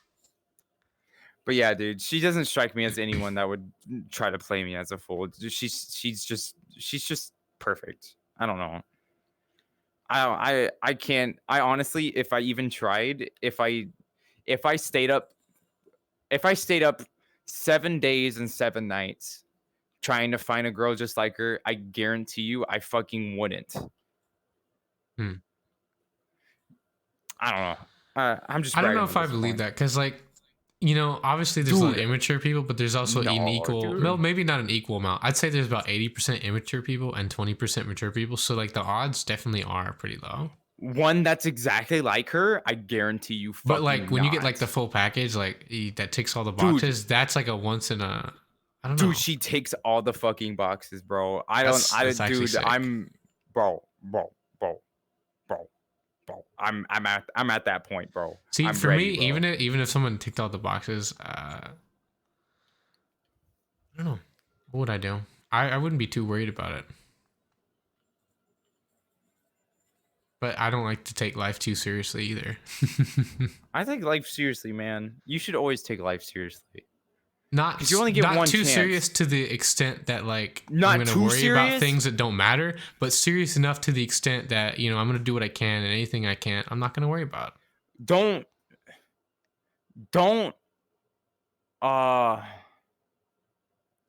Speaker 2: But yeah, dude, she doesn't strike me as anyone that would try to play me as a fool. She's just perfect. I don't know. I can't. I honestly, if I even tried, if I stayed up 7 days and 7 nights trying to find a girl just like her, I guarantee you, I fucking wouldn't. I don't know. I don't
Speaker 1: know if I believe that, because, like, you know, obviously there's a lot of immature people, but there's also an equal, no, maybe not an equal amount. I'd say there's about 80% immature people and 20% mature people. So, like, the odds definitely are pretty low.
Speaker 2: One that's exactly like her, I guarantee you.
Speaker 1: But like when you get like the full package, like that ticks all the boxes. That's like a once in a, I don't know.
Speaker 2: Dude, she takes all the fucking boxes, bro. I'm at that point, bro.
Speaker 1: See, for me, bro. even if someone ticked all the boxes, I don't know. What would I do? I wouldn't be too worried about it. But I don't like to take life too seriously either.
Speaker 2: I take life seriously, man. You should always take life seriously.
Speaker 1: Not
Speaker 2: you only get
Speaker 1: not
Speaker 2: one
Speaker 1: too
Speaker 2: chance.
Speaker 1: Serious to the extent that, like,
Speaker 2: not
Speaker 1: I'm gonna worry about things that don't matter, but serious enough to the extent that, you know, I'm gonna do what I can, and anything I can't, I'm not gonna worry about.
Speaker 2: Don't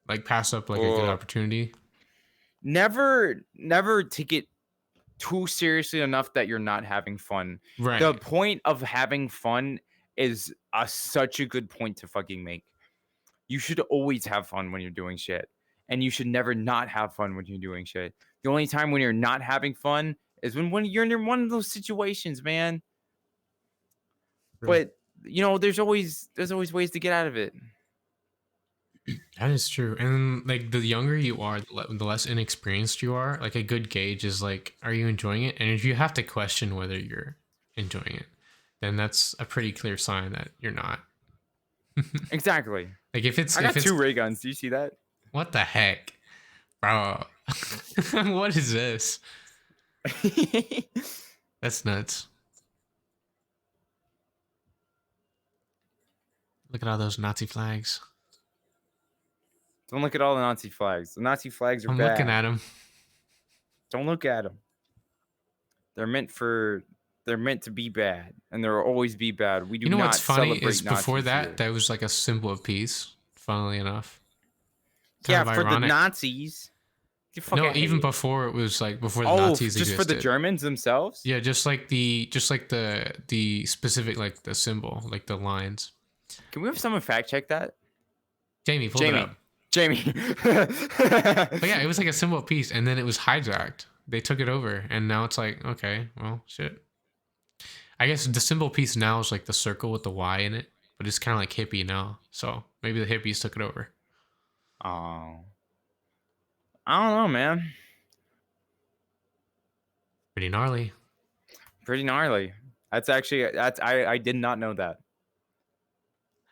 Speaker 1: like pass up like a good opportunity. Never
Speaker 2: take it too seriously enough that you're not having fun.
Speaker 1: Right.
Speaker 2: The point of having fun is such a good point to fucking make. You should always have fun when you're doing shit. And you should never not have fun when you're doing shit. The only time when you're not having fun is when you're in one of those situations, man. Right. But, you know, there's always ways to get out of it.
Speaker 1: That is true. And, like, the younger you are, the less inexperienced you are. Like, a good gauge is, like, are you enjoying it? And if you have to question whether you're enjoying it. then that's a pretty clear sign that you're not.
Speaker 2: Exactly.
Speaker 1: Like if it's
Speaker 2: I got
Speaker 1: if it's
Speaker 2: 2 ray guns. Do you see that?
Speaker 1: what the heck, bro? What is this? That's nuts. Look at all those Nazi flags.
Speaker 2: Don't look at all the Nazi flags. The Nazi flags are
Speaker 1: I'm
Speaker 2: bad.
Speaker 1: looking at them.
Speaker 2: Don't look at them. They're meant to be bad, and they'll always be bad. We do
Speaker 1: You know
Speaker 2: not
Speaker 1: what's funny
Speaker 2: celebrate
Speaker 1: is before
Speaker 2: Nazis
Speaker 1: that,
Speaker 2: here.
Speaker 1: that was like a symbol of peace. Funnily enough.
Speaker 2: Yeah,
Speaker 1: Kind of
Speaker 2: for the
Speaker 1: ironic.
Speaker 2: Nazis. You
Speaker 1: No,
Speaker 2: fucking
Speaker 1: even
Speaker 2: hate.
Speaker 1: before it was like before the
Speaker 2: Oh,
Speaker 1: Nazis
Speaker 2: just
Speaker 1: existed.
Speaker 2: for the Germans themselves?
Speaker 1: Yeah, just like the specific like the symbol, like the lines.
Speaker 2: Can we have someone fact check that?
Speaker 1: Jamie, pull it up.
Speaker 2: Jamie.
Speaker 1: But yeah, it was like a symbol of peace, and then it was hijacked. They took it over, and now it's like, okay, well, shit. I guess the symbol of peace now is like the circle with the Y in it, but it's kind of like hippie now. So maybe the hippies took it over.
Speaker 2: Oh. I don't know, man.
Speaker 1: Pretty gnarly.
Speaker 2: Pretty gnarly. I did not know that.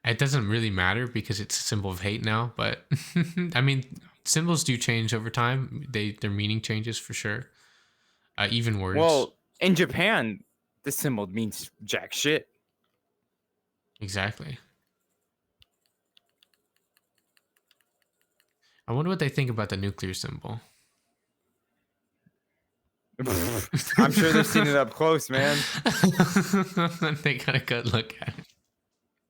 Speaker 1: It doesn't really matter because it's a symbol of hate now, but I mean, symbols do change over time. Their meaning changes for sure. Even words.
Speaker 2: Well, in Japan, this symbol means jack shit.
Speaker 1: Exactly. I wonder what they think about the nuclear symbol.
Speaker 2: I'm sure they've seen it up close, man.
Speaker 1: They got a good look at it.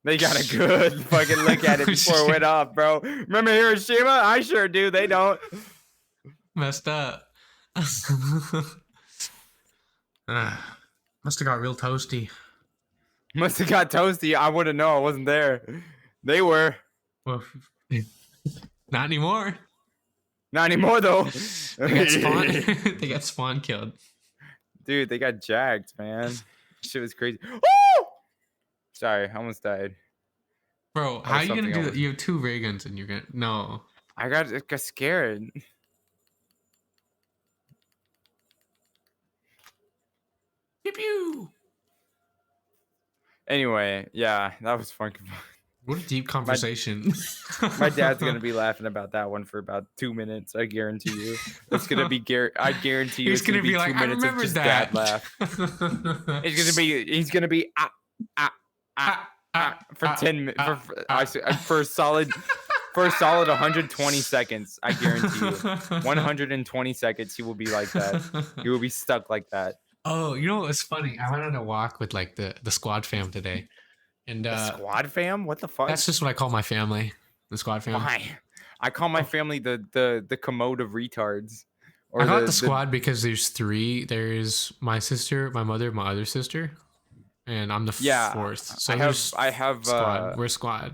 Speaker 2: They got a good fucking look at it before it went off, bro. Remember Hiroshima? I sure do. They don't.
Speaker 1: Messed up. Must have got real toasty.
Speaker 2: Must have got toasty. I wouldn't know. I wasn't there. They were.
Speaker 1: Well, not anymore.
Speaker 2: Not anymore, though.
Speaker 1: They got spawn. They got spawn killed.
Speaker 2: Dude, they got jacked, man. Shit was crazy. Woo! Sorry, I almost died.
Speaker 1: Bro, how are you gonna
Speaker 2: something
Speaker 1: do
Speaker 2: else.
Speaker 1: that? You have 2 ray guns and you're gonna no.
Speaker 2: I got scared.
Speaker 1: Pew pew.
Speaker 2: Anyway, yeah, that was fun.
Speaker 1: What a deep conversation.
Speaker 2: My dad's gonna be laughing about that one for about 2 minutes. I guarantee you. It's gonna be I guarantee you.
Speaker 1: He's
Speaker 2: it's gonna be
Speaker 1: like,
Speaker 2: 2
Speaker 1: I
Speaker 2: minutes of
Speaker 1: remember
Speaker 2: just
Speaker 1: that.
Speaker 2: dad laugh. He's gonna be for 10 minutes for a solid 120 seconds. I guarantee you. 120 seconds. He will be like that. He will be stuck like that.
Speaker 1: Oh, you know what was funny? I went on a walk with like the squad fam today. And
Speaker 2: The squad fam? What the fuck?
Speaker 1: that's just what I call my family. The squad fam.
Speaker 2: Why? I call my family the commode of retards. Or
Speaker 1: I call it the squad because there's 3. There's my sister, my mother, my other sister, and I'm the 4th. So
Speaker 2: I have
Speaker 1: squad. We're squad.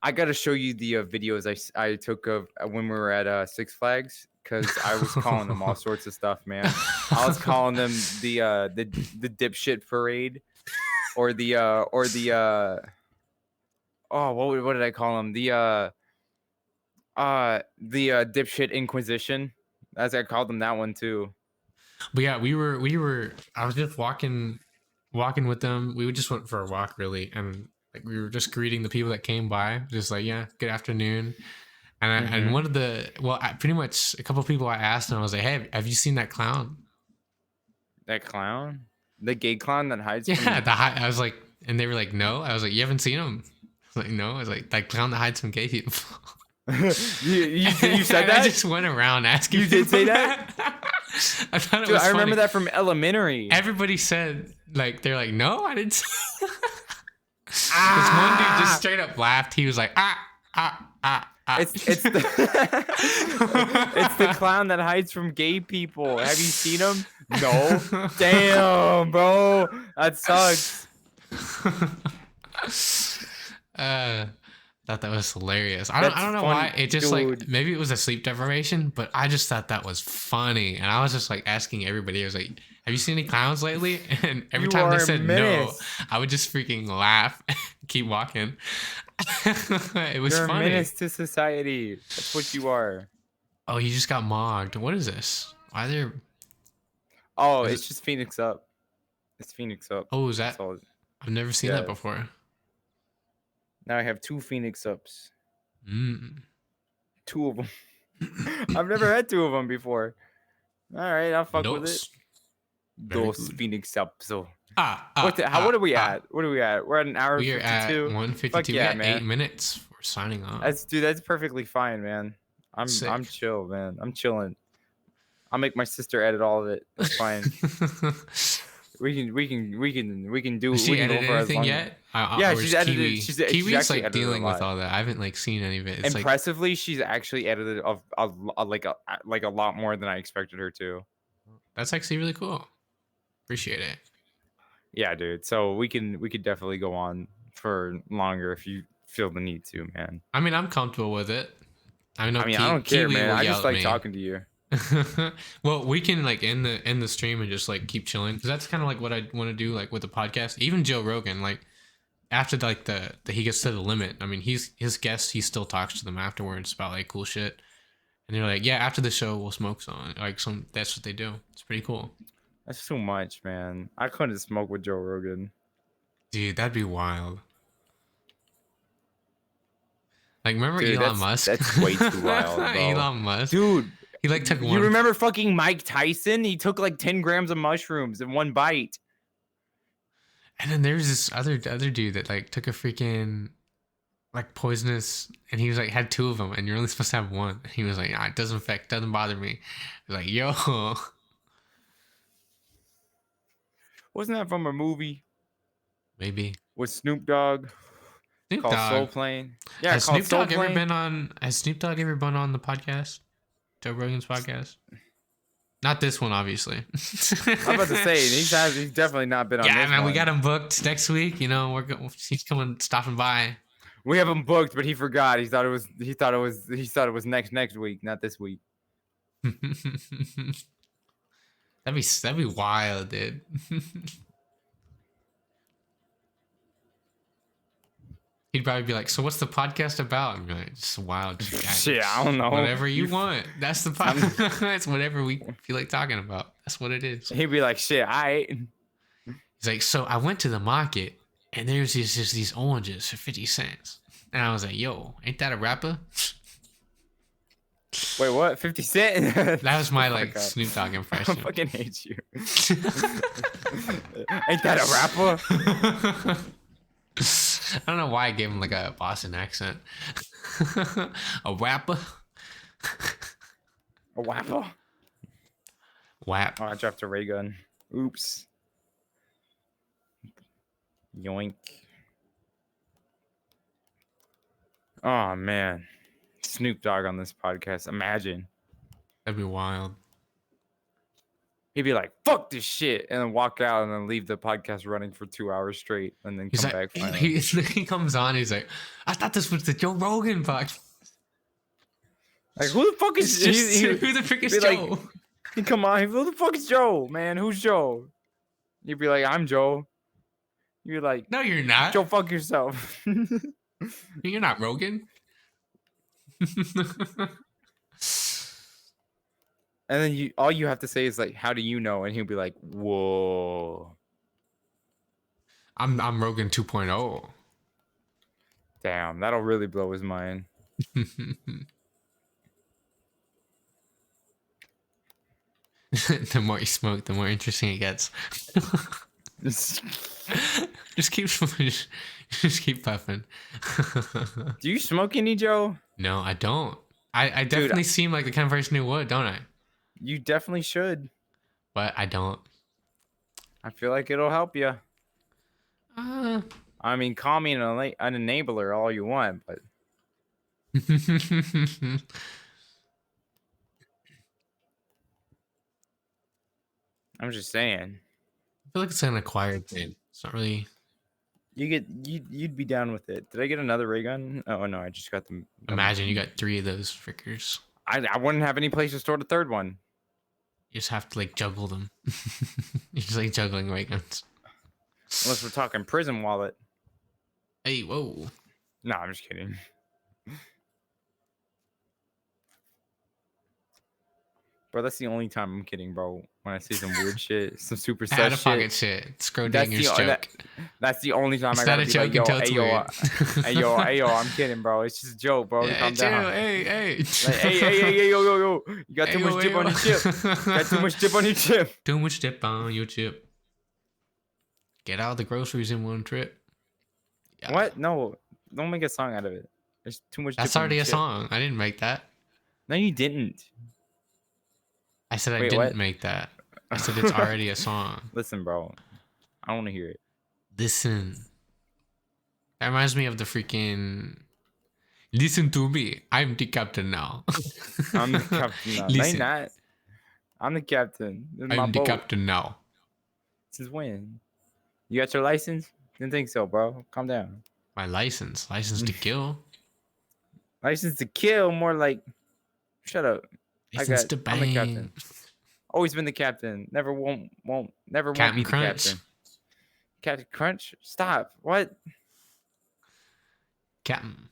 Speaker 2: I gotta show you the videos I took of when we were at Six Flags, because I was calling them all sorts of stuff, man. I was calling them the dipshit parade, or the oh, what did I call them? The dipshit Inquisition. As I called them that one too.
Speaker 1: But yeah, we were. I was just walking with them. We just went for a walk, really, and like we were just greeting the people that came by, just like, yeah, good afternoon. And and one of the pretty much a couple of people I asked, and I was like, hey, have you seen that clown?
Speaker 2: That clown, the gay clown that hides.
Speaker 1: Yeah, I was like, and they were like, no. I was like, you haven't seen him? I was like, no. I was like, that clown that hides from gay people.
Speaker 2: you said that?
Speaker 1: I just went around asking.
Speaker 2: You did say that?
Speaker 1: I thought it
Speaker 2: Dude,
Speaker 1: was
Speaker 2: I remember
Speaker 1: funny.
Speaker 2: that from elementary.
Speaker 1: Everybody said, like, they're like, no, I didn't. This one dude just straight up laughed. He was like, ah.
Speaker 2: It's the it's the clown that hides from gay people. Have you seen him? No. Damn, bro, that sucks.
Speaker 1: Thought that was hilarious. I
Speaker 2: That's
Speaker 1: don't know
Speaker 2: funny,
Speaker 1: why. It just
Speaker 2: dude.
Speaker 1: like maybe it was a sleep deprivation, but I just thought that was funny, and I was just like asking everybody. I was like, "Have you seen any clowns lately?" And every
Speaker 2: You
Speaker 1: time they
Speaker 2: are a
Speaker 1: said no,
Speaker 2: menace.
Speaker 1: I would just freaking laugh, keep walking. It was
Speaker 2: You're
Speaker 1: funny.
Speaker 2: a menace to society. That's what you are.
Speaker 1: Oh, you just got mogged. What is this? Why there?
Speaker 2: Oh,
Speaker 1: Is
Speaker 2: it's just Phoenix Up. It's Phoenix Up.
Speaker 1: Oh, is that?
Speaker 2: That's all.
Speaker 1: I've never seen that
Speaker 2: Yeah.
Speaker 1: before.
Speaker 2: Now I have 2 Phoenix ups.
Speaker 1: Mm.
Speaker 2: 2 of them. I've never had 2 of them before. All right, I'll fuck with it.
Speaker 1: Dos. Very
Speaker 2: Dos
Speaker 1: good.
Speaker 2: Phoenix ups. So
Speaker 1: What
Speaker 2: what are we at? What are we at? We're at an hour
Speaker 1: We are at
Speaker 2: 52.
Speaker 1: 152.
Speaker 2: Fuck
Speaker 1: We
Speaker 2: yeah,
Speaker 1: got
Speaker 2: man.
Speaker 1: 8 minutes. We're signing off.
Speaker 2: That's perfectly fine, man. I'm
Speaker 1: Sick.
Speaker 2: chill, man. I'm chilling. I'll make my sister edit all of it. It's fine. we can do.
Speaker 1: Has she
Speaker 2: we can go
Speaker 1: edited
Speaker 2: for as
Speaker 1: anything
Speaker 2: long.
Speaker 1: yet?
Speaker 2: Yeah,
Speaker 1: Or
Speaker 2: she's
Speaker 1: is
Speaker 2: edited.
Speaker 1: Kiwi-
Speaker 2: She's
Speaker 1: Kiwi's
Speaker 2: actually
Speaker 1: like
Speaker 2: edited a
Speaker 1: dealing with
Speaker 2: lot.
Speaker 1: all that. I haven't like seen any of it. It's like
Speaker 2: Impressively, she's actually edited a lot more than I expected her to.
Speaker 1: that's actually really cool. Appreciate it.
Speaker 2: Yeah, dude. So we could definitely go on for longer if you feel the need to, man.
Speaker 1: I mean, I'm comfortable with it. I know.
Speaker 2: I don't care,
Speaker 1: Kiwi
Speaker 2: man.
Speaker 1: will
Speaker 2: I
Speaker 1: yell
Speaker 2: just
Speaker 1: at
Speaker 2: like
Speaker 1: me.
Speaker 2: talking to you.
Speaker 1: Well, we can like end the stream and just like keep chilling because that's kind of like what I want to do like with the podcast. Even Joe Rogan, like after like the he gets to the limit. I mean, his guests, he still talks to them afterwards about like cool shit, and they're like, yeah, after the show we'll smoke some like some. That's what they do. It's pretty cool,
Speaker 2: That's too much, man. I couldn't smoke with Joe Rogan.
Speaker 1: dude. That'd be wild. Like, remember
Speaker 2: Dude,
Speaker 1: Elon Musk?
Speaker 2: That's way too wild, bro.
Speaker 1: Elon Musk,
Speaker 2: Dude,
Speaker 1: he like took one.
Speaker 2: you remember fucking Mike Tyson? He took like 10 grams of mushrooms in one bite.
Speaker 1: And then there's this other dude that like took a freaking like poisonous, and he was like had 2 of them, and you're only supposed to have 1. He was like, it doesn't bother me. I was like, yo,
Speaker 2: Wasn't that from a movie
Speaker 1: maybe
Speaker 2: with Snoop Dogg
Speaker 1: Snoop
Speaker 2: called Soul
Speaker 1: Dogg.
Speaker 2: Plane? Yeah,
Speaker 1: Has
Speaker 2: called
Speaker 1: Snoop
Speaker 2: Soul
Speaker 1: Dogg ever
Speaker 2: Plane.
Speaker 1: been on? Has Snoop Dogg ever been on the podcast? Joe Rogan's podcast? Not this one, obviously.
Speaker 2: I'm about to say he's definitely not been on.
Speaker 1: Yeah,
Speaker 2: this
Speaker 1: man, we
Speaker 2: one.
Speaker 1: got him booked next week. You know, he's stopping by.
Speaker 2: We have him booked, but he forgot. He thought it was next week, not this week.
Speaker 1: That'd be wild, dude. He'd probably be like, "So what's the podcast about?" I'm like, "Just wild
Speaker 2: Shit, I don't know.
Speaker 1: Whatever you want. That's the podcast. It's whatever we feel like talking about. That's what it is."
Speaker 2: He'd be like, "Shit,
Speaker 1: He's like, "So I went to the market and there's just these oranges for 50 cents," and I was like, "Yo, ain't that a rapper?"
Speaker 2: Wait, what? 50 Cent?
Speaker 1: That was my
Speaker 2: Oh
Speaker 1: like
Speaker 2: God.
Speaker 1: Snoop Dogg
Speaker 2: I
Speaker 1: impression.
Speaker 2: fucking hate you. Ain't that a rapper?
Speaker 1: I don't know why I gave him like a Boston accent. A rapper.
Speaker 2: A rapper?
Speaker 1: Wap.
Speaker 2: Oh, I dropped a ray gun. Oops. Yoink. Oh man. Snoop Dogg on this podcast. Imagine.
Speaker 1: That'd be wild.
Speaker 2: He'd be like, fuck this shit, and then walk out and then leave the podcast running for 2 hours straight and then
Speaker 1: He's
Speaker 2: come
Speaker 1: like,
Speaker 2: back finally.
Speaker 1: he comes on. He's like, I thought this was the Joe Rogan podcast.
Speaker 2: Like, who the fuck is
Speaker 1: Who the frick is
Speaker 2: be like-
Speaker 1: Joe?
Speaker 2: he come on, who the fuck is Joe, man? Who's Joe? You'd be like, I'm Joe. You're like,
Speaker 1: No, you're not.
Speaker 2: Joe, fuck yourself.
Speaker 1: You're not Rogan.
Speaker 2: And then all you have to say is like, how do you know? And he'll be like, whoa.
Speaker 1: I'm Rogan 2.0.
Speaker 2: Damn, that'll really blow his mind.
Speaker 1: The more you smoke, the more interesting it gets. Just keep puffing.
Speaker 2: Do you smoke any, Joe?
Speaker 1: No, I don't. I definitely seem like the kind of person who would, don't I?
Speaker 2: You definitely should.
Speaker 1: But I don't.
Speaker 2: I feel like it'll help you.
Speaker 1: Uh,
Speaker 2: I mean, call me an enabler all you want, but I'm just saying.
Speaker 1: I feel like it's an acquired thing. It's not really.
Speaker 2: You'd be down with it. Did I get another ray gun? Oh no, I just got them.
Speaker 1: Imagine you got 3 of those frickers.
Speaker 2: I wouldn't have any place to store the third one.
Speaker 1: You just have to like juggle them. You're just like juggling ray guns.
Speaker 2: Unless we're talking prison wallet.
Speaker 1: Hey, whoa.
Speaker 2: No, I'm just kidding. Bro, that's the only time I'm kidding, bro. When I say some weird shit, some super
Speaker 1: Out
Speaker 2: sus
Speaker 1: of pocket
Speaker 2: shit.
Speaker 1: shit. Scroll
Speaker 2: That's
Speaker 1: Dinger's
Speaker 2: the-
Speaker 1: joke.
Speaker 2: That's the only time
Speaker 1: It's
Speaker 2: I
Speaker 1: not
Speaker 2: gotta
Speaker 1: a
Speaker 2: be
Speaker 1: joke
Speaker 2: like, yo,
Speaker 1: until it's
Speaker 2: hey, yo,
Speaker 1: weird.
Speaker 2: hey, yo, I'm kidding, bro. It's just a joke, bro.
Speaker 1: Yeah,
Speaker 2: Calm
Speaker 1: chill.
Speaker 2: down.
Speaker 1: Hey.
Speaker 2: Like, hey, yo. You got too much dip on your chip. Got too much dip on your chip.
Speaker 1: Too much dip on your chip. Get all the groceries in one trip. Yeah.
Speaker 2: What? No, don't make a song out of it. There's too much
Speaker 1: That's
Speaker 2: dip on
Speaker 1: already
Speaker 2: your
Speaker 1: a
Speaker 2: chip.
Speaker 1: song. I didn't make that.
Speaker 2: No, you didn't.
Speaker 1: I said I
Speaker 2: Wait,
Speaker 1: didn't
Speaker 2: what?
Speaker 1: make that. I said it's already a song.
Speaker 2: Listen, bro. I don't want to hear it.
Speaker 1: Listen. That reminds me of the freaking. Listen to me. I'm the captain now.
Speaker 2: I'm the captain now. No,
Speaker 1: Listen.
Speaker 2: you're not. I'm the captain. This is my
Speaker 1: I'm the
Speaker 2: boat.
Speaker 1: captain now.
Speaker 2: Since when? You got your license? Didn't think so, bro. Calm down.
Speaker 1: My license. License to kill.
Speaker 2: License to kill, more like. Shut up.
Speaker 1: License to
Speaker 2: I'm the
Speaker 1: bang.
Speaker 2: captain. Always been the captain. Never won't never won't
Speaker 1: Captain
Speaker 2: be the
Speaker 1: Crunch.
Speaker 2: captain. Captain Crunch? Stop. What?
Speaker 1: Captain.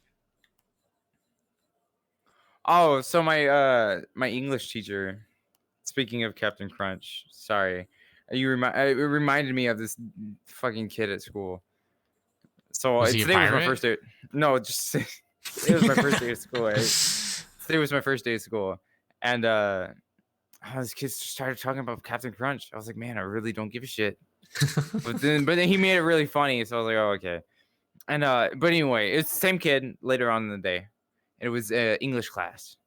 Speaker 2: Oh, so my English teacher. Speaking of Captain Crunch, sorry, it reminded me of this fucking kid at school. So
Speaker 1: Was he a
Speaker 2: today was my
Speaker 1: pirate?
Speaker 2: first day. No, just it was my first day of school. Right? Today was my first day of school, and this kid started talking about Captain Crunch. I was like, man, I really don't give a shit. But then he made it really funny, so I was like, oh, okay. And but anyway, it's the same kid later on in the day. It was English class,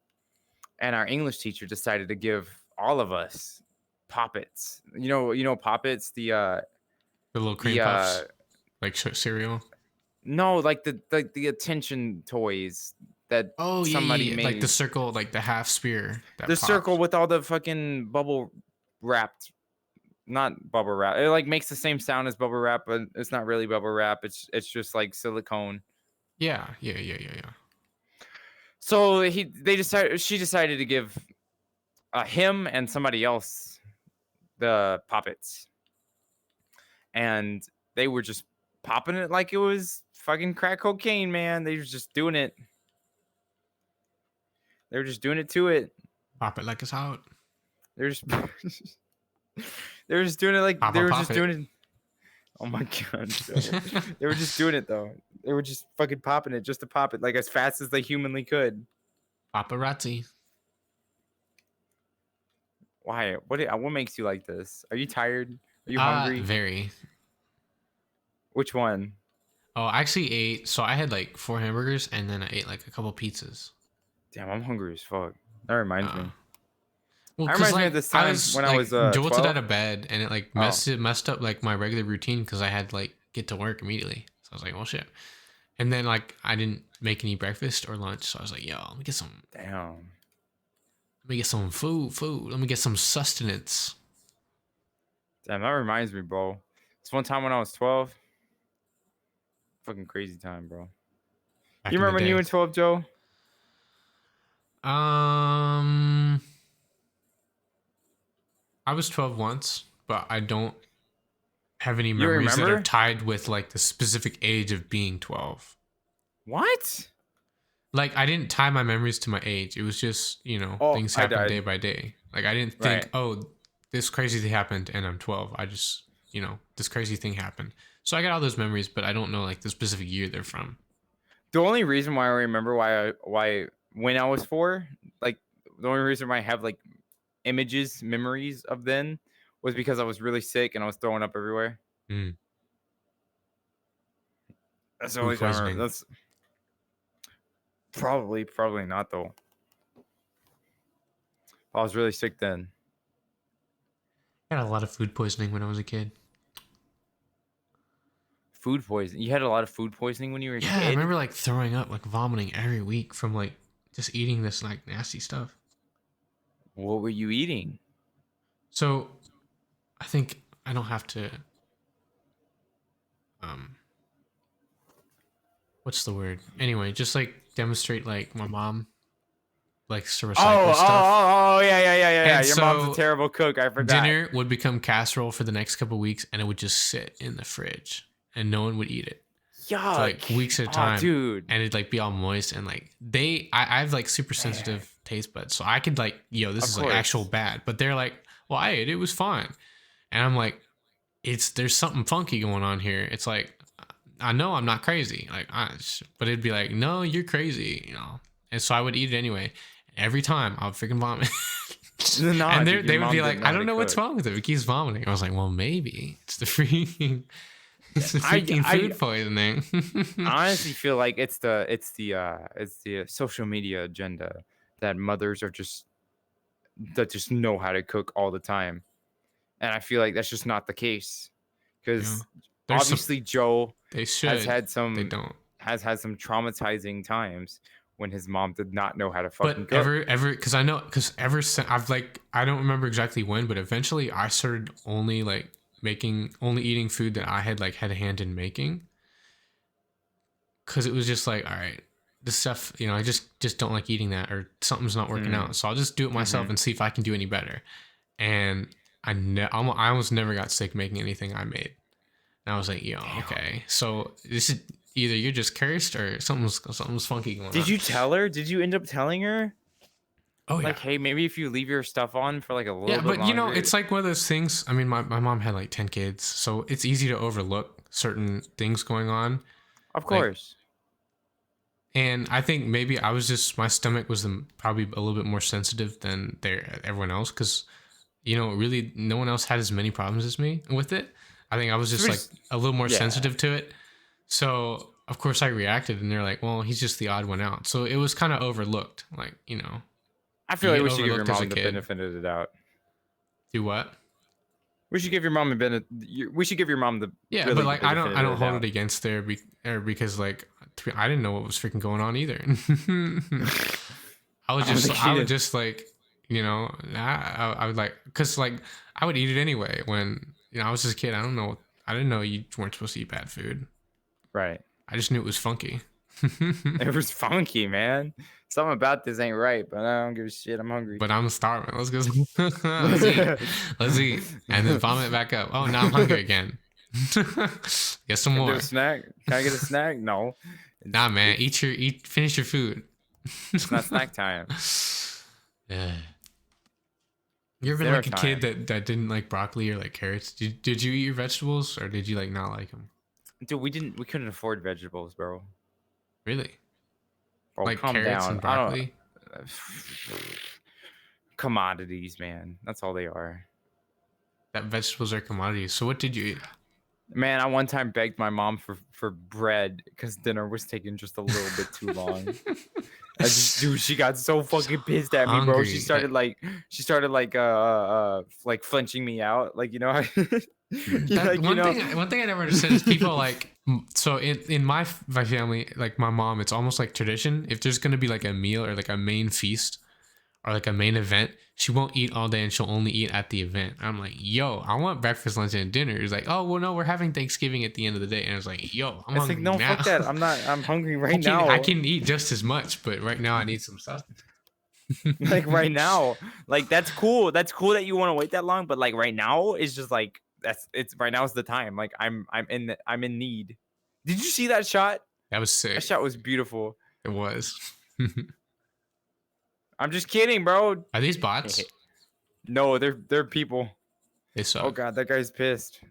Speaker 2: and our English teacher decided to give all of us poppets. You know poppets, the
Speaker 1: little cream puffs, like cereal.
Speaker 2: No, like the attention toys that somebody made.
Speaker 1: Like the circle, like the half spear.
Speaker 2: The circle with all the fucking bubble wrapped. Not bubble wrap. It like makes the same sound as bubble wrap, but it's not really bubble wrap. It's just like silicone.
Speaker 1: Yeah.
Speaker 2: So she decided to give him and somebody else the poppets, and they were just popping it like it was fucking crack cocaine, man. They were just doing it. They were just doing it to it.
Speaker 1: Pop it like it's hot.
Speaker 2: They're just they were just doing it like they were just doing it. Oh my god. They were just doing it though. They were just fucking popping it just to pop it like as fast as they humanly could.
Speaker 1: Paparazzi.
Speaker 2: Why? What makes you like this? Are you tired? Are you hungry?
Speaker 1: Very.
Speaker 2: Which one?
Speaker 1: Oh, I actually ate. So I had like 4 hamburgers and then I ate like a couple pizzas.
Speaker 2: Damn, I'm hungry as fuck. That reminds me.
Speaker 1: Well,
Speaker 2: I reminds me of this time when I was
Speaker 1: jolted
Speaker 2: 12.
Speaker 1: out of bed and it like messed up like my regular routine because I had like get to work immediately. So I was like, well, shit. And then like I didn't make any breakfast or lunch, so I was like, yo, let me get some.
Speaker 2: Damn.
Speaker 1: Let me get some food. Let me get some sustenance.
Speaker 2: Damn, that reminds me, bro. It's one time when I was 12. Fucking crazy time, bro.
Speaker 1: Back
Speaker 2: You
Speaker 1: in the
Speaker 2: remember when you
Speaker 1: day.
Speaker 2: were 12, Joe?
Speaker 1: I was 12 once, but I don't have any memories that are tied with like the specific age of being 12.
Speaker 2: What?
Speaker 1: Like I didn't tie my memories to my age. It was just, things happen day by day. Like I didn't think, oh, this crazy thing happened and I'm 12. I just, this crazy thing happened. So I got all those memories, but I don't know like the specific year they're from.
Speaker 2: The only reason why I remember why when I was 4, like the only reason why I have like memories of then was because I was really sick and I was throwing up everywhere. That's the only time. That's probably not though. I was really sick then.
Speaker 1: I had a lot of food poisoning when I was a kid.
Speaker 2: Food poisoning? You had a lot of food poisoning when you were a kid?
Speaker 1: Yeah, I remember like throwing up, like vomiting every week from like just eating this like nasty stuff.
Speaker 2: What were you eating?
Speaker 1: So I think I don't have to what's the word? Anyway, just like demonstrate like my mom likes to recycle stuff.
Speaker 2: Oh, yeah. Your mom's a terrible cook. I forgot.
Speaker 1: Dinner would become casserole for the next couple of weeks and it would just sit in the fridge and no one would eat it.
Speaker 2: Yuck.
Speaker 1: For like weeks at a time.
Speaker 2: Dude.
Speaker 1: And it'd like be all moist and like I have like super sensitive taste buds. So I could like, this is like actual bad. But they're like, well, I ate it. It was fine. And I'm like, there's something funky going on here. It's like, I know I'm not crazy, like, but it'd be like, no, you're crazy, you know. And so I would eat it anyway. Every time I would freaking vomit.
Speaker 2: Nah,
Speaker 1: And
Speaker 2: dude,
Speaker 1: they
Speaker 2: your
Speaker 1: would
Speaker 2: mom
Speaker 1: be
Speaker 2: didn't
Speaker 1: like,
Speaker 2: know
Speaker 1: I
Speaker 2: how
Speaker 1: don't
Speaker 2: to
Speaker 1: know what's
Speaker 2: cook.
Speaker 1: wrong with it. It keeps vomiting. I was like, well, maybe it's the freaking, it's the freaking food poisoning.
Speaker 2: I honestly feel like it's the social media agenda that mothers are just know how to cook all the time, and I feel like that's just not the case, because
Speaker 1: There's some,
Speaker 2: obviously Joe
Speaker 1: they should.
Speaker 2: has had
Speaker 1: They
Speaker 2: some
Speaker 1: don't.
Speaker 2: traumatizing times when his mom did not know how to fucking
Speaker 1: But
Speaker 2: cook.
Speaker 1: because ever since I've like, I don't remember exactly when, but eventually I started only eating food that I had had a hand in making. Cause it was just like, all right, this stuff, you know, I just don't like eating that, or something's not working out. So I'll just do it myself and see if I can do any better. And I almost never got sick making anything I made. And I was like, yo, okay. So this is either you're just cursed or something's funky going on.
Speaker 2: Did you tell her? Did you end up telling her?
Speaker 1: Oh, yeah.
Speaker 2: Like, hey, maybe if you leave your stuff on for like a little
Speaker 1: Yeah,
Speaker 2: bit
Speaker 1: but
Speaker 2: longer.
Speaker 1: you know, it's like one of those things. I mean, my mom had like 10 kids, so it's easy to overlook certain things going on.
Speaker 2: Of course.
Speaker 1: And I think maybe my stomach was probably a little bit more sensitive than everyone else, because, you know, really no one else had as many problems as me with it. I think I was just like a little more sensitive to it. So of course I reacted, and they're like, well, he's just the odd one out. So it was kind of overlooked. Like, you know,
Speaker 2: I feel like we should give your
Speaker 1: overlooked as a
Speaker 2: mom the
Speaker 1: kid.
Speaker 2: benefit of the doubt.
Speaker 1: Do what?
Speaker 2: We should give your mom we should give your mom the
Speaker 1: Yeah,
Speaker 2: really
Speaker 1: but
Speaker 2: the
Speaker 1: like I
Speaker 2: benefit
Speaker 1: don't
Speaker 2: of the
Speaker 1: hold
Speaker 2: doubt.
Speaker 1: it against there because like I didn't know what was freaking going on either. I would just like, you know, I would like, because like I would eat it anyway when, you know, I was just a kid. I didn't know you weren't supposed to eat bad food.
Speaker 2: Right.
Speaker 1: I just knew it was funky.
Speaker 2: It was funky, man. Something about this ain't right, but I don't give a shit. I'm hungry.
Speaker 1: But I'm starving. Let's go. Let's eat. Let's eat. And then vomit back up. Oh, now I'm hungry again. Get some more.
Speaker 2: Can I get a snack? Can I get a snack? No.
Speaker 1: Nah, man. Finish your food.
Speaker 2: It's not snack time.
Speaker 1: Yeah. You ever been like a kid that didn't like broccoli or like carrots? Did you eat your vegetables, or did you like not like them?
Speaker 2: Dude, we couldn't afford vegetables, bro.
Speaker 1: Really?
Speaker 2: Bro,
Speaker 1: Like
Speaker 2: calm
Speaker 1: carrots
Speaker 2: down.
Speaker 1: and broccoli?
Speaker 2: Commodities, man. That's all they are.
Speaker 1: That vegetables are commodities. So what did you eat?
Speaker 2: Man, I one time begged my mom for bread because dinner was taking just a little bit too long. Dude, she got so fucking pissed at me, bro. She started like flinching me out, like, you know.
Speaker 1: One thing I never understood is people like, so in my family, like my mom, it's almost like tradition. If there's gonna be like a meal or like a main feast or like a main event, she won't eat all day and she'll only eat at the event. I'm like, yo, I want breakfast, lunch, and dinner. It's like, oh well, no, we're having Thanksgiving at the end of the day. And I was like, yo, I'm hungry now.
Speaker 2: Fuck that. I'm hungry right now.
Speaker 1: I can eat just as much, but right now I need some stuff.
Speaker 2: Like right now, like that's cool. That's cool that you want to wait that long, but like right now is just like right now is the time. Like I'm in need. Did you see that shot?
Speaker 1: That was sick.
Speaker 2: That shot was beautiful.
Speaker 1: It was.
Speaker 2: I'm just kidding, bro.
Speaker 1: Are these bots?
Speaker 2: No, they're people.
Speaker 1: They suck.
Speaker 2: Oh god, that guy's pissed.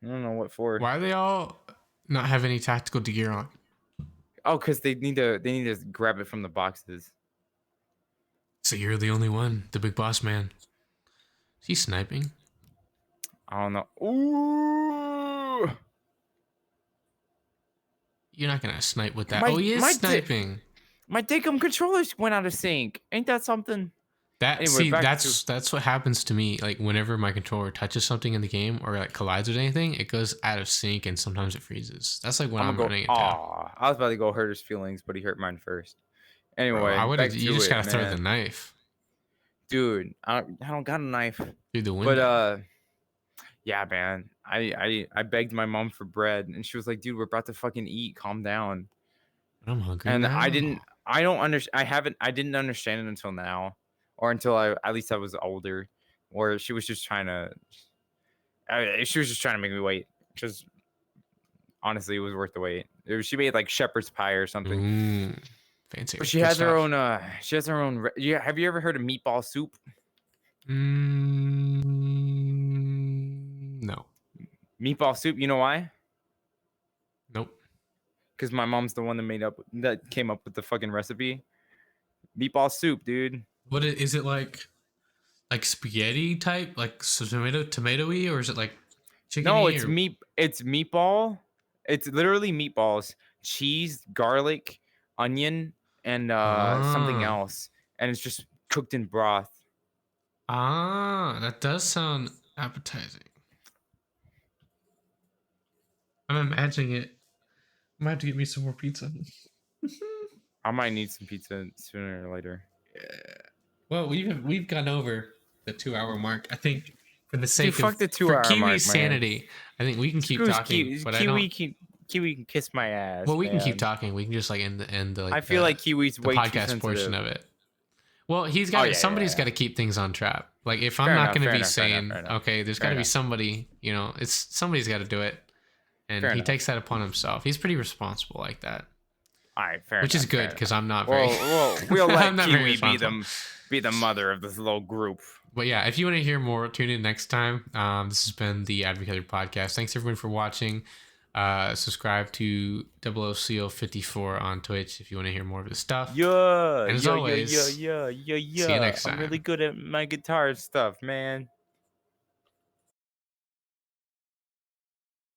Speaker 2: I don't know what for.
Speaker 1: Why are they all not have any tactical gear on?
Speaker 2: Oh, because they need to grab it from the boxes.
Speaker 1: So you're the only one, the big boss man. Is he sniping?
Speaker 2: I don't know. Ooh.
Speaker 1: You're not gonna snipe with that. He is sniping.
Speaker 2: My Dickum controllers went out of sync. Ain't that something? Anyway,
Speaker 1: that's what happens to me. Like whenever my controller touches something in the game or like collides with anything, it goes out of sync and sometimes it freezes. That's like when I'm running it down.
Speaker 2: I was about to go hurt his feelings, but he hurt mine first. Anyway,
Speaker 1: you just gotta throw the knife,
Speaker 2: dude. I don't got a knife
Speaker 1: through the window.
Speaker 2: But yeah, man. I begged my mom for bread, and she was like, "Dude, we're about to fucking eat. Calm down."
Speaker 1: I'm hungry.
Speaker 2: And
Speaker 1: now.
Speaker 2: I didn't understand it until now, or until at least I was older, or she was just trying to make me wait. Because honestly, it was worth the wait. She made like shepherd's pie or something.
Speaker 1: Ooh, fancy.
Speaker 2: But she has her own. She has her own. Yeah, have you ever heard of meatball soup?
Speaker 1: No.
Speaker 2: Meatball soup. You know why?
Speaker 1: Nope.
Speaker 2: Because my mom's the one that came up with the fucking recipe. Meatball soup, dude.
Speaker 1: What is it like spaghetti type, like tomatoey, or is it like chicken?
Speaker 2: No, it's meatball. It's literally meatballs, cheese, garlic, onion, and something else, and it's just cooked in broth.
Speaker 1: That does sound appetizing. I'm imagining it. I might have to get me some more pizza.
Speaker 2: I might need some pizza sooner or later.
Speaker 1: Yeah. Well, we've gone over the 2-hour mark. I think for the sake
Speaker 2: fuck
Speaker 1: of
Speaker 2: the 2-hour
Speaker 1: Kiwi's
Speaker 2: mark, man.
Speaker 1: sanity, I think we can keep talking. But
Speaker 2: Kiwi can kiss my ass.
Speaker 1: Well, we can keep talking. We can just like end the. Like,
Speaker 2: I feel like Kiwi's
Speaker 1: the
Speaker 2: way
Speaker 1: podcast
Speaker 2: too sensitive.
Speaker 1: portion of it. Well, somebody's got to keep things on track. Like if I'm not going to be saying, okay, there's got to be somebody. Somebody's got to do it, and he takes that upon himself. He's pretty responsible like that.
Speaker 2: All right, fair enough.
Speaker 1: Which is good because I'm not very.
Speaker 2: Well, we'll let Kiwi be the mother of this little group.
Speaker 1: But yeah, if you want to hear more, tune in next time. This has been the AdviColor podcast. Thanks everyone for watching. Subscribe to OOCO54 on Twitch if you want to hear more of his stuff.
Speaker 2: Yeah.
Speaker 1: And as always,
Speaker 2: see you next time. I'm really good at my guitar stuff, man.